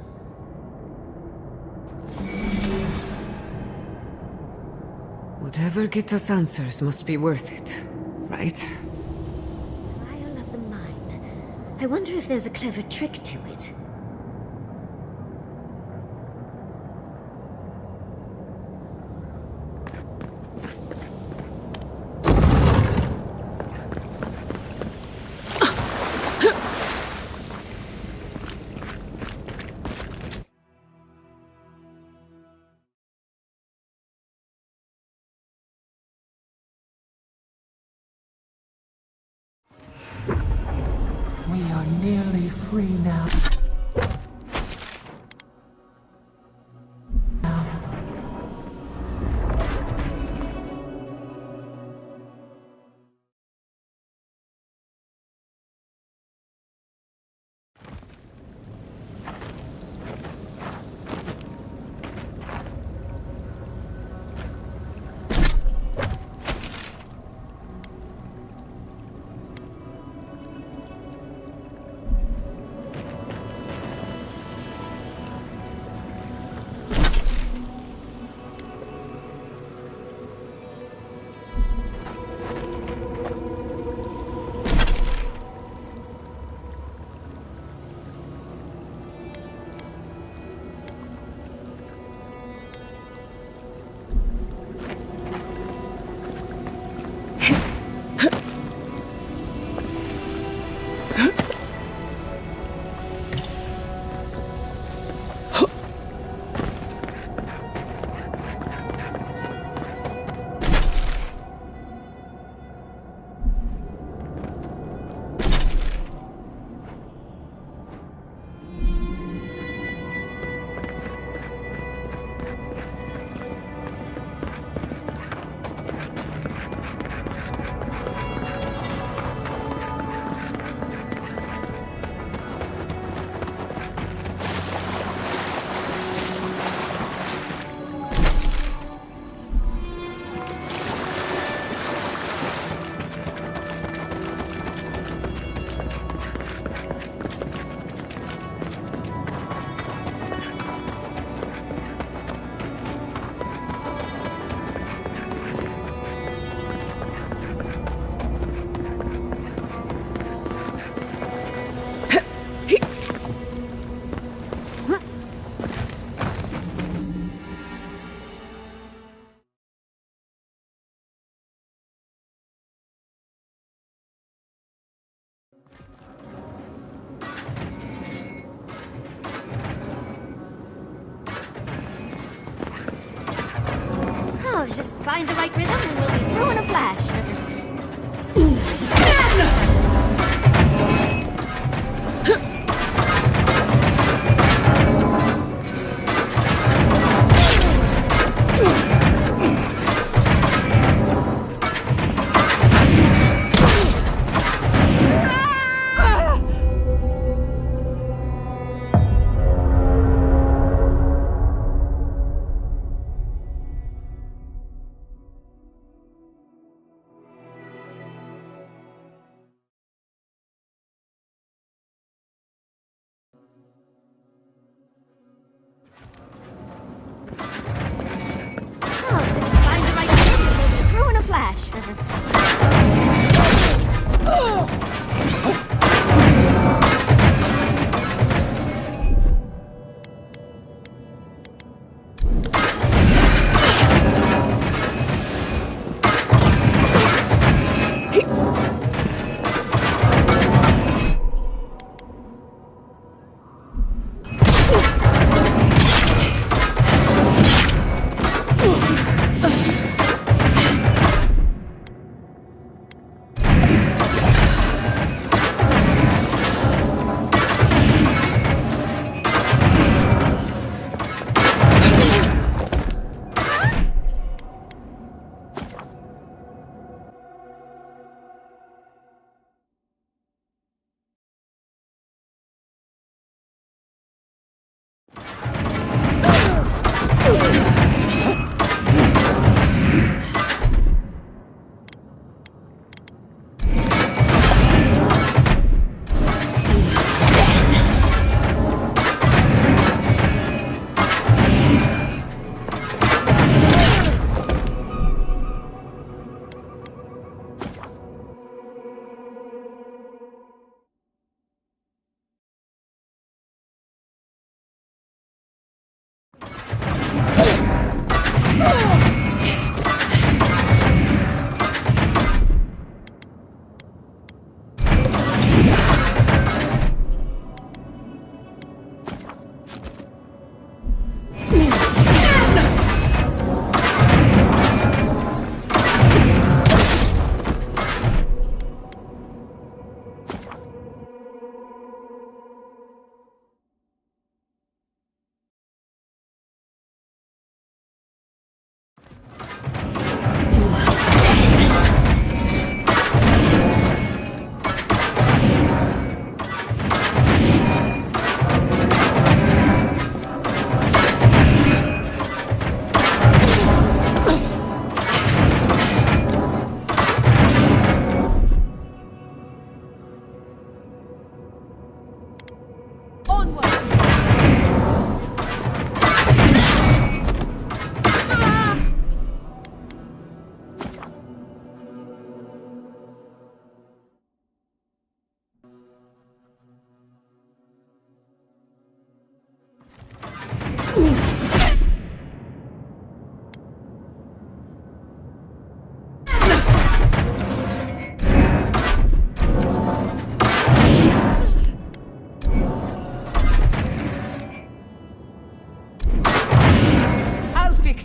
Whatever gets us answers must be worth it, right? Trial of the mind. I wonder if there's a clever trick to it. We are nearly free now. Oh, just find the right rhythm and we'll be through in a flash.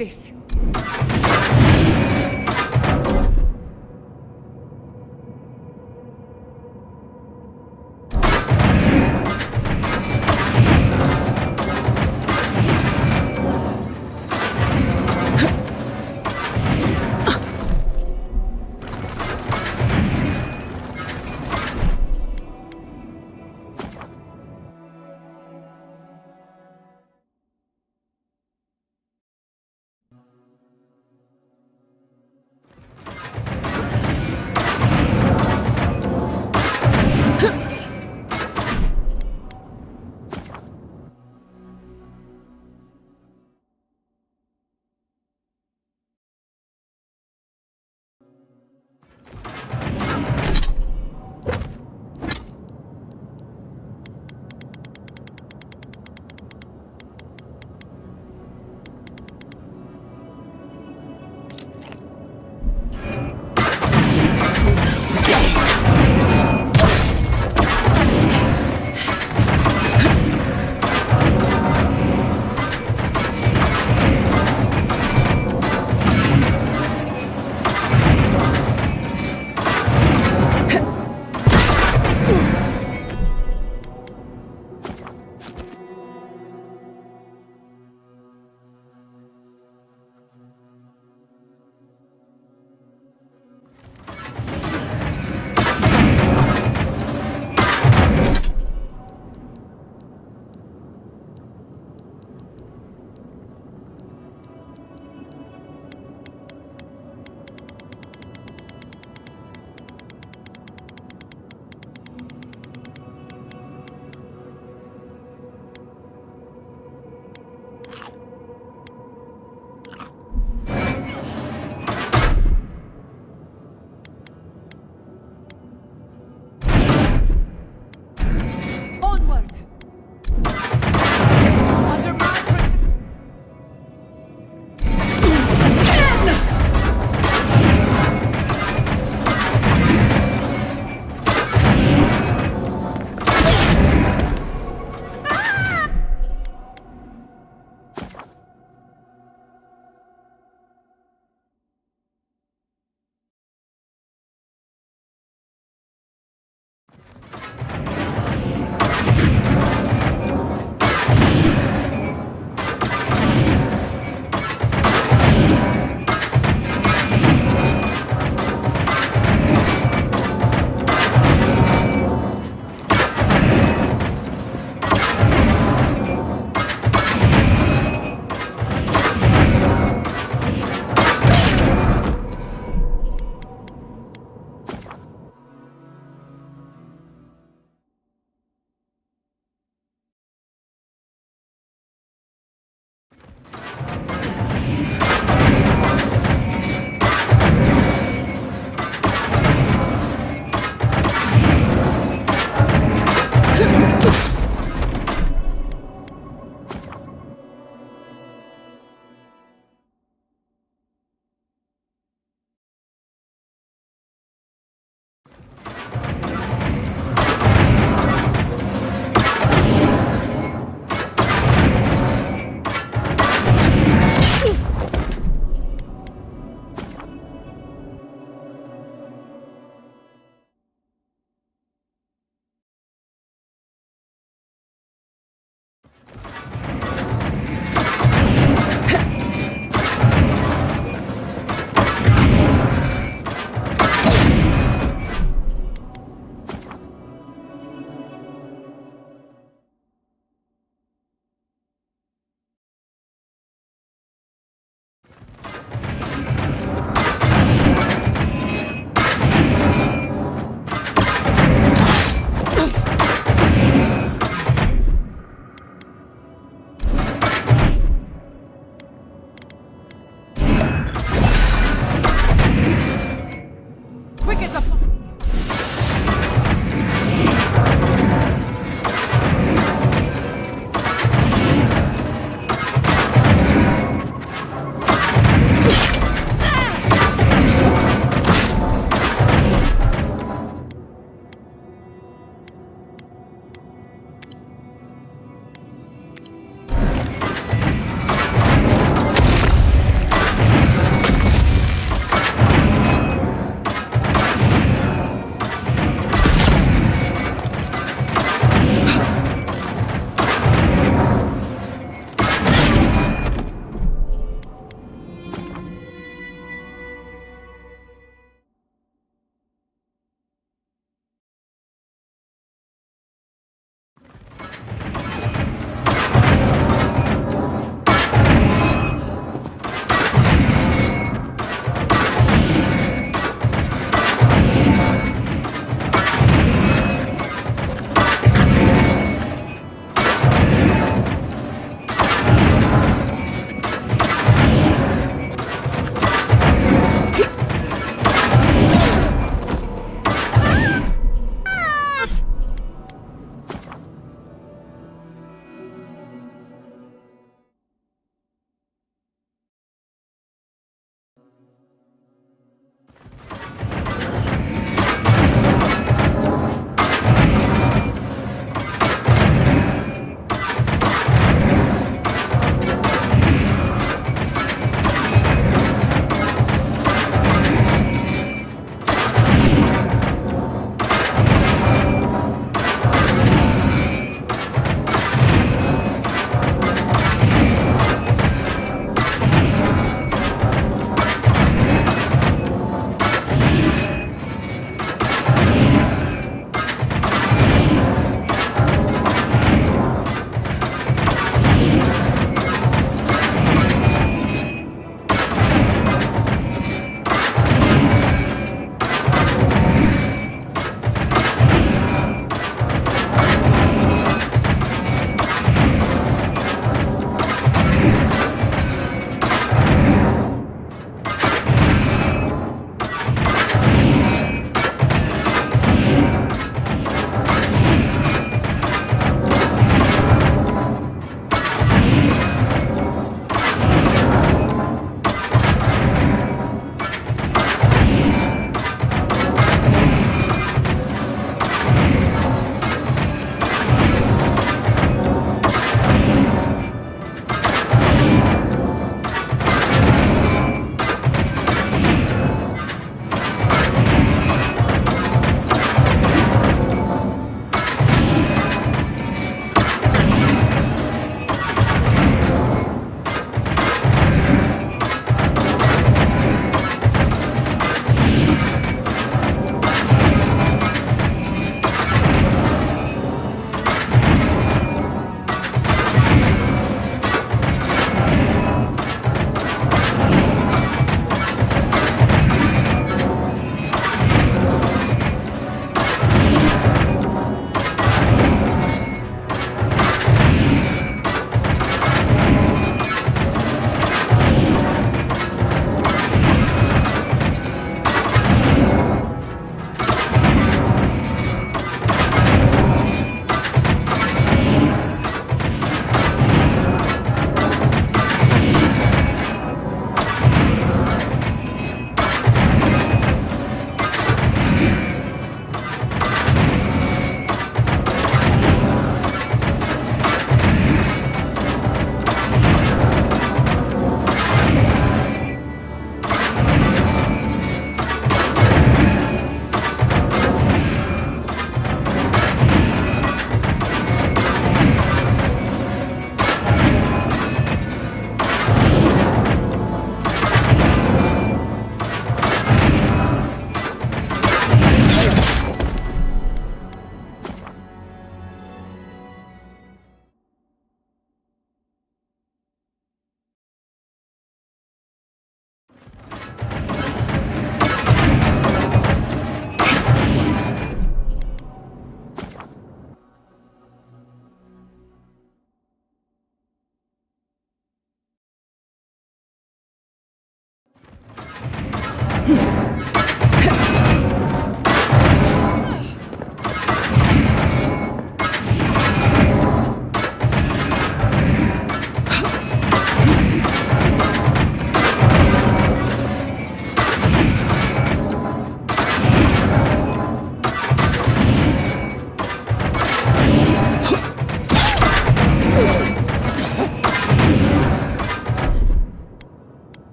This.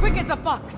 Quick as a fox!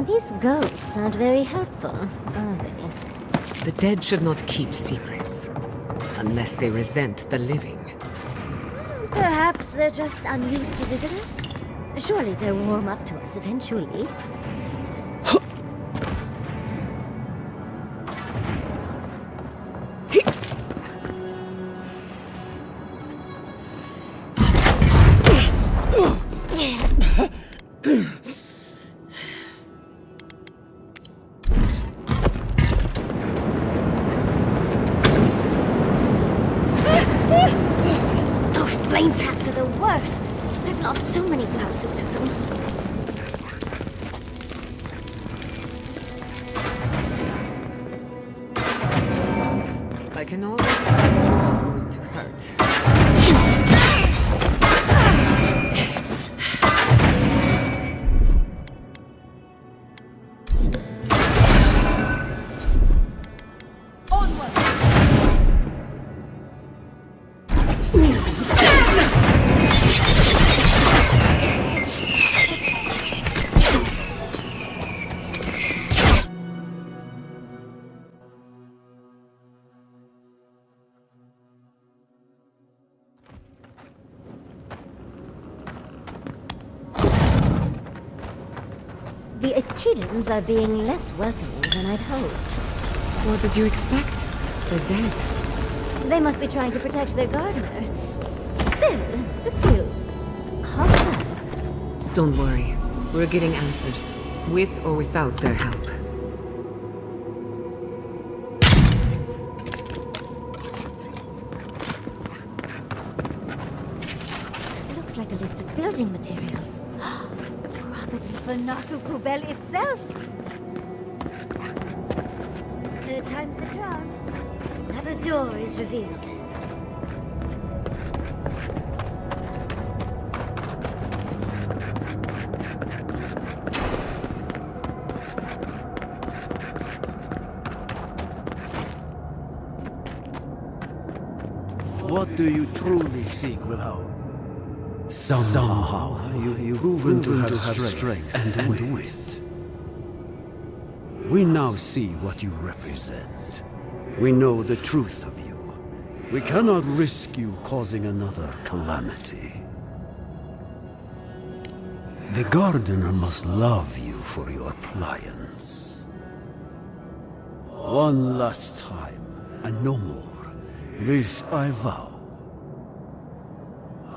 These ghosts aren't very helpful, are they? The dead should not keep secrets. Unless they resent the living. Perhaps they're just unused to visitors? Surely they'll warm up to us eventually. Flame traps are the worst. I've lost so many blouses to them. I can already going to hurt. The Echidans are being less welcoming than I'd hoped. What did you expect? They're dead. They must be trying to protect their gardener. Still, this feels hostile. Don't worry. We're getting answers. With or without their help. Looks like a list of building materials. Probably for Nakukubel itself. Third time's the charm. Another door is revealed. What do you truly seek without? Somehow you've proven to have strength and wit. We now see what you represent. We know the truth of you. We cannot risk you causing another calamity. The gardener must love you for your pliance. One last time, and no more. This I vow.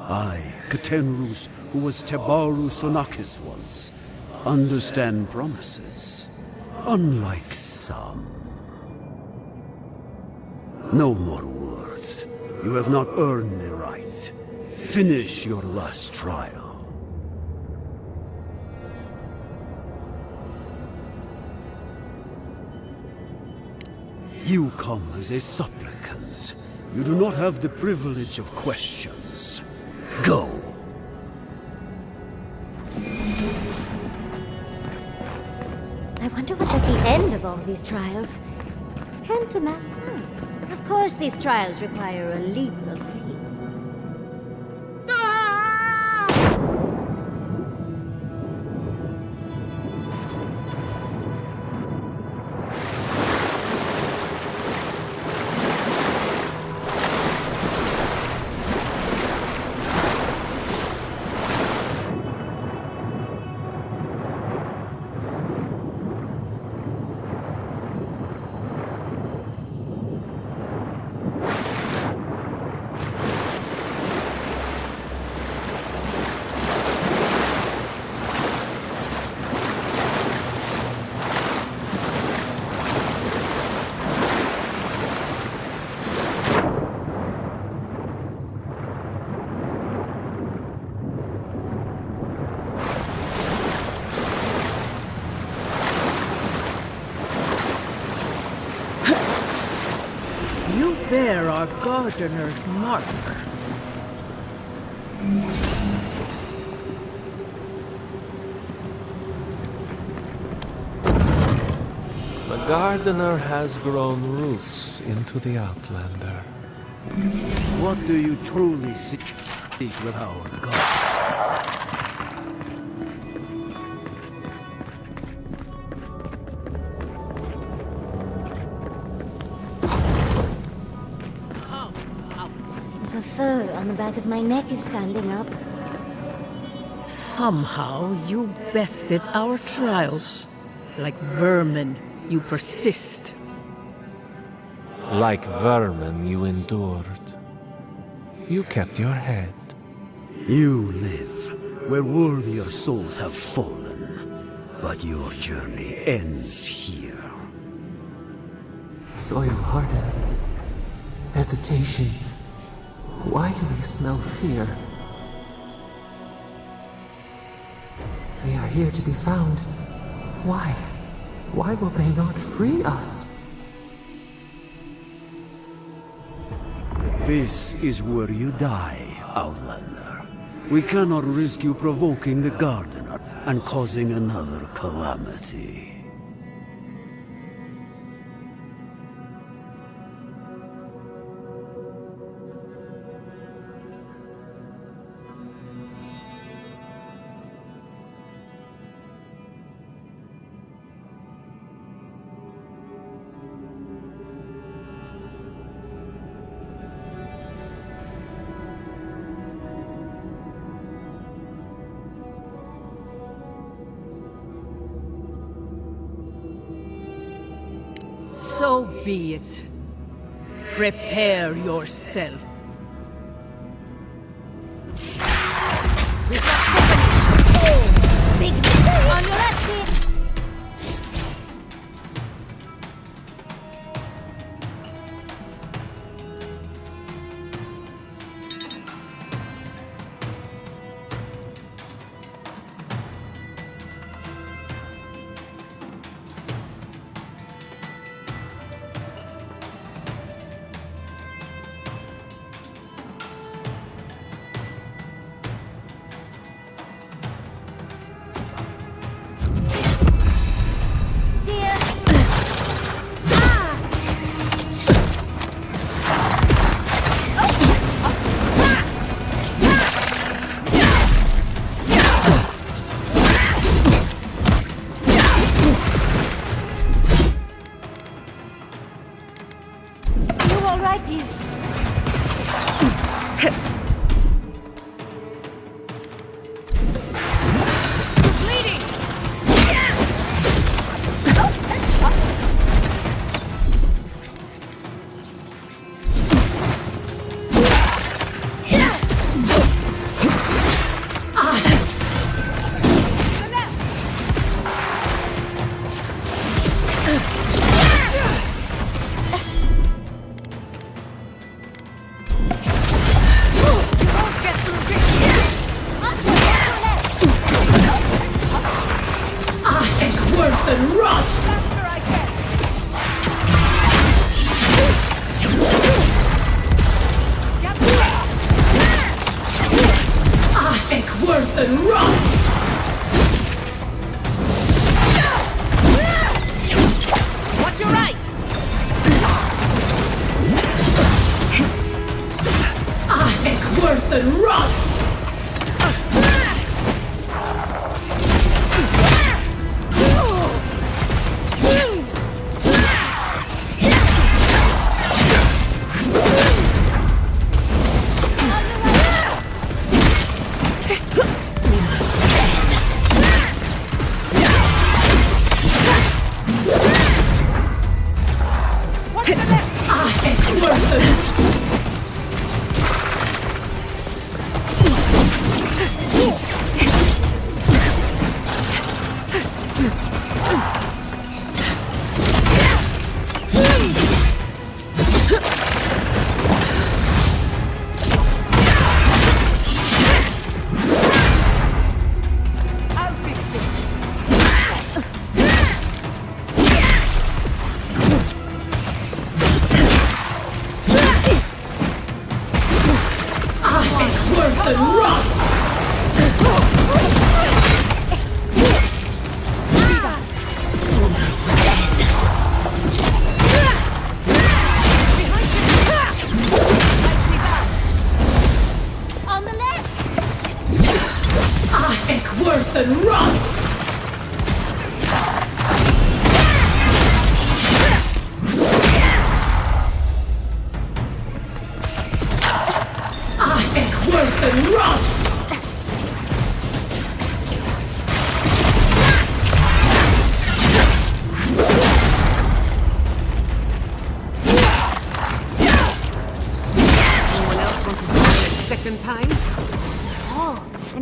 I, Katenrus, who was Tebaru Sonakis once, understand promises, unlike some. No more words. You have not earned the right. Finish your last trial. You come as a supplicant. You do not have the privilege of questions. Go. I wonder what's at the end of all these trials. Can't imagine. Of course these trials require a leap of faith. You bear our gardener's mark. The gardener has grown roots into the Outlander. What do you truly seek with our God? the back of my neck is standing up. Somehow you bested our trials. Like vermin, you persist. Like vermin, you endured. You kept your head. You live where worthier souls have fallen, but your journey ends here. Soil hardens. Hesitation. Why do we smell fear? We are here to be found. Why? Why will they not free us? This is where you die, Outlander. We cannot risk you provoking the Gardener and causing another calamity. So be it. Prepare yourself. Big on your left here.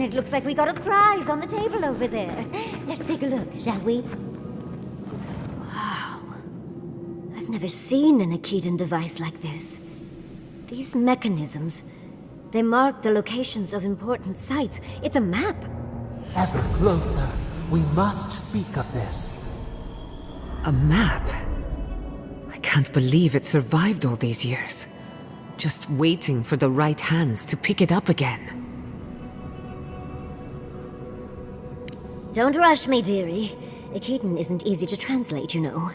And it looks like we got a prize on the table over there. Let's take a look, shall we? Wow. I've never seen an Akitan device like this. These mechanisms, they mark the locations of important sites. It's a map. Ever closer. We must speak of this. A map? I can't believe it survived all these years. Just waiting for the right hands to pick it up again. Don't rush me, dearie. Akitan isn't easy to translate, you know.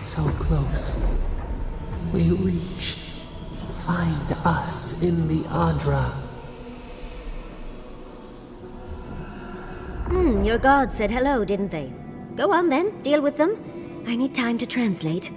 So close. We reach. Find us in the Adra. Your gods said hello, didn't they? Go on then, deal with them. I need time to translate.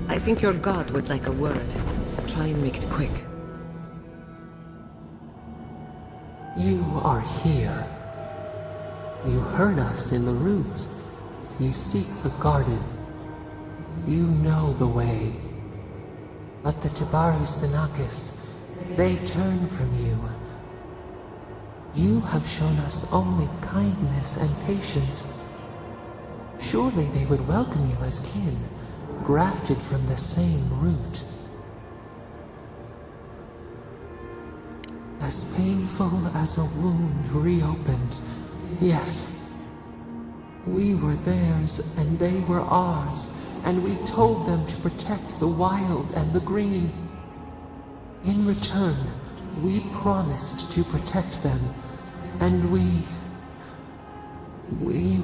I think your god would like a word. Try and make it quick. You are here. You heard us in the roots. You seek the garden. You know the way. But the Tibaru Sinakis, they turn from you. You have shown us only kindness and patience. Surely they would welcome you as kin, grafted from the same root. As painful as a wound reopened, yes. We were theirs and they were ours, and we told them to protect the wild and the green. In return, we promised to protect them, and we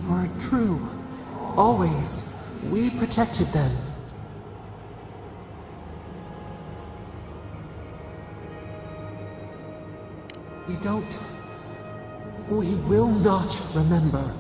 were true. Always, we protected them. We will not remember.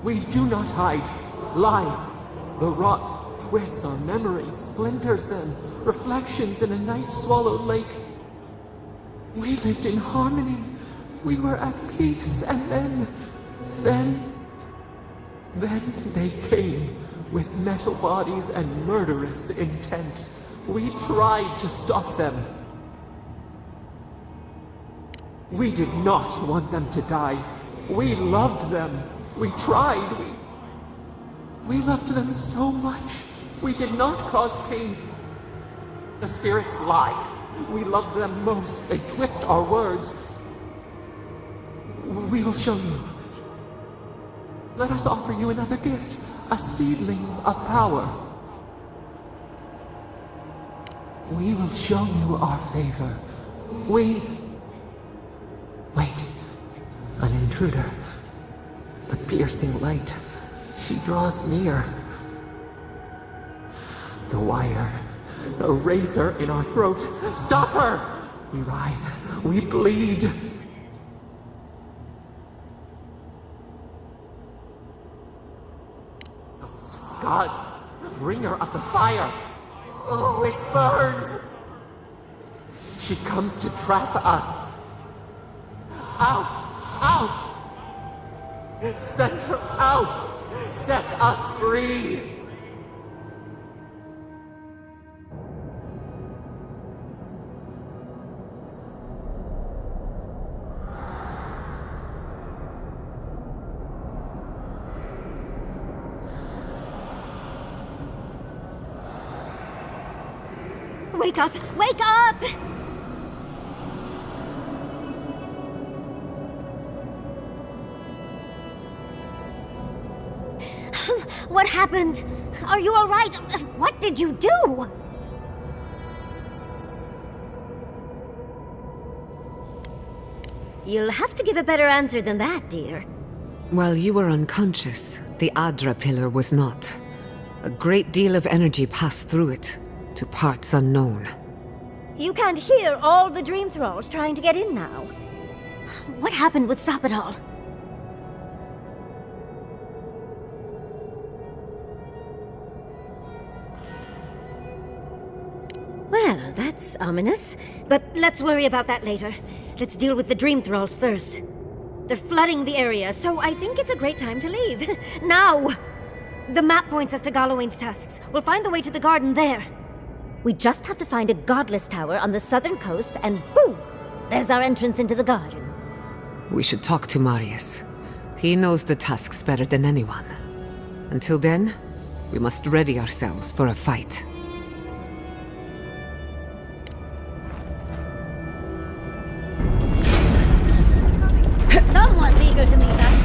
We do not hide. Lies. The rot twists our memories, splinters them, reflections in a night-swallowed lake. We lived in harmony. We were at peace, and then they came with metal bodies and murderous intent. We tried to stop them. We did not want them to die. We loved them. We tried. We loved them so much. We did not cause pain. The spirits lie. We love them most. They twist our words. We will show you. Let us offer you another gift. A seedling of power. We will show you our favor. Wait. An intruder. The piercing light. She draws near. The wire. A razor in our throat. Stop her! We writhe. We bleed. Gods, bringer of the fire. Oh, it burns. She comes to trap us. Out! Send her out! Set us free! Wake up! Wake up! What happened? Are you all right? What did you do? You'll have to give a better answer than that, dear. While you were unconscious, the Adra pillar was not. A great deal of energy passed through it, to parts unknown. You can't hear all the dream thralls trying to get in now. What happened with Stop It All? Well, that's ominous. But let's worry about that later. Let's deal with the dream thralls first. They're flooding the area, so I think it's a great time to leave. Now! The map points us to Galawain's tusks. We'll find the way to the garden there. We just have to find a godless tower on the southern coast, and boom! There's our entrance into the garden. We should talk to Marius. He knows the tusks better than anyone. Until then, we must ready ourselves for a fight. Someone's eager to meet us.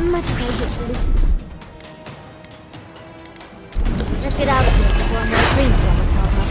Much as I hate to leave. Let's get out of here before more dream thralls pop up.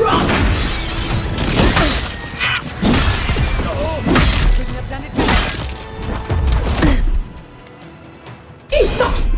rot! He sucks!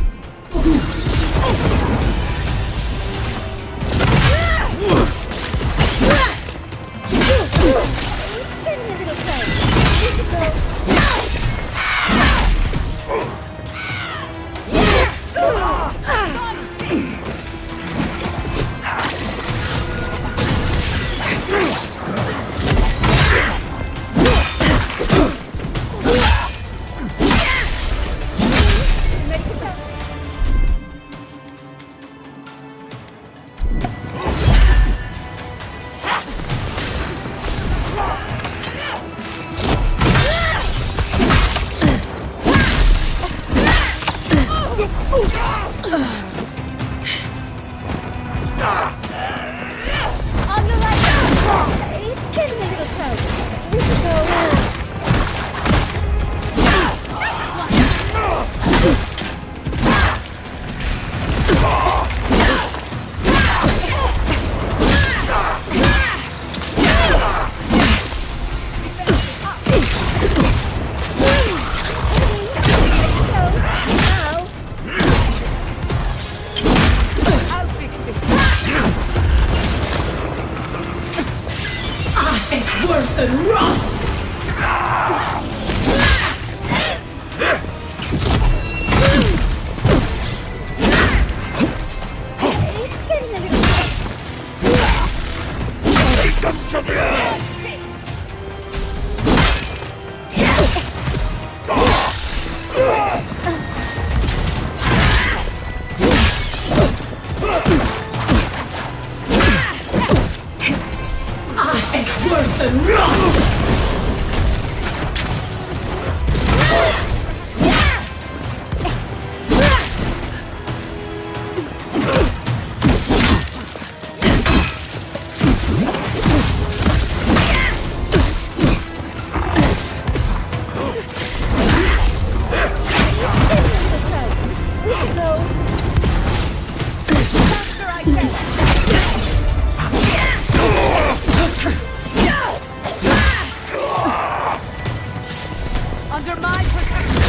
Under my protection!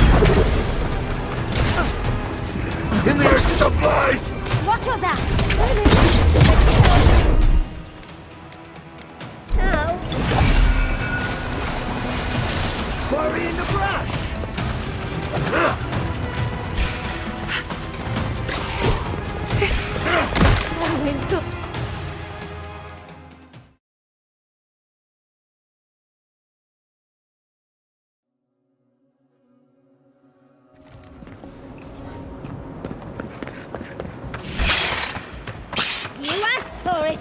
In the edges of light! Watch your back! Ow! Quarry in the brush! Wind's good. You asked for it!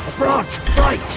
A branch breaks!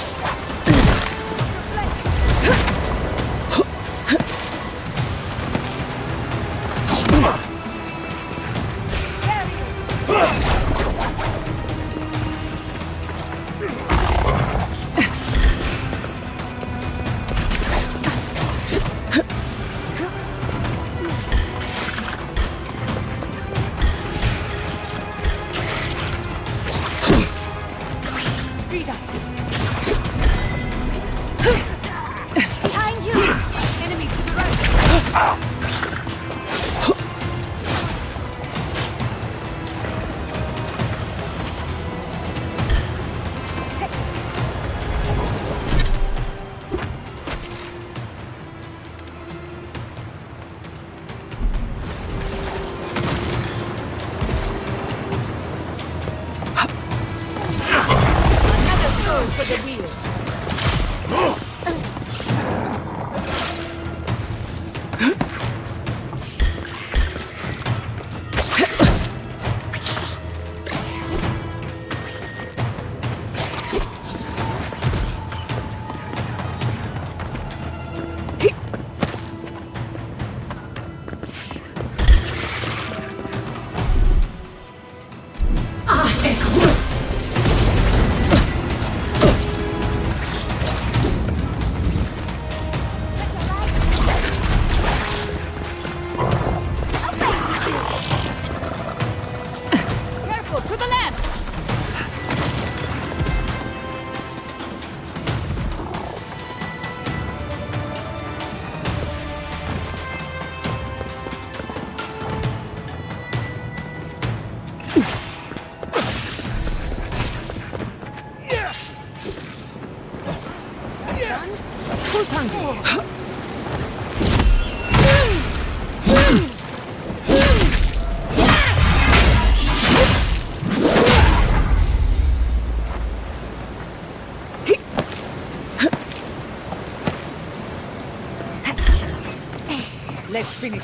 Let's finish.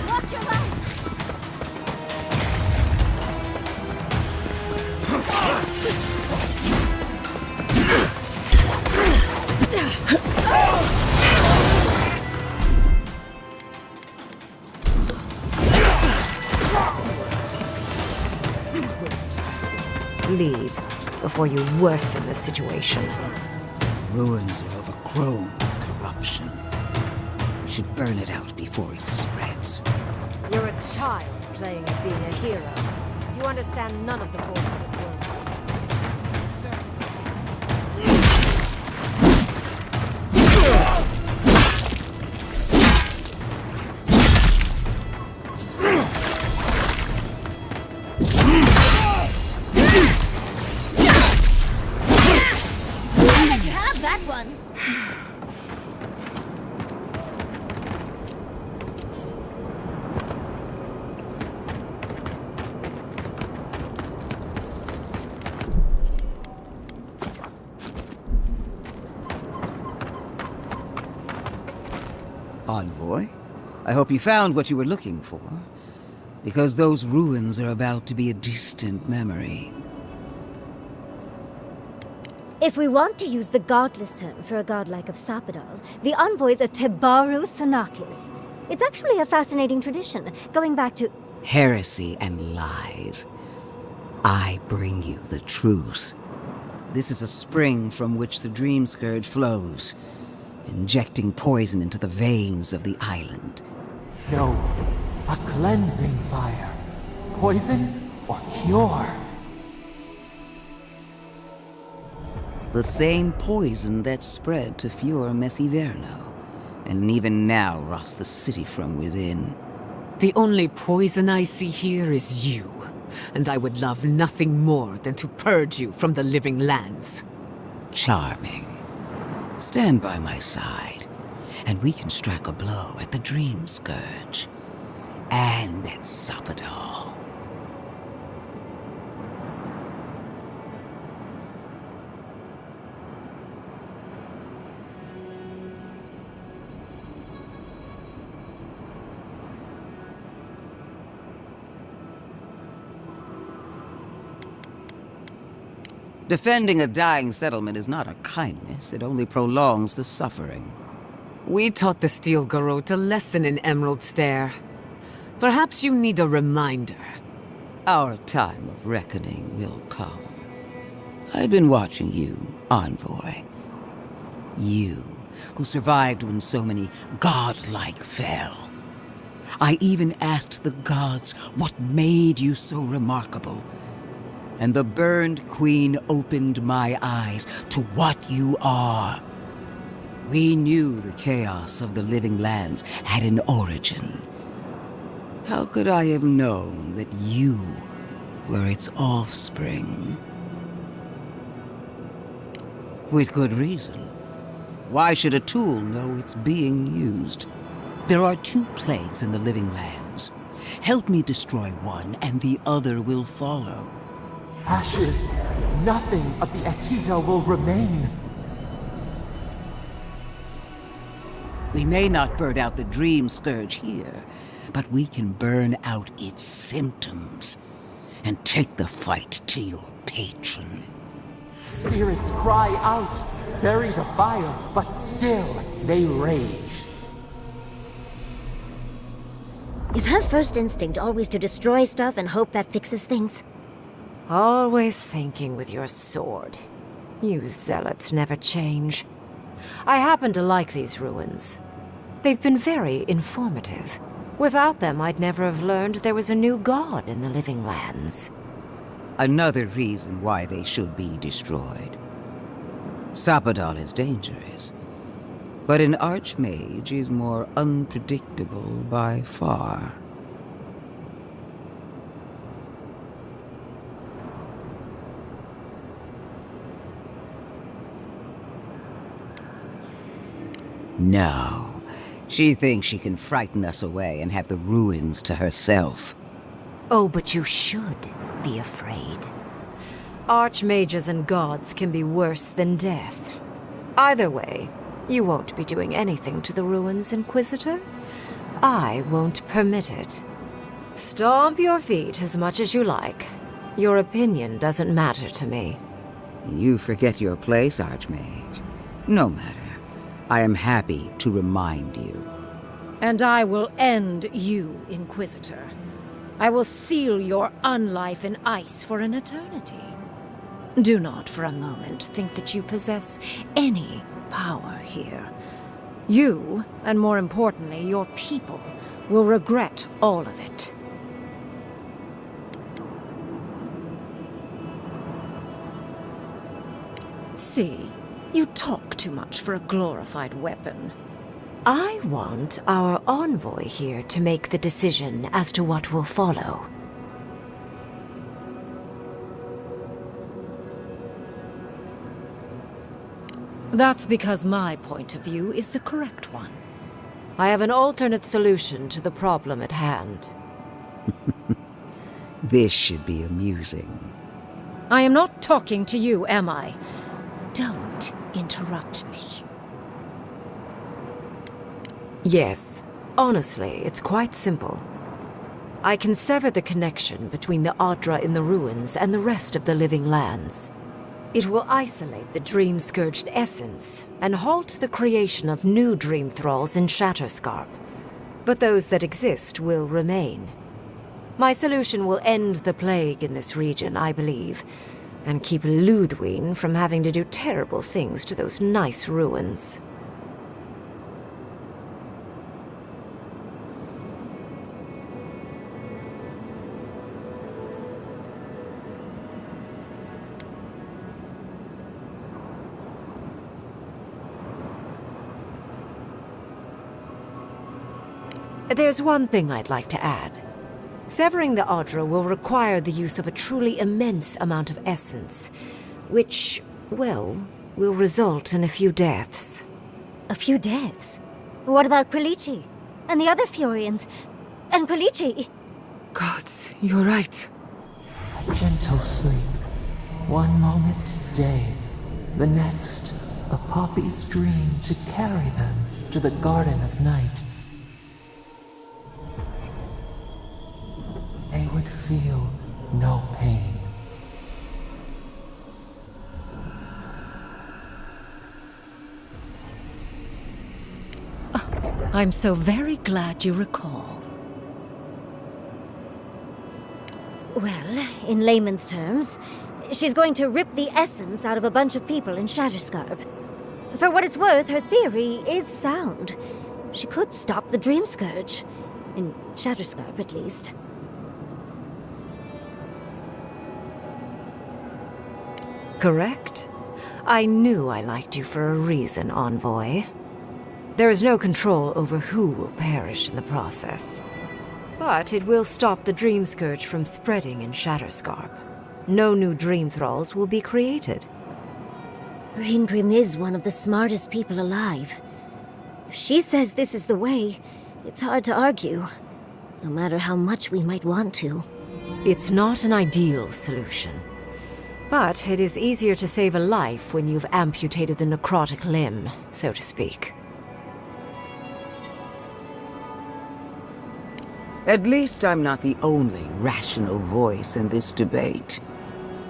Watch your back! Leave before you worsen the situation. Ruins are overgrown with corruption. We should burn it out before it spreads. You're a child playing at being a hero. You understand none of the forces at work. Envoy, I hope you found what you were looking for, because those ruins are about to be a distant memory. If we want to use the godless term for a godlike of Sapadal, the envoys are Tebaru Sanakis. It's actually a fascinating tradition, going back to... Heresy and lies. I bring you the truth. This is a spring from which the Dream Scourge flows, injecting poison into the veins of the island. No, a cleansing fire. Poison or cure? The same poison that spread to Fior Messiverno, and even now rots the city from within. The only poison I see here is you, and I would love nothing more than to purge you from the living lands. Charming. Stand by my side, and we can strike a blow at the Dream Scourge. And at Sapadal. Defending a dying settlement is not a kindness, it only prolongs the suffering. We taught the Steel Garrote a lesson in Emerald Stair. Perhaps you need a reminder. Our time of reckoning will come. I've been watching you, Envoy. You, who survived when so many godlike fell. I even asked the gods what made you so remarkable. And the burned queen opened my eyes to what you are. We knew the chaos of the living lands had an origin. How could I have known that you were its offspring? With good reason. Why should a tool know it's being used? There are 2 plagues in the living lands. Help me destroy one, and the other will follow. Ashes. Nothing of the Akita will remain. We may not burn out the Dream Scourge here, but we can burn out its symptoms and take the fight to your patron. Spirits cry out, bury the fire, but still they rage. Is her first instinct always to destroy stuff and hope that fixes things? Always thinking with your sword. You zealots never change. I happen to like these ruins. They've been very informative. Without them, I'd never have learned there was a new god in the living lands. Another reason why they should be destroyed. Sapadal is dangerous, but an archmage is more unpredictable by far. No. She thinks she can frighten us away and have the ruins to herself. Oh, but you should be afraid. Archmages and gods can be worse than death. Either way, You won't be doing anything to the ruins, Inquisitor. I won't permit it. Stomp your feet as much as you like. Your opinion doesn't matter to me. You forget your place, Archmage. No matter. I am happy to remind you. And I will end you, Inquisitor. I will seal your unlife in ice for an eternity. Do not for a moment think that you possess any power here. You, and more importantly, your people, will regret all of it. See, you talk too much for a glorified weapon. I want our envoy here to make the decision as to what will follow. That's because my point of view is the correct one. I have an alternate solution to the problem at hand. This should be amusing. I am not talking to you, am I? Don't interrupt me. Yes. Honestly, it's quite simple. I can sever the connection between the Adra in the ruins and the rest of the living lands. It will isolate the dream-scourged essence and halt the creation of new dream thralls in Shatterscarp. But those that exist will remain. My solution will end the plague in this region, I believe, and keep Ludwig from having to do terrible things to those nice ruins. There's one thing I'd like to add. Severing the Adra will require the use of a truly immense amount of essence, which, well, will result in a few deaths. A few deaths? What about Quilici? And the other Furians? And Quilici? Gods, you're right. A gentle sleep. One moment day, the next, a poppy's dream to carry them to the Garden of Night. They would feel no pain. I'm so very glad you recall. Well, in layman's terms, she's going to rip the essence out of a bunch of people in Shatterscarp. For what it's worth, her theory is sound. She could stop the Dream Scourge. In Shatterscarp, at least. Correct? I knew I liked you for a reason, Envoy. There is no control over who will perish in the process. But it will stop the Dream Scourge from spreading in Shatterscarp. No new Dream Thralls will be created. Reingrim is one of the smartest people alive. If she says this is the way, it's hard to argue, no matter how much we might want to. It's not an ideal solution. But it is easier to save a life when you've amputated the necrotic limb, so to speak. At least I'm not the only rational voice in this debate.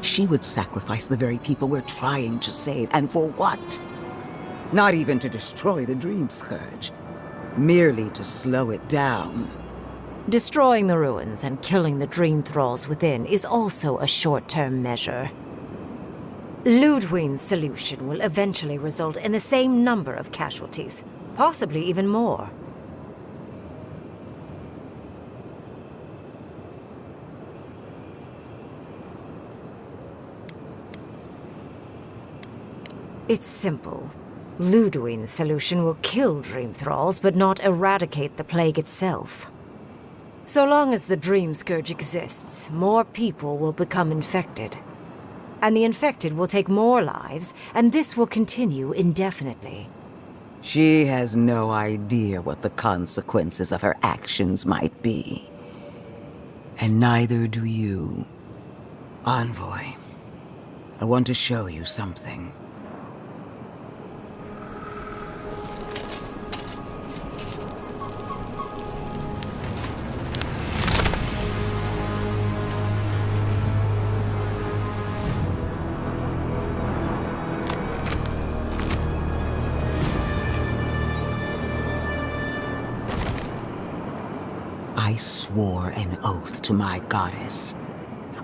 She would sacrifice the very people we're trying to save, and for what? Not even to destroy the Dream Scourge. Merely to slow it down. Destroying the ruins and killing the Dream Thralls within is also a short-term measure. Ludwig's solution will eventually result in the same number of casualties, possibly even more. It's simple. Ludwig's solution will kill Dream Thralls, but not eradicate the plague itself. So long as the Dream Scourge exists, more people will become infected. And the infected will take more lives, and this will continue indefinitely. She has no idea what the consequences of her actions might be. And neither do you. Envoy, I want to show you something. I swore an oath to my goddess.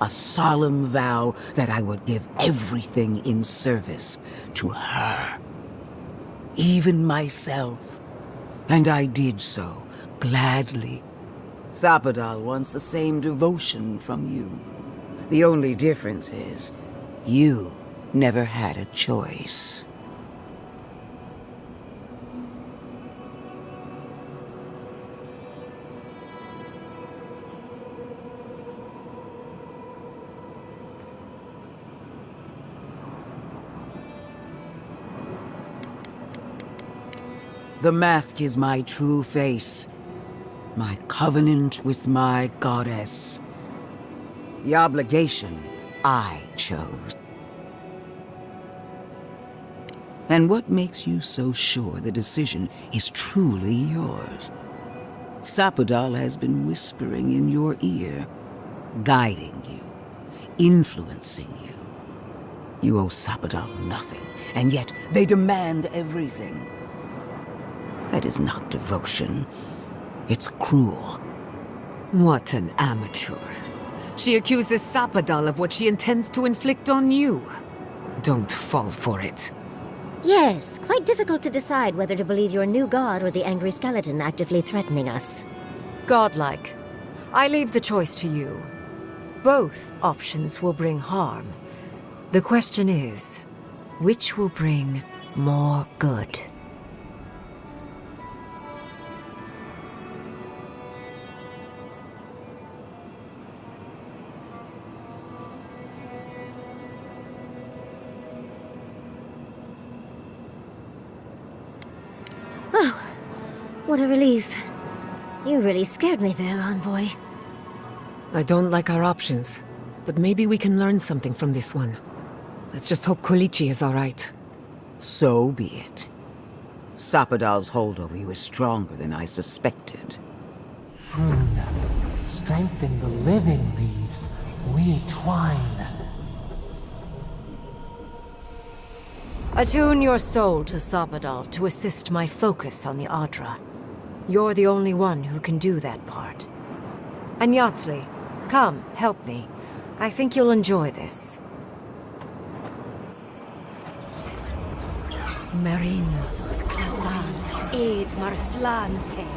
A solemn vow that I would give everything in service to her. Even myself. And I did so, gladly. Sapadal wants the same devotion from you. The only difference is, you never had a choice. The mask is my true face, my covenant with my goddess. The obligation I chose. And what makes you so sure the decision is truly yours? Sapadal has been whispering in your ear, guiding you, influencing you. You owe Sapadal nothing, and yet they demand everything. That is not devotion. It's cruel. What an amateur. She accuses Sapadal of what she intends to inflict on you. Don't fall for it. Yes, quite difficult to decide whether to believe your new god or the angry skeleton actively threatening us. Godlike. I leave the choice to you. Both options will bring harm. The question is, which will bring more good? Oh, what a relief. You really scared me there, Envoy. I don't like our options, but maybe we can learn something from this one. Let's just hope Kolichi is all right. So be it. Sapadal's hold over you is stronger than I suspected. Rune, strengthen the living leaves. We twine. Attune your soul to Sapadal to assist my focus on the Adra. You're the only one who can do that part. And Yatsli, come, help me. I think you'll enjoy this. Marines of Kalan, aid Marslante.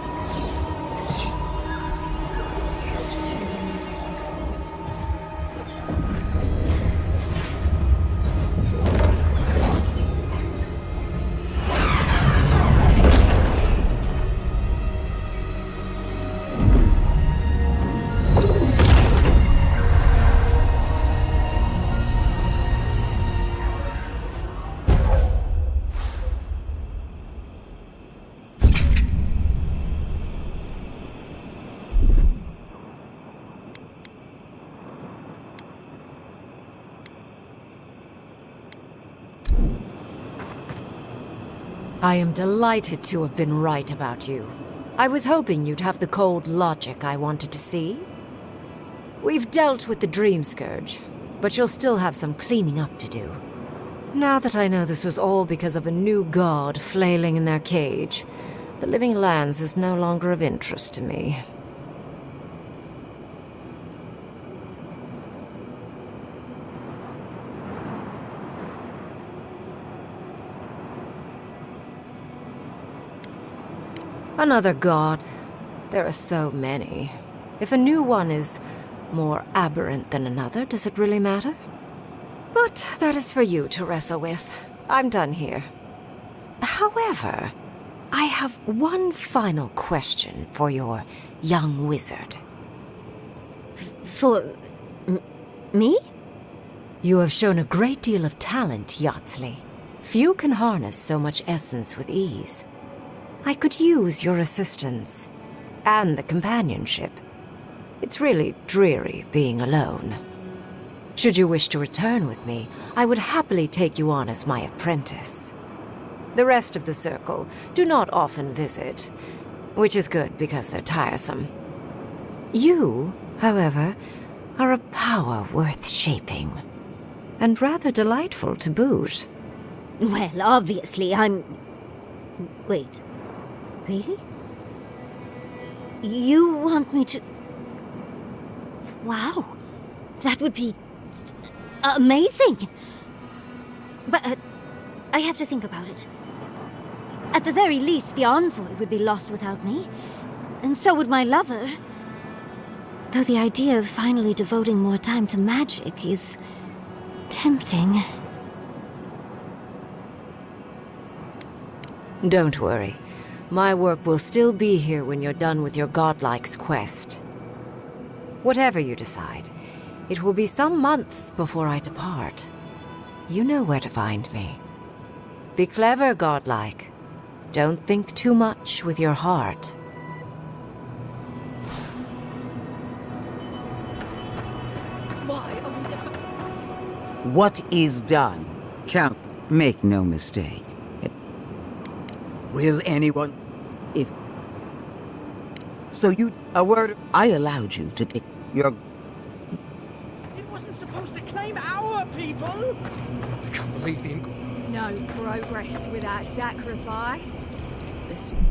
I am delighted to have been right about you. I was hoping you'd have the cold logic I wanted to see. We've dealt with the Dream Scourge, but you'll still have some cleaning up to do. Now that I know this was all because of a new god flailing in their cage, the Living Lands is no longer of interest to me. Another god. There are so many. If a new one is more aberrant than another, does it really matter? But that is for you to wrestle with. I'm done here. However, I have one final question for your young wizard. For... me? You have shown a great deal of talent, Yatsli. Few can harness so much essence with ease. I could use your assistance, and the companionship. It's really dreary being alone. Should you wish to return with me, I would happily take you on as my apprentice. The rest of the circle do not often visit, which is good because they're tiresome. You, however, are a power worth shaping, and rather delightful to boot. Well, obviously I'm... Wait. Really? You want me to... Wow. That would be... amazing! But I have to think about it. At the very least, the envoy would be lost without me. And so would my lover. Though the idea of finally devoting more time to magic is... tempting. Don't worry. My work will still be here when you're done with your godlike's quest. Whatever you decide, it will be some months before I depart. You know where to find me. Be clever, godlike. Don't think too much with your heart. What is done? Count, make no mistake. Will anyone... If... So you... A word... I allowed you to pick your... It wasn't supposed to claim our people! I can't believe the... No progress without sacrifice. Listen,